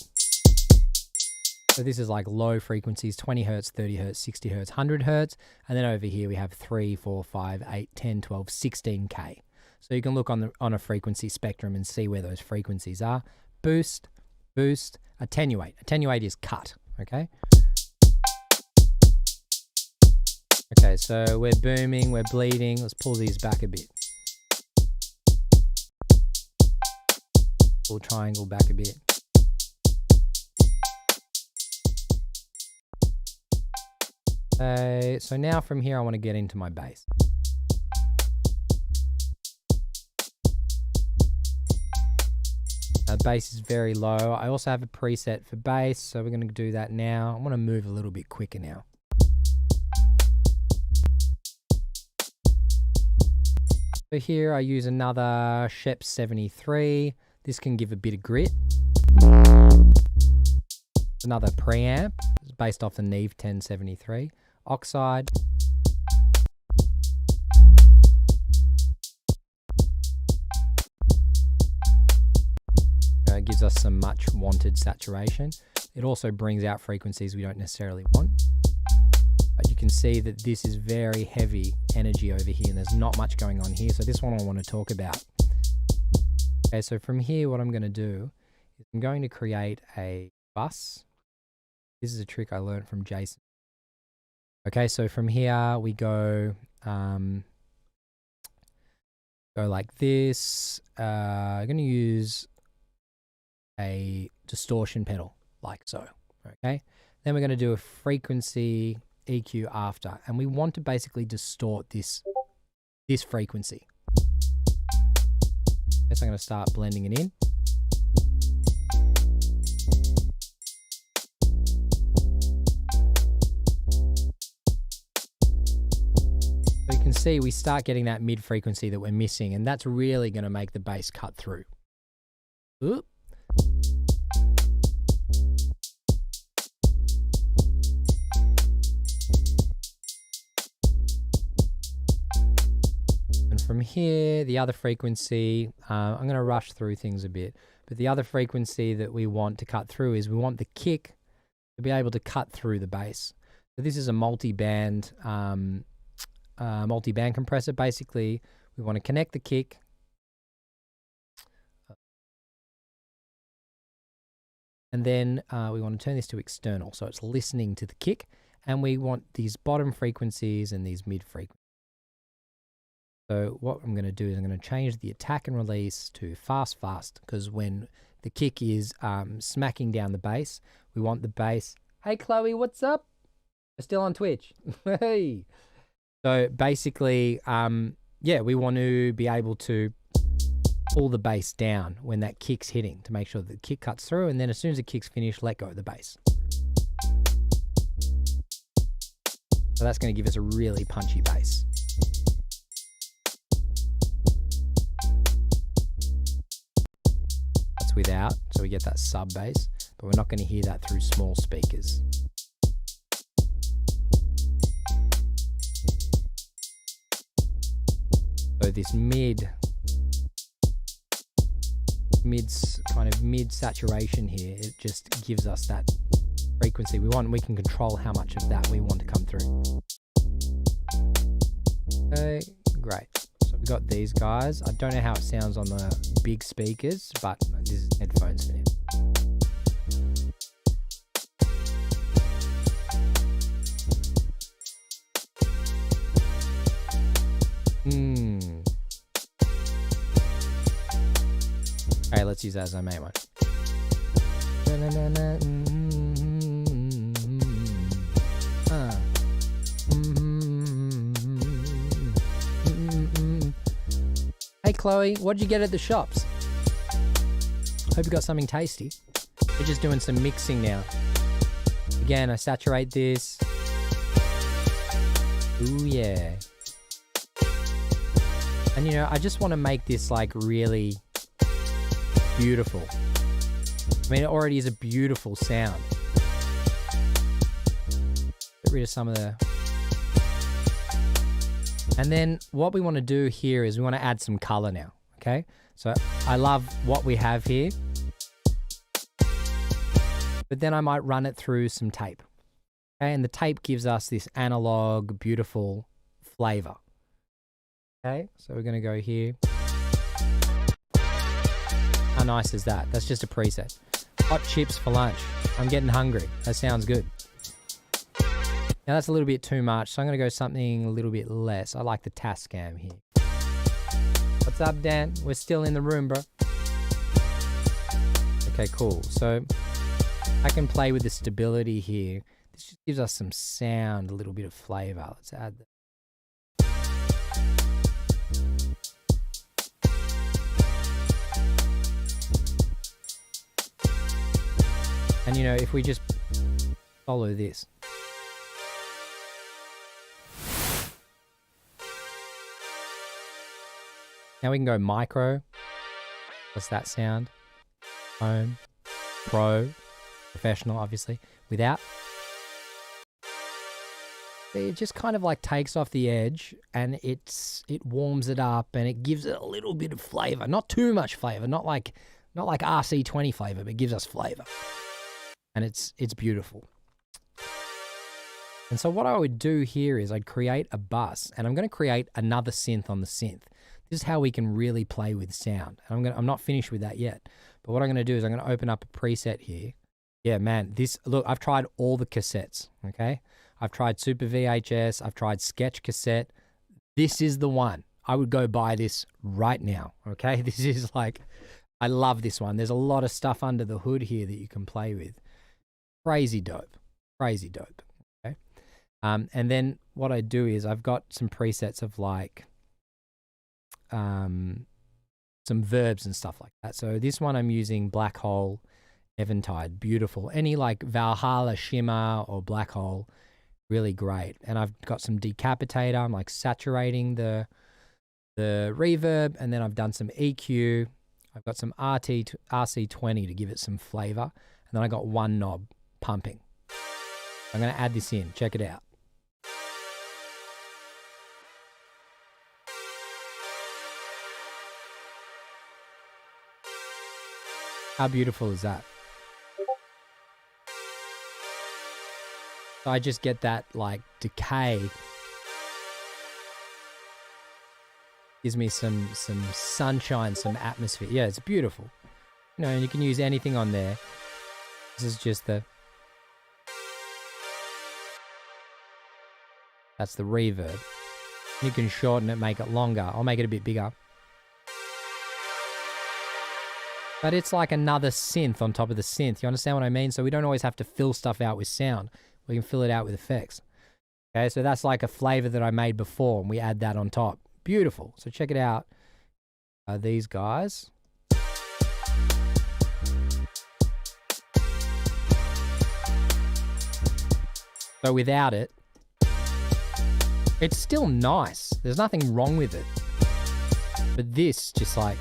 So this is like low frequencies, 20 hertz, 30 hertz, 60 hertz, 100 hertz. And then over here we have 3, 4, 5, 8, 10, 12, 16K. So you can look on a frequency spectrum and see where those frequencies are. Boost, boost, attenuate. Attenuate is cut, okay? Okay, so we're booming, we're bleeding. Let's pull these back a bit. Pull triangle back a bit. So now from here I want to get into my bass. Bass is very low. I also have a preset for bass, so we're going to do that now. I want to move a little bit quicker now. So here I use another Shep 73. This can give a bit of grit. Another preamp. It's based off the Neve 1073. Oxide. It gives us some much wanted saturation. It also brings out frequencies we don't necessarily want. But you can see that this is very heavy energy over here and there's not much going on here. So this one I want to talk about. Okay, so from here what I'm going to do is I'm going to create a bus. This is a trick I learned from Jason. Okay, so from here we go like this. I'm going to use a distortion pedal like so. Okay, then we're going to do a frequency EQ after, and we want to basically distort this frequency. Okay, so I'm going to start blending it in. So you can see we start getting that mid frequency that we're missing, and that's really going to make the bass cut through. Oop. From here, the other frequency, I'm going to rush through things a bit, but the other frequency that we want to cut through is we want the kick to be able to cut through the bass. So this is a multi-band compressor. Basically, we want to connect the kick. And then we want to turn this to external, so it's listening to the kick. And we want these bottom frequencies and these mid frequencies. So what I'm going to do is I'm going to change the attack and release to fast, because when the kick is smacking down the bass, we want the bass. Hey, Chloe, what's up? We're still on Twitch. Hey. So basically, yeah, we want to be able to pull the bass down when that kick's hitting to make sure that the kick cuts through. And then as soon as the kick's finished, let go of the bass. So that's going to give us a really punchy bass. Without, so we get that sub bass, but we're not going to hear that through small speakers. So this mid saturation here, it just gives us that frequency we want. We can control how much of that we want to come through. Okay, great. So we've got these guys. I don't know how it sounds on the big speakers, but this is headphones for now. Okay, let's use that as our main one. Hey Chloe, what'd you get at the shops? Hope you got something tasty. We're just doing some mixing now. Again, I saturate this. Ooh yeah. And you know, I just want to make this like really beautiful. I mean, it already is a beautiful sound. Get rid of some of the... And then what we want to do here is we want to add some color now, okay? So I love what we have here. But then I might run it through some tape. Okay, and the tape gives us this analog, beautiful flavor. Okay, so we're going to go here. How nice is that? That's just a preset. Hot chips for lunch. I'm getting hungry. That sounds good. Now that's a little bit too much, so I'm going to go something a little bit less. I like the Tascam here. What's up, Dan? We're still in the room, bro. Okay, cool. So I can play with the stability here. This just gives us some sound, a little bit of flavor. Let's add that. And you know, if we just follow this. Now we can go micro. What's that sound? Home. Pro. Professional, obviously. Without. It just kind of like takes off the edge and it warms it up and it gives it a little bit of flavor. Not too much flavor. Not like RC20 flavor, but it gives us flavor. And it's beautiful. And so what I would do here is I'd create a bus, and I'm going to create another synth on the synth. This is how we can really play with sound. And I'm not finished with that yet. But what I'm going to do is I'm going to open up a preset here. Yeah, man, look, I've tried all the cassettes, okay? I've tried Super VHS, I've tried Sketch cassette. This is the one. I would go buy this right now, okay? This is like, I love this one. There's a lot of stuff under the hood here that you can play with. Crazy dope. Crazy dope. Okay. And then what I do is I've got some presets of like some verbs and stuff like that. So this one I'm using Black Hole, Eventide, beautiful. Any like Valhalla Shimmer or Black Hole, really great. And I've got some Decapitator. I'm like saturating the reverb, and then I've done some EQ. I've got some RC20 to give it some flavor. And then I got one knob pumping. I'm going to add this in. Check it out. How beautiful is that? So I just get that like decay. Gives me some sunshine, some atmosphere. Yeah, it's beautiful. You know, and you can use anything on there. This is just that's the reverb. You can shorten it, make it longer. I'll make it a bit bigger. But it's like another synth on top of the synth. You understand what I mean? So we don't always have to fill stuff out with sound. We can fill it out with effects. Okay, so that's like a flavor that I made before, and we add that on top. Beautiful. So check it out. These guys. So without it, it's still nice. There's nothing wrong with it. But this just like...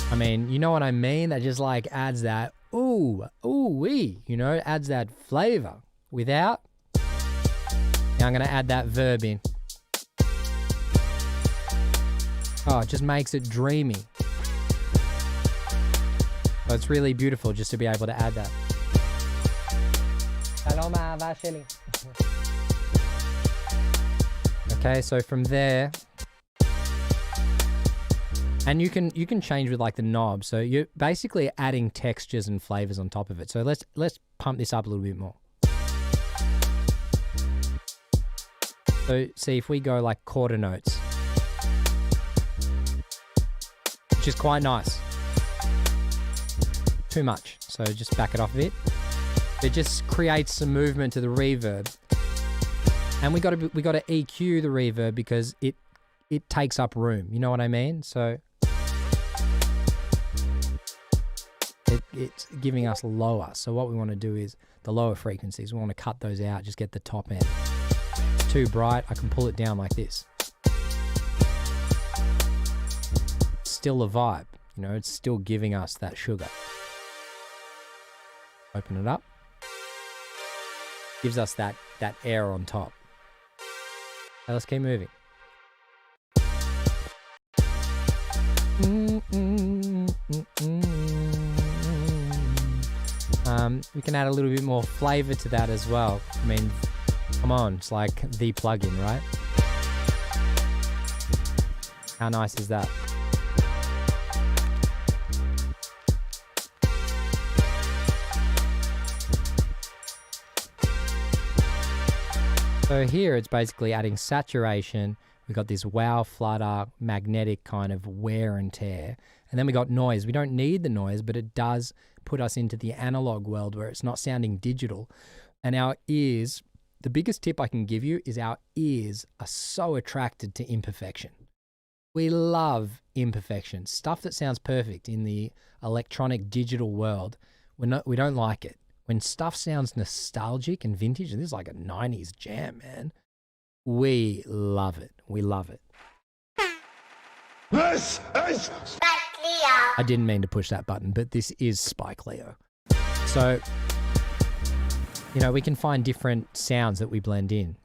I mean, you know what I mean? That just like adds that ooh-wee, you know, adds that flavor. Without, now I'm going to add that verb in. Oh, it just makes it dreamy. So it's really beautiful just to be able to add that. Paloma Vasheli. Okay, so from there... And you can change with like the knob. So you're basically adding textures and flavors on top of it. So let's pump this up a little bit more. So see if we go like quarter notes, which is quite nice. Too much. So just back it off a bit. It just creates some movement to the reverb. And we got to EQ the reverb because it takes up room. You know what I mean? So it's giving us lower. So what we want to do is the lower frequencies. We want to cut those out, just get the top end. It's too bright, I can pull it down like this. Still a vibe, you know, it's still giving us that sugar. Open it up. Gives us that air on top. Now let's keep moving. We can add a little bit more flavor to that as well. I mean, come on, it's like the plugin, right? How nice is that? So here it's basically adding saturation. We got this wow flutter, magnetic kind of wear and tear. And then we got noise. We don't need the noise, but it does put us into the analog world where it's not sounding digital. And our ears, the biggest tip I can give you is our ears are so attracted to imperfection. We love imperfection. Stuff that sounds perfect in the electronic digital world, we don't like it. When stuff sounds nostalgic and vintage, and this is like a 90s jam, man. We love it. We love it.
This is
Spike Leo.
I didn't mean to push that button, but this is Spike Leo. So, you know, we can find different sounds that we blend in.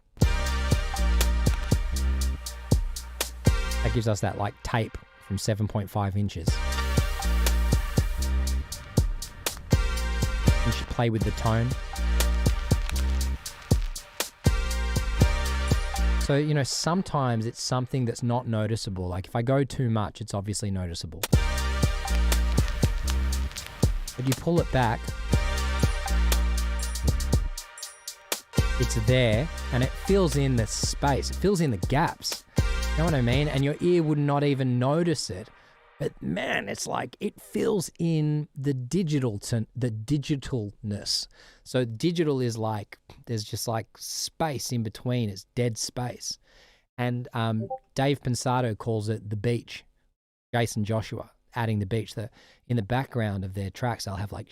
That gives us that like tape from 7.5 inches. You should play with the tone. So, you know, sometimes it's something that's not noticeable. Like if I go too much, it's obviously noticeable. But you pull it back, it's there, and it fills in the space. It fills in the gaps. You know what I mean? And your ear would not even notice it. But man, it's like it fills in the digitalness. So digital is like, there's just like space in between. It's dead space. And Dave Pensado calls it the beach. Jason Joshua adding the beach. In the background of their tracks, they'll have like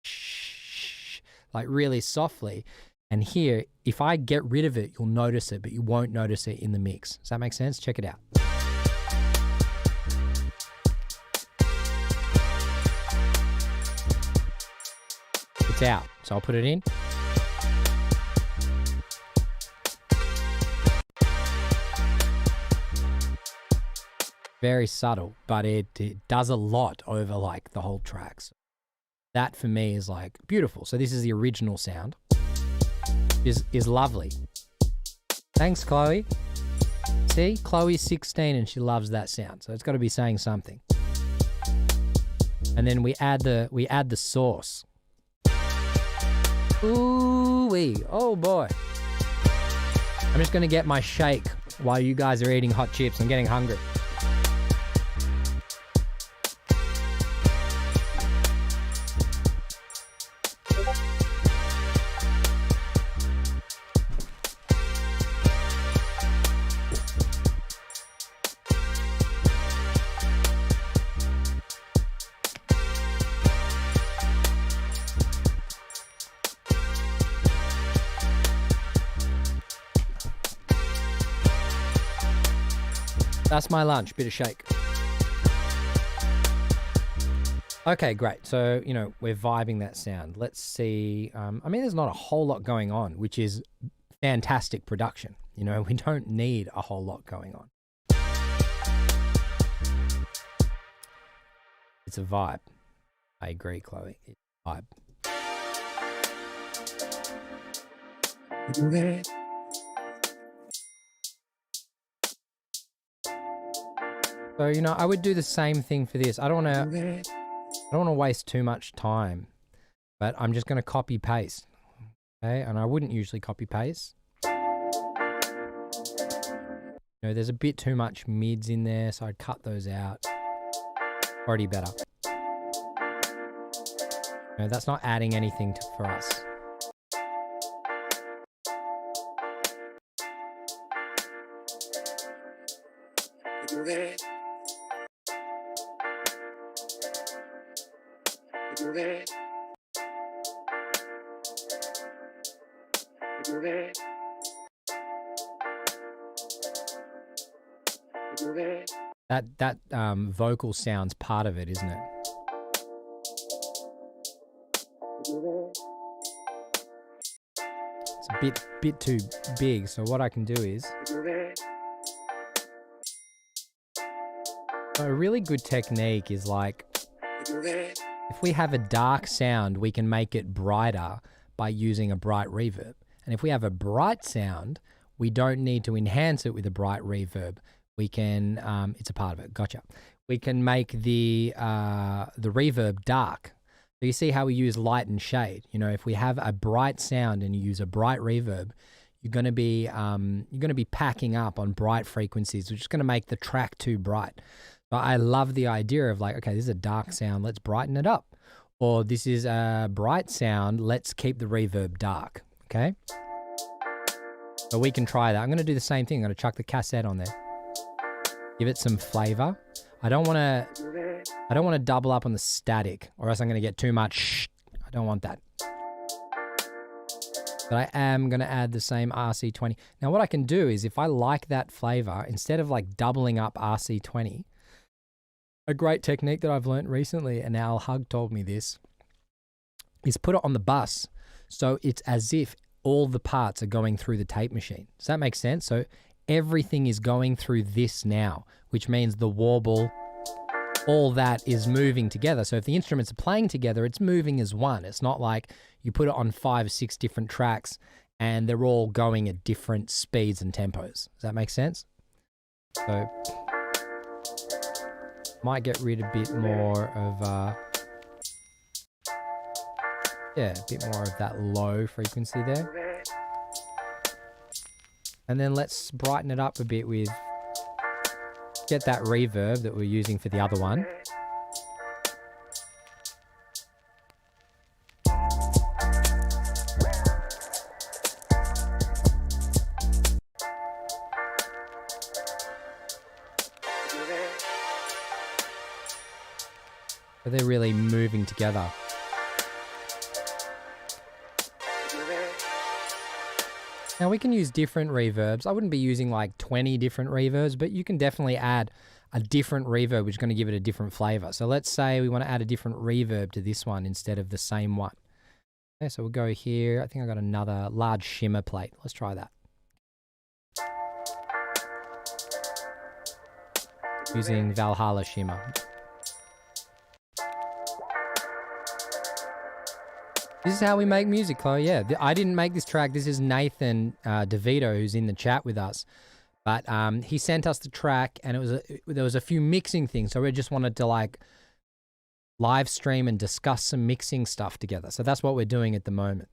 shh, like really softly. And here, if I get rid of it, you'll notice it, but you won't notice it in the mix. Does that make sense? Check it out. It's out, so I'll put it in. Very subtle, but it does a lot over like the whole tracks. That for me is like beautiful. So this is the original sound. Is lovely. Thanks, Chloe. See, Chloe's 16 and she loves that sound, so it's got to be saying something. And then we add the sauce. Ooh-wee. Oh boy. I'm just gonna get my shake while you guys are eating hot chips. I'm getting hungry. That's my lunch, bit of shake. Okay, great. So, you know, we're vibing that sound. Let's see. I mean, there's not a whole lot going on, which is fantastic production. You know, we don't need a whole lot going on. It's a vibe. I agree, Chloe. It's a vibe. So, you know, I would do the same thing for this. I don't want to waste too much time, but I'm just going to copy paste. Okay. And I wouldn't usually copy paste. You know, there's a bit too much mids in there, so I'd cut those out. Already better. You know, that's not adding anything for us. That vocal sound's part of it, isn't it? It's a bit too big, so what I can do is a really good technique is like if we have a dark sound, we can make it brighter by using a bright reverb. And if we have a bright sound, we don't need to enhance it with a bright reverb. We can, it's a part of it, gotcha. We can make the reverb dark. So you see how we use light and shade. You know, if we have a bright sound and you use a bright reverb, you're going to be packing up on bright frequencies, which is going to make the track too bright. But I love the idea of like, okay, this is a dark sound, let's brighten it up. Or this is a bright sound, let's keep the reverb dark, okay? So we can try that. I'm going to do the same thing. I'm going to chuck the cassette on there. Give it some flavor. I don't want to double up on the static or else I'm going to get too much. I don't want that. But I am going to add the same RC20. Now what I can do is if I like that flavor, instead of like doubling up RC20, a great technique that I've learned recently, and Al Hug told me this, is put it on the bus. So it's as if all the parts are going through the tape machine. Does that make sense? So everything is going through this now, which means the warble, all that is moving together. So if the instruments are playing together, it's moving as one. It's not like you put it on 5 or 6 different tracks and they're all going at different speeds and tempos. Does that make sense? So might get rid a bit more of, yeah, a bit more of that low frequency there. And then let's brighten it up a bit with, get that reverb that we're using for the other one. So they're really moving together. Now we can use different reverbs. I wouldn't be using like 20 different reverbs, but you can definitely add a different reverb which is going to give it a different flavor. So let's say we want to add a different reverb to this one instead of the same one. Okay, so we'll go here. I think I got another large shimmer plate. Let's try that. Using Valhalla Shimmer. This is how we make music, Chloe. Yeah, I didn't make this track. This is Nathan DeVito, who's in the chat with us. But he sent us the track, and there was a few mixing things. So we just wanted to like live stream and discuss some mixing stuff together. So that's what we're doing at the moment.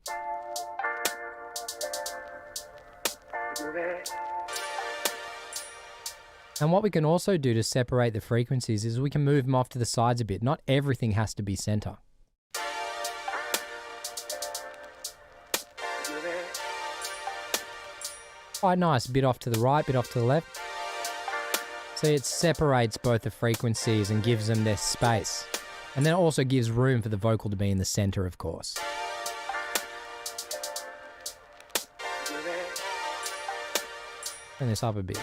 And what we can also do to separate the frequencies is we can move them off to the sides a bit. Not everything has to be center. Quite nice, bit off to the right, bit off to the left. See, it separates both the frequencies and gives them their space. And then it also gives room for the vocal to be in the center, of course. Turn this up a bit.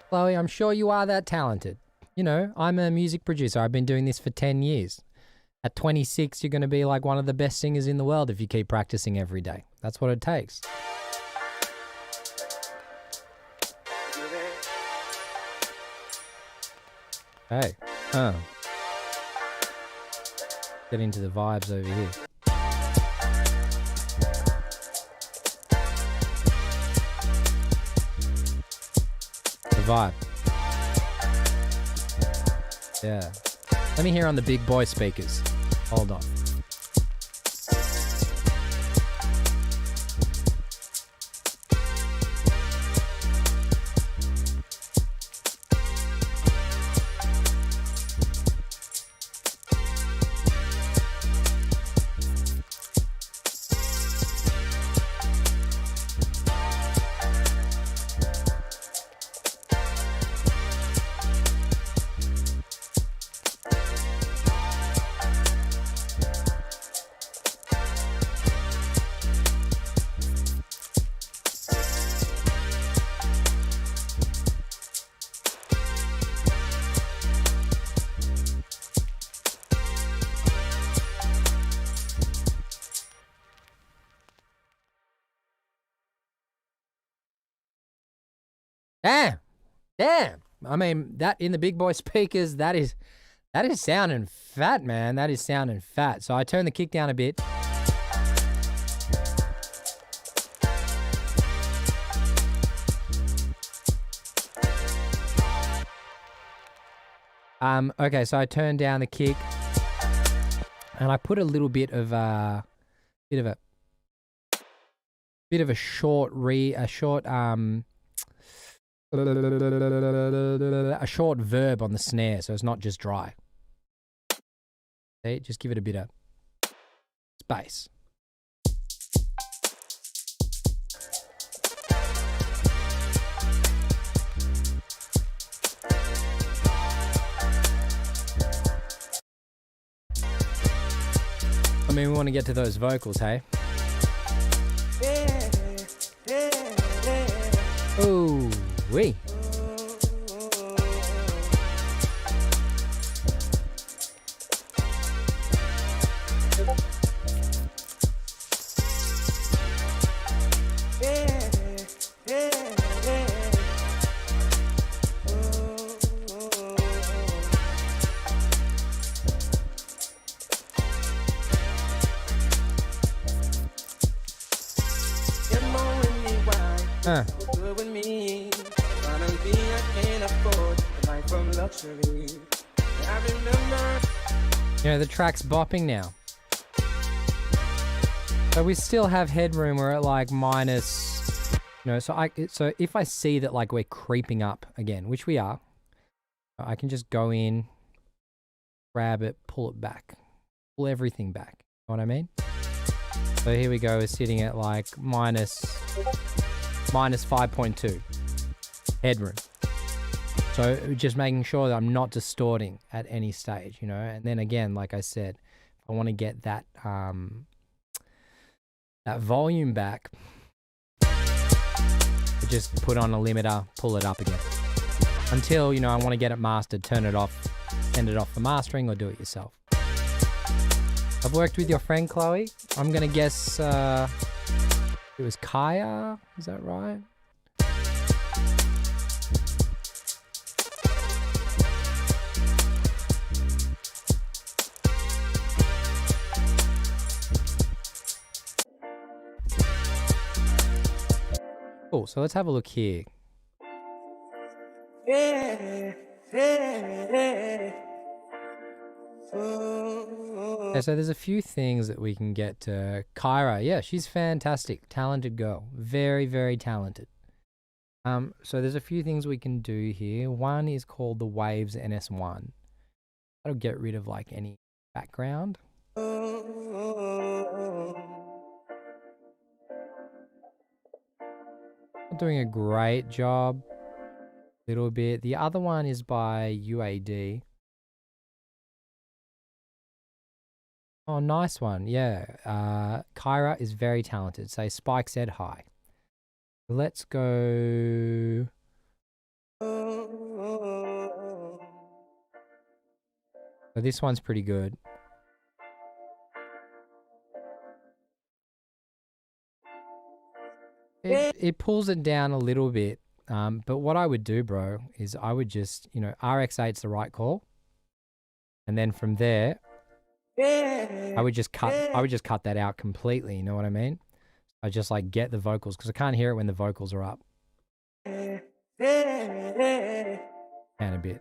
Chloe, I'm sure you are that talented. You know, I'm a music producer. I've been doing this for 10 years. At 26, you're going to be like one of the best singers in the world if you keep practicing every day. That's what it takes. Hey, get into the vibes over here. The vibe. Yeah. Let me hear on the big boy speakers. Hold on. Damn. I mean, that in the big boy speakers, that is sounding fat, man. That is sounding fat. So I turned the kick down a bit. Okay, so I turned down the kick and I put a little bit of a short verb on the snare, so it's not just dry. See, just give it a bit of space. I mean, we want to get to those vocals, hey? Ooh, wee. You know, the track's bopping now. So we still have headroom. We're at like minus, you know, so if I see that like we're creeping up again, which we are, I can just go in, grab it, pull it back, pull everything back. You know what I mean? So here we go. We're sitting at like minus 5.2 headroom. So just making sure that I'm not distorting at any stage, you know. And then again, like I said, if I want to get that that volume back, I just put on a limiter, pull it up again. Until, you know, I want to get it mastered, turn it off, send it off for mastering, or do it yourself. I've worked with your friend Chloe. I'm going to guess it was Kaya, is that right? Cool, so let's have a look here. Yeah, so there's a few things that we can get to. Kyra, yeah, she's fantastic, talented girl, very, very talented. So there's a few things we can do here. One is called the Waves NS1. That'll get rid of like any background. Not doing a great job. Little bit. The other one is by UAD. Oh, nice one. Yeah. Kyra is very talented. Say Spike said hi. Let's go. So this one's pretty good. It pulls it down a little bit. But what I would do, bro, is I would just, you know, RX8's the right call. And then from there, I would just cut that out completely, you know what I mean? I just like get the vocals, because I can't hear it when the vocals are up. And a bit.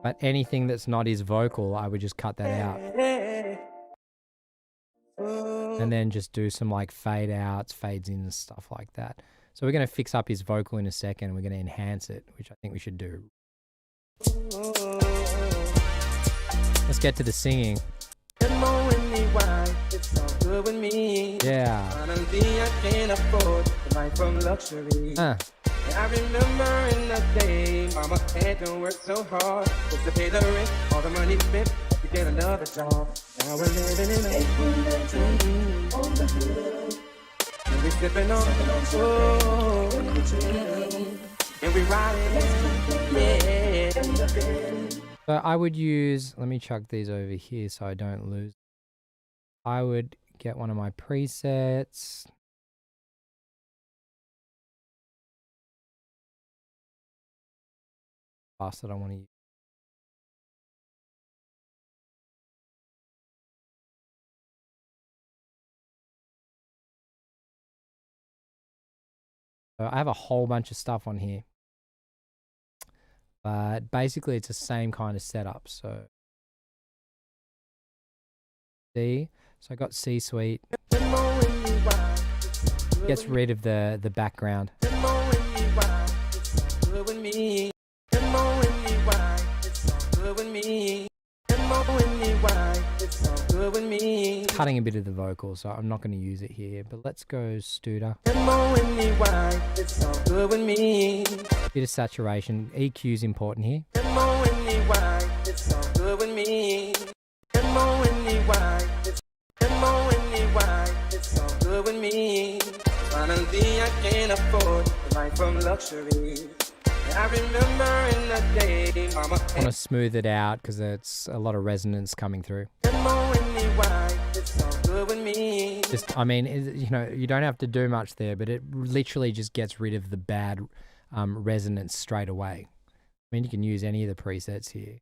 But anything that's not his vocal, I would just cut that out. And then just do some like fade outs, fades in and stuff like that. So we're going to fix up his vocal in a second. We're going to enhance it, which I think we should do. Let's get to the singing. Yeah. I remember in the day, mama had to work so hard just to pay the rent, all the money spent to get another job. Now we're living in a and we sipping on and we riding, yeah. So I would use, let me chuck these over here so I don't lose. I would get one of my presets. That I want to use. So I have a whole bunch of stuff on here, but basically it's the same kind of setup. So C, so I got C Suite. Gets rid of the background. Cutting a bit of the vocal, so I'm not going to use it here, but let's go Studer. Bit of saturation. EQ is important here.
I can't afford the life from luxury. And I remember in the day, mama
I want to smooth it out because it's a lot of resonance coming through.
it's all good with me.
Just, I mean, you know, you don't have to do much there, but it literally just gets rid of the bad resonance straight away. I mean, you can use any of the presets here.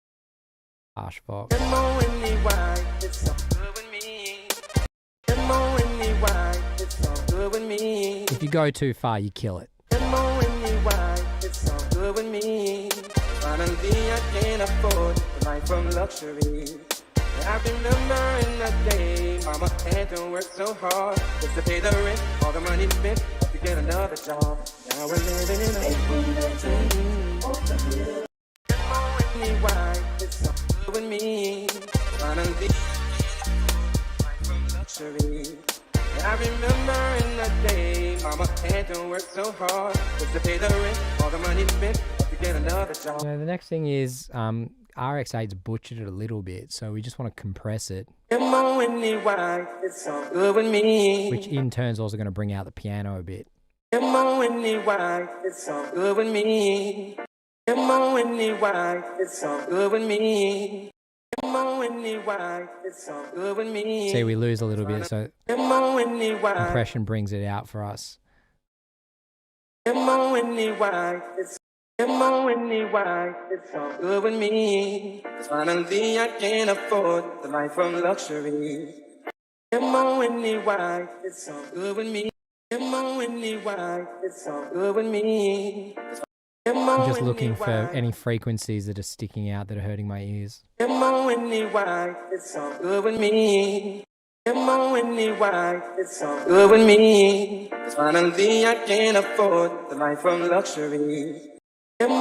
Harsh Vox.
it's all good with me. it's all good with me.
If you go too far, you kill it.
It's all good with me. Finally, I can't afford the life from luxury. And I remember in the day, mama had to work so hard just to pay the rent, all the money spent to get another job. Now we're living in a dream. It's all good with me. Finally, life from luxury. And I remember in the day, mama had to work so hard just to pay the rent, all the money spent to get another job.
So the next thing is RX8's butchered it a little bit, so we just want to compress it,
It's all good with me.
which in turn is also going to bring out the piano a bit.
It's all good with me. It's all good with me. It's all good with me.
See, we lose a little bit, so compression brings it out for us.
It's all good with me. Finally, I can't afford the life from luxury. It's all good with me. It's all good with me.
I'm just looking for any frequencies that are sticking out that are hurting my ears.
It's all good with me. It's all good with me. Finally, I can't afford the life from luxury. It's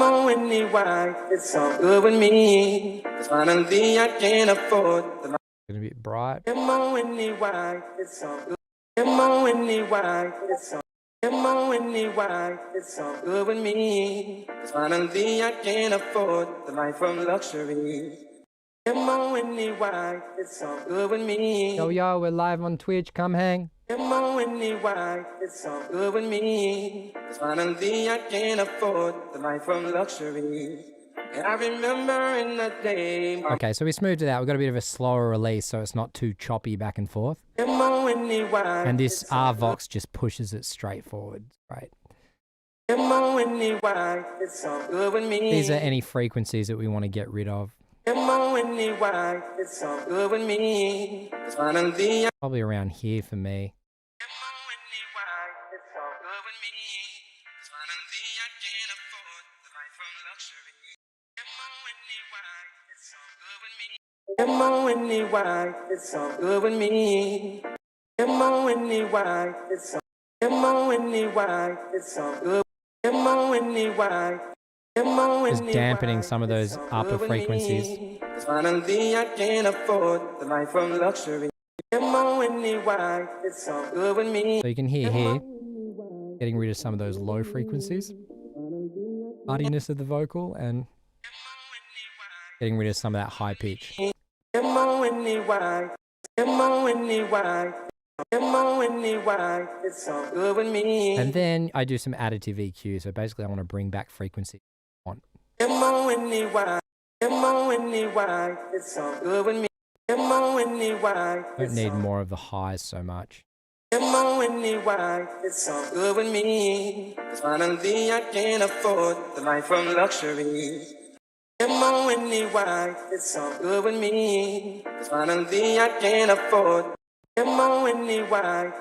all good with me. Finally, I can't afford the life.
It's a bit bright.
It's all good. It's all. It's all good with me. Finally, I can't afford the life from luxury. It's all good with me.
Yo, we're live on Twitch. Come hang.
It's all good with me. Finally, I can't afford the life from luxury. And I remember in the day.
Okay, so we smoothed it out. We've got a bit of a slower release, so it's not too choppy back and forth. And this RVox just pushes it straight forward. Right.
It's all good with me.
These are any frequencies that we want to get rid of.
It's all good with me. Finally,
Probably around here for me.
it's all good with me. Finally, I can't afford the life from luxury. It's all good with me. It's all good with me. It's all good.
Just dampening some of those upper frequencies.
Finally, I can't afford the life from luxury. It's all good with me.
So you can hear here, getting rid of some of those low frequencies, hardiness of the vocal, and getting rid of some of that high pitch.
It's all good with me.
And then I do some additive EQ, so basically I want to bring back frequency.
It's all good with me.
Don't need more of the highs so much.
It's all good with me. Finally, I can't afford the life from luxury. It's all good with me. Finally, I can't afford.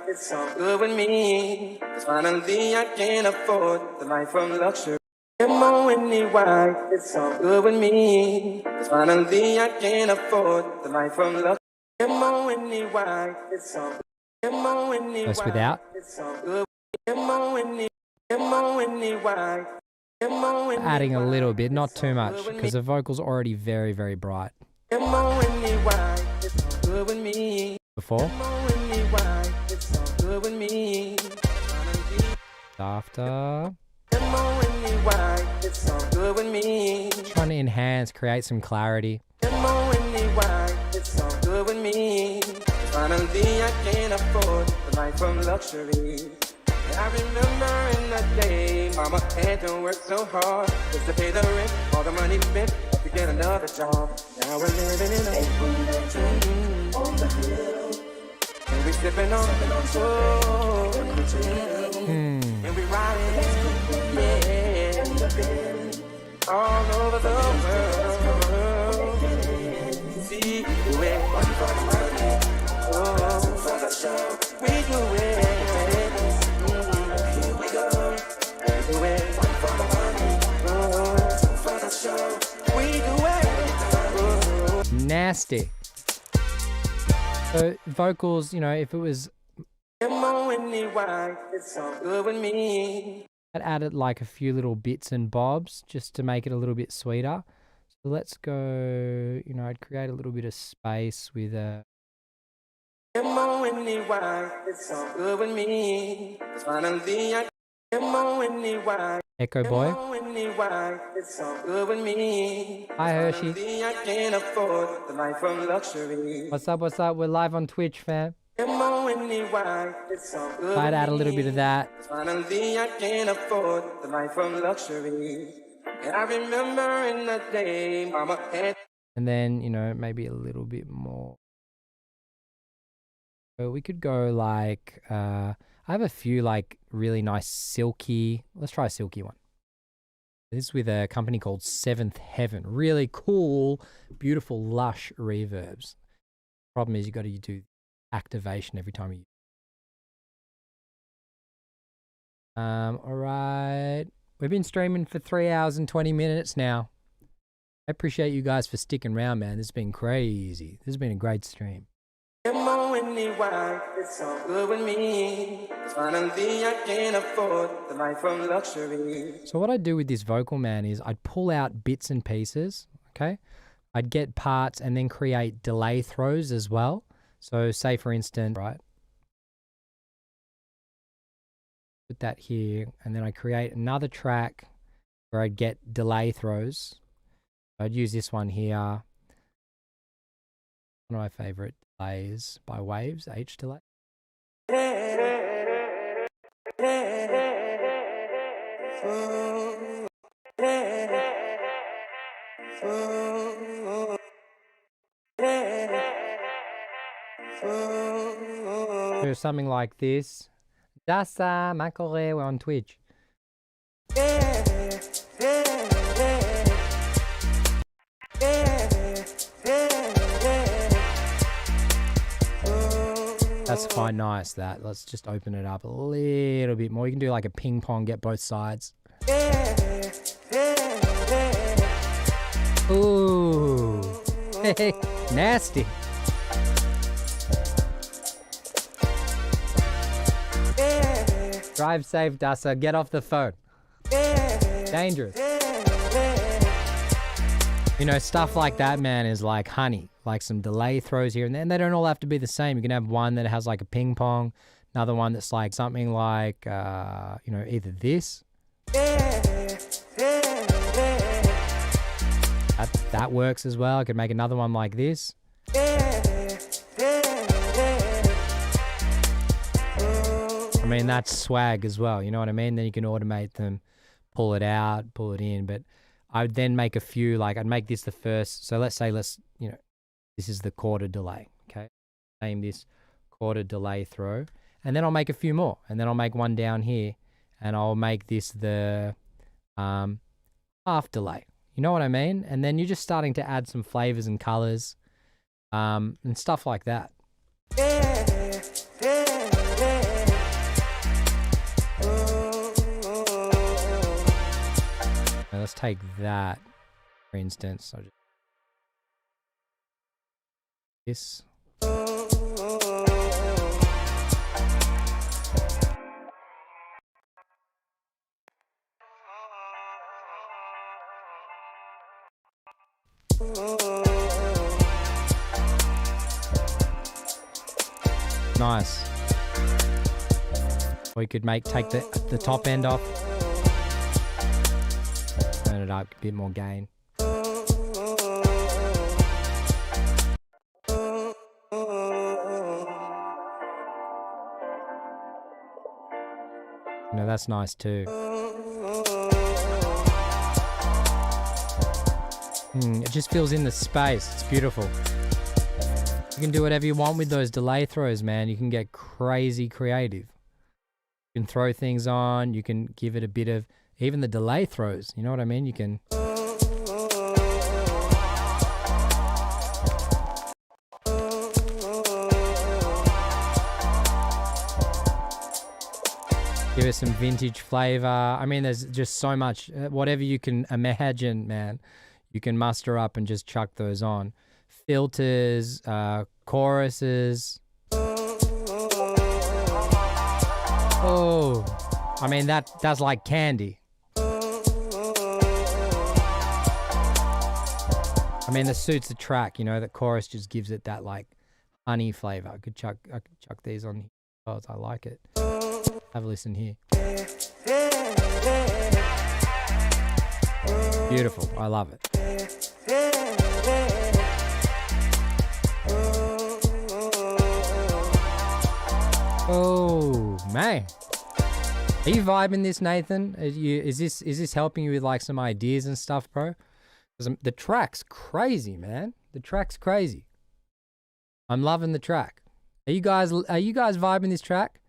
It's all good with me. Finally, I can't afford the life from luxury. It's all good with me. Finally, I can't afford the life from luxury. It's all.
That's without.
It's all good.
Adding a little bit, not too much, because the vocal's already very, very bright.
It's all good with me.
Before,
It's all good with me.
after,
It's all good with me.
trying to enhance, create some clarity.
It's all good with me. Finally, I can't afford the life from luxury. I remember in the day, mama had to work so hard just to pay the rent, all the money spent to get another job. Now we're living in a on the hill, and we sipping on oh, and we riding, yeah, all over the world. See the way oh, we do it. Here we go. Do it. We do it.
Nasty. So vocals, you know, if it was,
It's so good with me.
I'd added like a few little bits and bobs just to make it a little bit sweeter. So let's go, you know, I'd create a little bit of space with a
It's so good with me. Finally,
Echo Boy.
It's so good with me.
Hi Hershey.
I can't afford the life of luxury.
What's up, what's up? We're live on Twitch, fam.
It's so good
I'd
with
add a little
me.
bit of that.
Finally, I can't afford the life of luxury. And I remember in the day, mama had.
And then, you know, maybe a little bit more. So we could go like, I have a few like really nice silky, let's try a silky one. This is with a company called Seventh Heaven. Really cool, beautiful, lush reverbs. Problem is you got to do activation every time you. All right. We've been streaming for 3 hours and 20 minutes now. I appreciate you guys for sticking around, man. This has been crazy. This has been a great stream.
It's so good with me. Finally, I can't afford the life of luxury.
So what I do with this vocal, man, is I'd pull out bits and pieces, okay? I'd get parts and then create delay throws as well. So say, for instance, right? Put that here, and then I create another track where I'd get delay throws. I'd use this one here. One of my favorite delays by Waves, H delay. Do something like this. Dasa Makore, we're on Twitch. That's quite nice, that. Let's just open it up a little bit more. You can do like a ping pong, get both sides. Ooh. Nasty. Drive safe, Dasa. Get off the phone. Dangerous. You know, stuff like that, man, is like honey. Like some delay throws here and there. And they don't all have to be the same. You can have one that has like a ping pong. Another one that's like something like, you know, either this. That works as well. I could make another one like this. I mean, that's swag as well. You know what I mean? Then you can automate them, pull it out, pull it in. But I would then make a few, like I'd make this the first. So let's say, you know, this is the quarter delay. Okay. Name this quarter delay throw. And then I'll make a few more. And then I'll make one down here. And I'll make this the half delay. You know what I mean? And then you're just starting to add some flavors and colors and stuff like that. Now let's take that, for instance. So just this. Nice. Or you could take the top end off. Turn it up, a bit more gain. You know, that's nice too. It just fills in the space. It's beautiful. You can do whatever you want with those delay throws, man. You can get crazy creative. You can throw things on. You can give it a bit of... Even the delay throws, you know what I mean? You can... Give it some vintage flavor. I mean, there's just so much. Whatever you can imagine, man, you can muster up and just chuck those on. Filters, choruses. Oh, I mean, that's like candy. I mean, that suits the track, you know, the chorus just gives it that like honey flavor. I could chuck these on here. Oh, I like it. Have a listen here. Beautiful. I love it. Oh, man. Are you vibing this, Nathan? Is this helping you with like some ideas and stuff, bro? Because the track's crazy, man. The track's crazy. I'm loving the track. Are you guys vibing this track?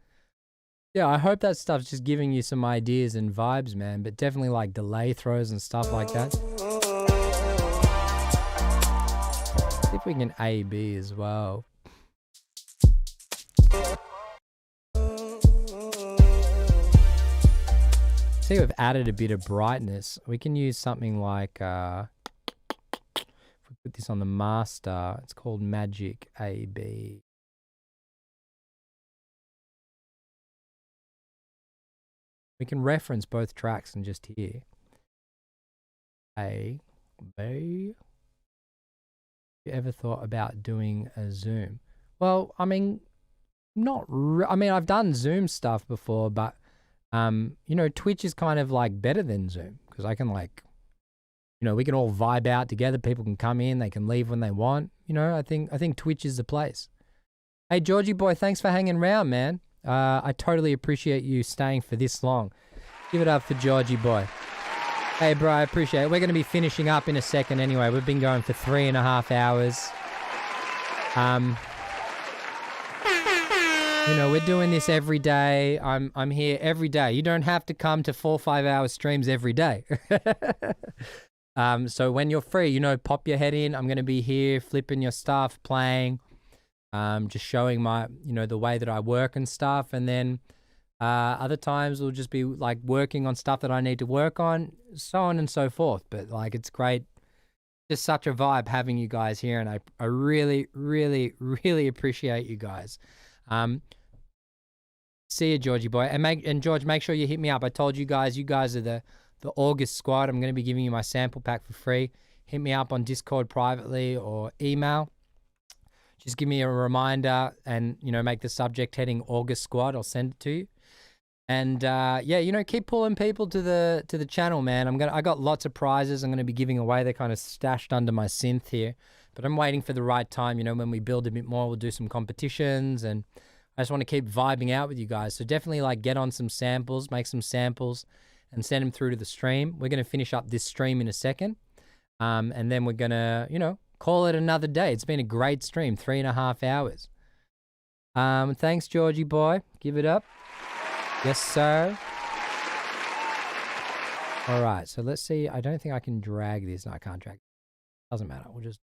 Yeah, I hope that stuff's just giving you some ideas and vibes, man. But definitely like delay throws and stuff like that. See if we can A-B as well. See, we've added a bit of brightness. We can use something like, if we put this on the master, it's called Magic A-B. We can reference both tracks and just hear. A, B. Have you ever thought about doing a Zoom? Well, I mean, I've done Zoom stuff before, but, you know, Twitch is kind of like better than Zoom because I can like, you know, we can all vibe out together. People can come in, they can leave when they want. You know, I think Twitch is the place. Hey, Georgie boy, thanks for hanging around, man. I totally appreciate you staying for this long. Give it up for Georgie boy. Hey, bro, I appreciate it. We're going to be finishing up in a second anyway. We've been going for 3.5 hours. You know, we're doing this every day. I'm here every day. You don't have to come to 4 or 5 hour streams every day. So when you're free, you know, pop your head in. I'm going to be here flipping your stuff, playing. Just showing my, you know, the way that I work and stuff. And then other times we'll just be like working on stuff that I need to work on, so on and so forth. But like, it's great. Just such a vibe having you guys here. And I really, really, really appreciate you guys. See you, Georgie boy. And George, make sure you hit me up. I told you guys are the August squad. I'm going to be giving you my sample pack for free. Hit me up on Discord privately or email. Just give me a reminder and, you know, make the subject heading August Squad. I'll send it to you. And, yeah, you know, keep pulling people to the channel, man. I got lots of prizes I'm going to be giving away. They're kind of stashed under my synth here. But I'm waiting for the right time. You know, when we build a bit more, we'll do some competitions. And I just want to keep vibing out with you guys. So definitely, like, get on some samples, make some samples, and send them through to the stream. We're going to finish up this stream in a second. And then we're going to, you know, call it another day. It's been a great stream, 3.5 hours. Thanks, Georgie boy. Give it up. Yes, sir. All right, so let's see. I don't think I can drag this. No, I can't drag. Doesn't matter. We'll just...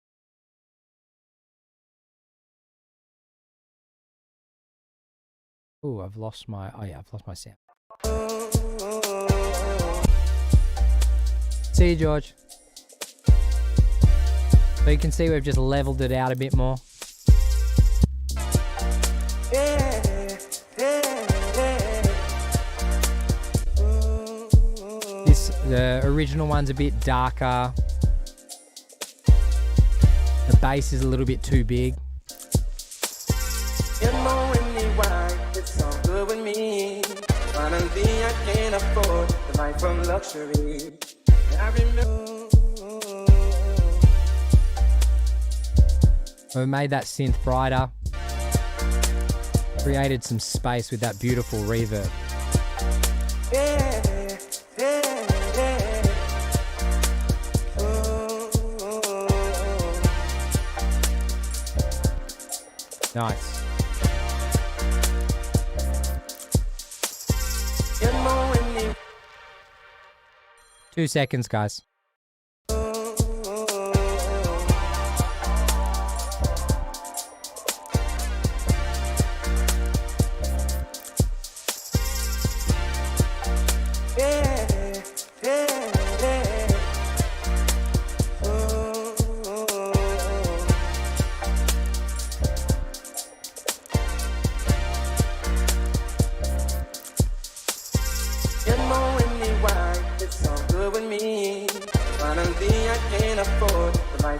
Ooh, I've lost my... Oh, yeah, I've lost my sound. See you, George. So you can see we've just leveled it out a bit more. The original one's a bit darker. The bass is a little bit too big.
You know why it's all good with me. Finally I can afford the life of luxury. I remember.
We made that synth brighter. Created some space with that beautiful reverb. Nice.
You're more in me.
2 seconds, guys.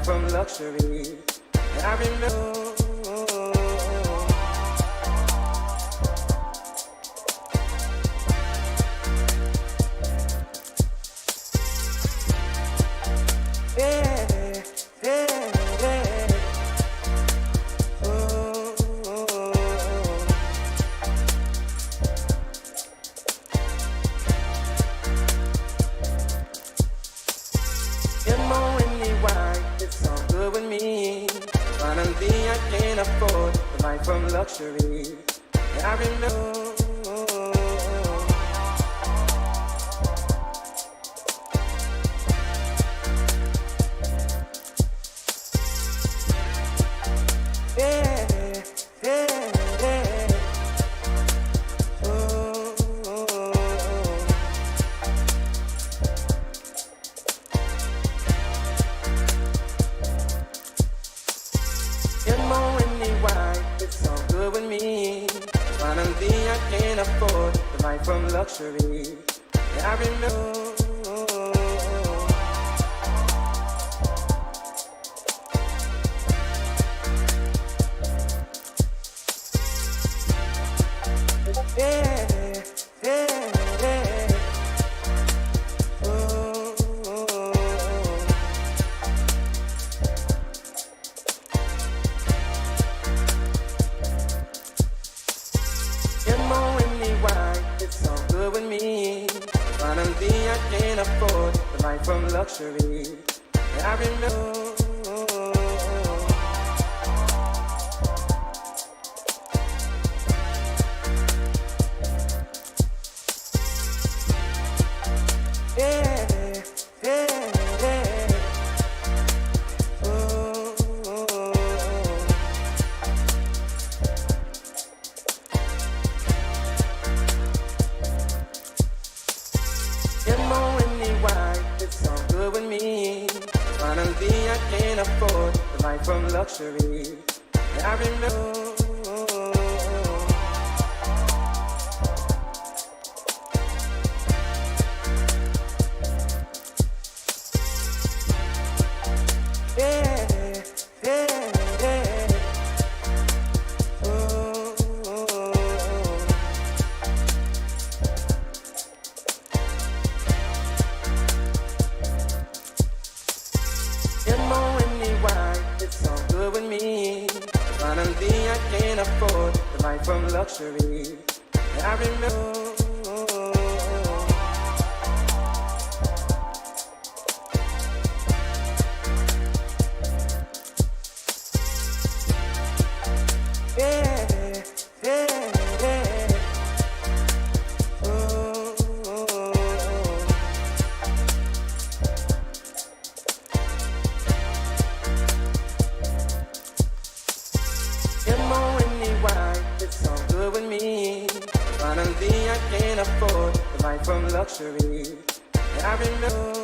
From luxury, and I remember. From luxury, and I remember. From luxury, and I remember. From luxury, and I remember. From luxury, and I remember. From luxury, and I remember. From luxury, and I remember.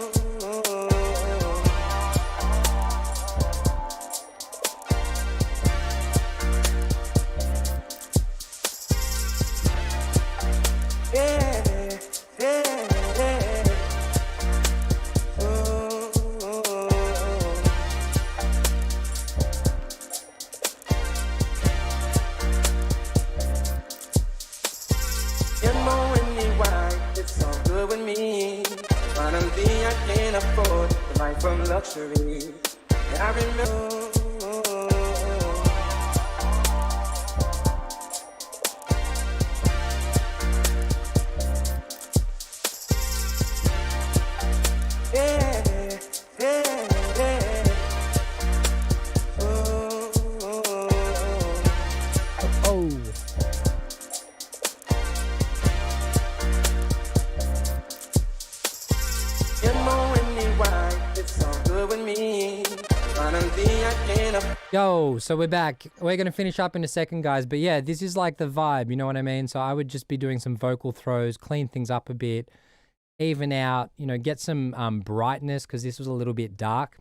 From luxury, and I remember.
Yo, so we're back. We're going to finish up in a second, guys. But yeah, this is like the vibe, you know what I mean? So I would just be doing some vocal throws, clean things up a bit, even out, you know, get some brightness because this was a little bit dark.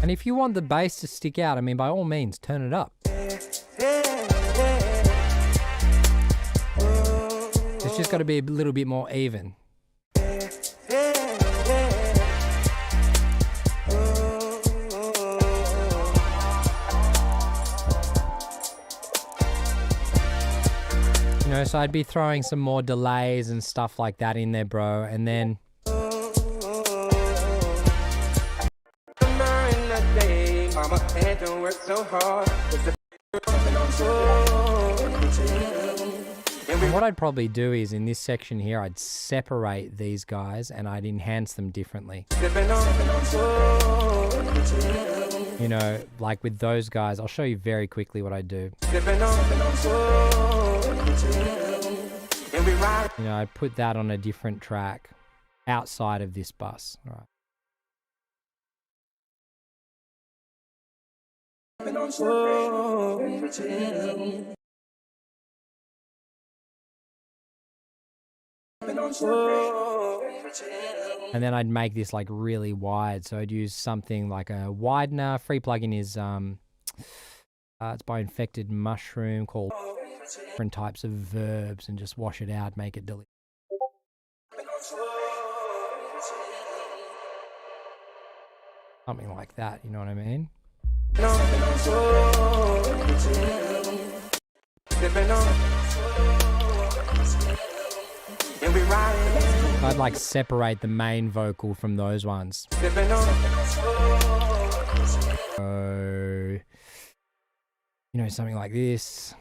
And if you want the bass to stick out, I mean, by all means, turn it up. It's just got to be a little bit more even. You know, so I'd be throwing some more delays and stuff like that in there, bro. And then... And what I'd probably do is in this section here, I'd separate these guys and I'd enhance them differently. You know, like with those guys, I'll show you very quickly what I do. You know, I put that on a different track outside of this bus. All right. And then I'd make this like really wide. So I'd use something like a widener. Free plugin is it's by Infected Mushroom, called different types of verbs, and just wash it out, make it delete. Something like that, you know what I mean? I'd like separate the main vocal from those ones. So, you know, something like this.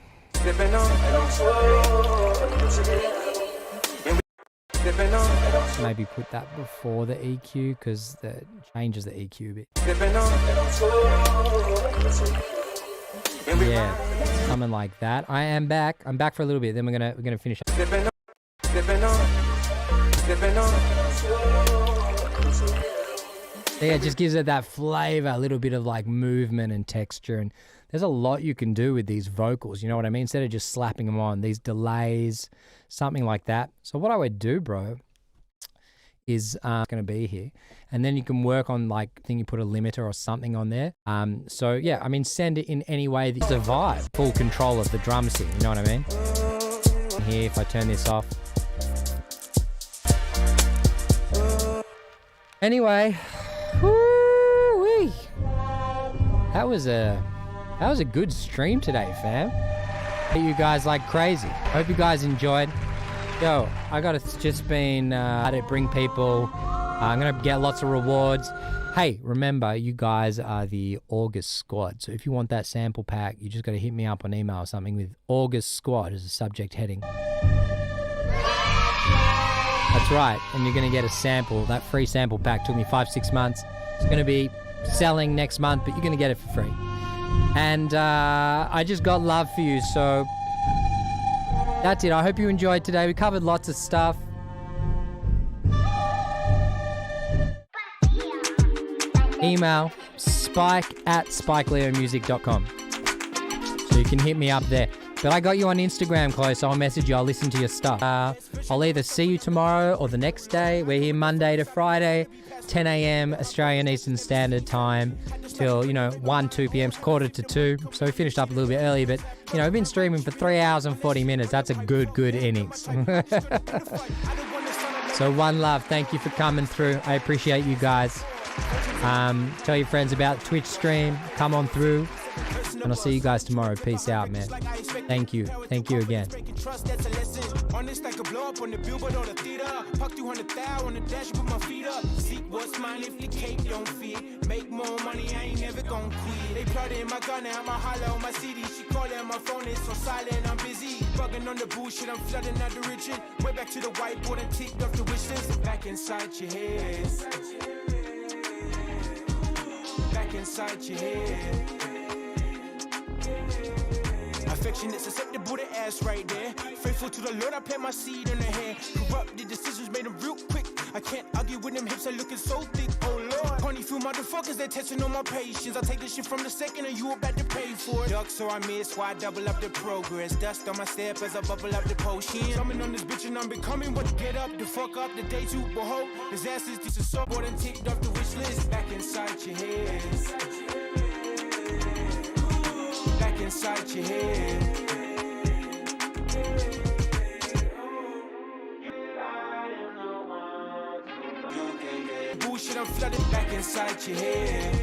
Maybe put that before the EQ because that changes the EQ a bit. Yeah, something like that. I am back. I'm back for a little bit. Then we're gonna finish up. So yeah, it just gives it that flavor, a little bit of like movement and texture, and there's a lot you can do with these vocals, you know what I mean? Instead of just slapping them on, these delays, something like that. So what I would do, bro, is going to be here, and then you can work on, like, I think you put a limiter or something on there. So yeah, I mean, send it in any way that you survive. Full control of the drums here, you know what I mean? Here, if I turn this off. Anyway, woo-wee. That was a good stream today, fam. Hit you guys like crazy. Hope you guys enjoyed. Yo, I got to just been to bring people. I'm gonna get lots of rewards. Hey, remember, you guys are the August Squad. So if you want that sample pack, you just got to hit me up on email or something with August Squad as a subject heading. That's right, and you're going to get a sample. That free sample pack took me 5-6 months. It's going to be selling next month, but you're going to get it for free. And I just got love for you, so that's it. I hope you enjoyed today. We covered lots of stuff. Email spike@spikeleomusic.com. So you can hit me up there. But I got you on Instagram, close. I'll message you. I'll listen to your stuff. I'll either see you tomorrow or the next day. We're here Monday to Friday, 10 a.m. Australian Eastern Standard Time till, 1, 2 p.m. It's 1:45. So we finished up a little bit early, but, we've been streaming for 3 hours and 40 minutes. That's a good innings. So one love. Thank you for coming through. I appreciate you guys. Tell your friends about Twitch stream. Come on through. And I'll see you guys tomorrow. Peace out, man. Thank you. Thank you again.
Honest, I could blow up on the billboard or the theater. Puck 200,000 on the dash, put my feet up. Seek what's mine if the cake don't fit. Make more money, I ain't never gon' quit. They plotted in my gun, now I'ma holler on my CD. She callin' on my phone, it's on silent, I'm busy. Bugging on the bullshit, I'm flooding out the riches. Way back to the whiteboard and ticked off the wish list. Back inside your head. Back inside your head. Affectionate, susceptible to ass right there. Faithful to the Lord, I plant my seed in the hand. Corrupted decisions made them real quick. I can't argue with them hips, they looking so thick. Oh Lord, motherfuckers, they testing on my patience. I take this shit from the second and you about to pay for it. Duck, so I miss, why I double up the progress. Dust on my step as I bubble up the potion. Coming on this bitch and I'm becoming what to get up, the fuck up, the day to behold. Disasters, this is so more than ticked off the wish list. Back inside your head. Back inside your head. Bullshit, I'm flooded back inside your head.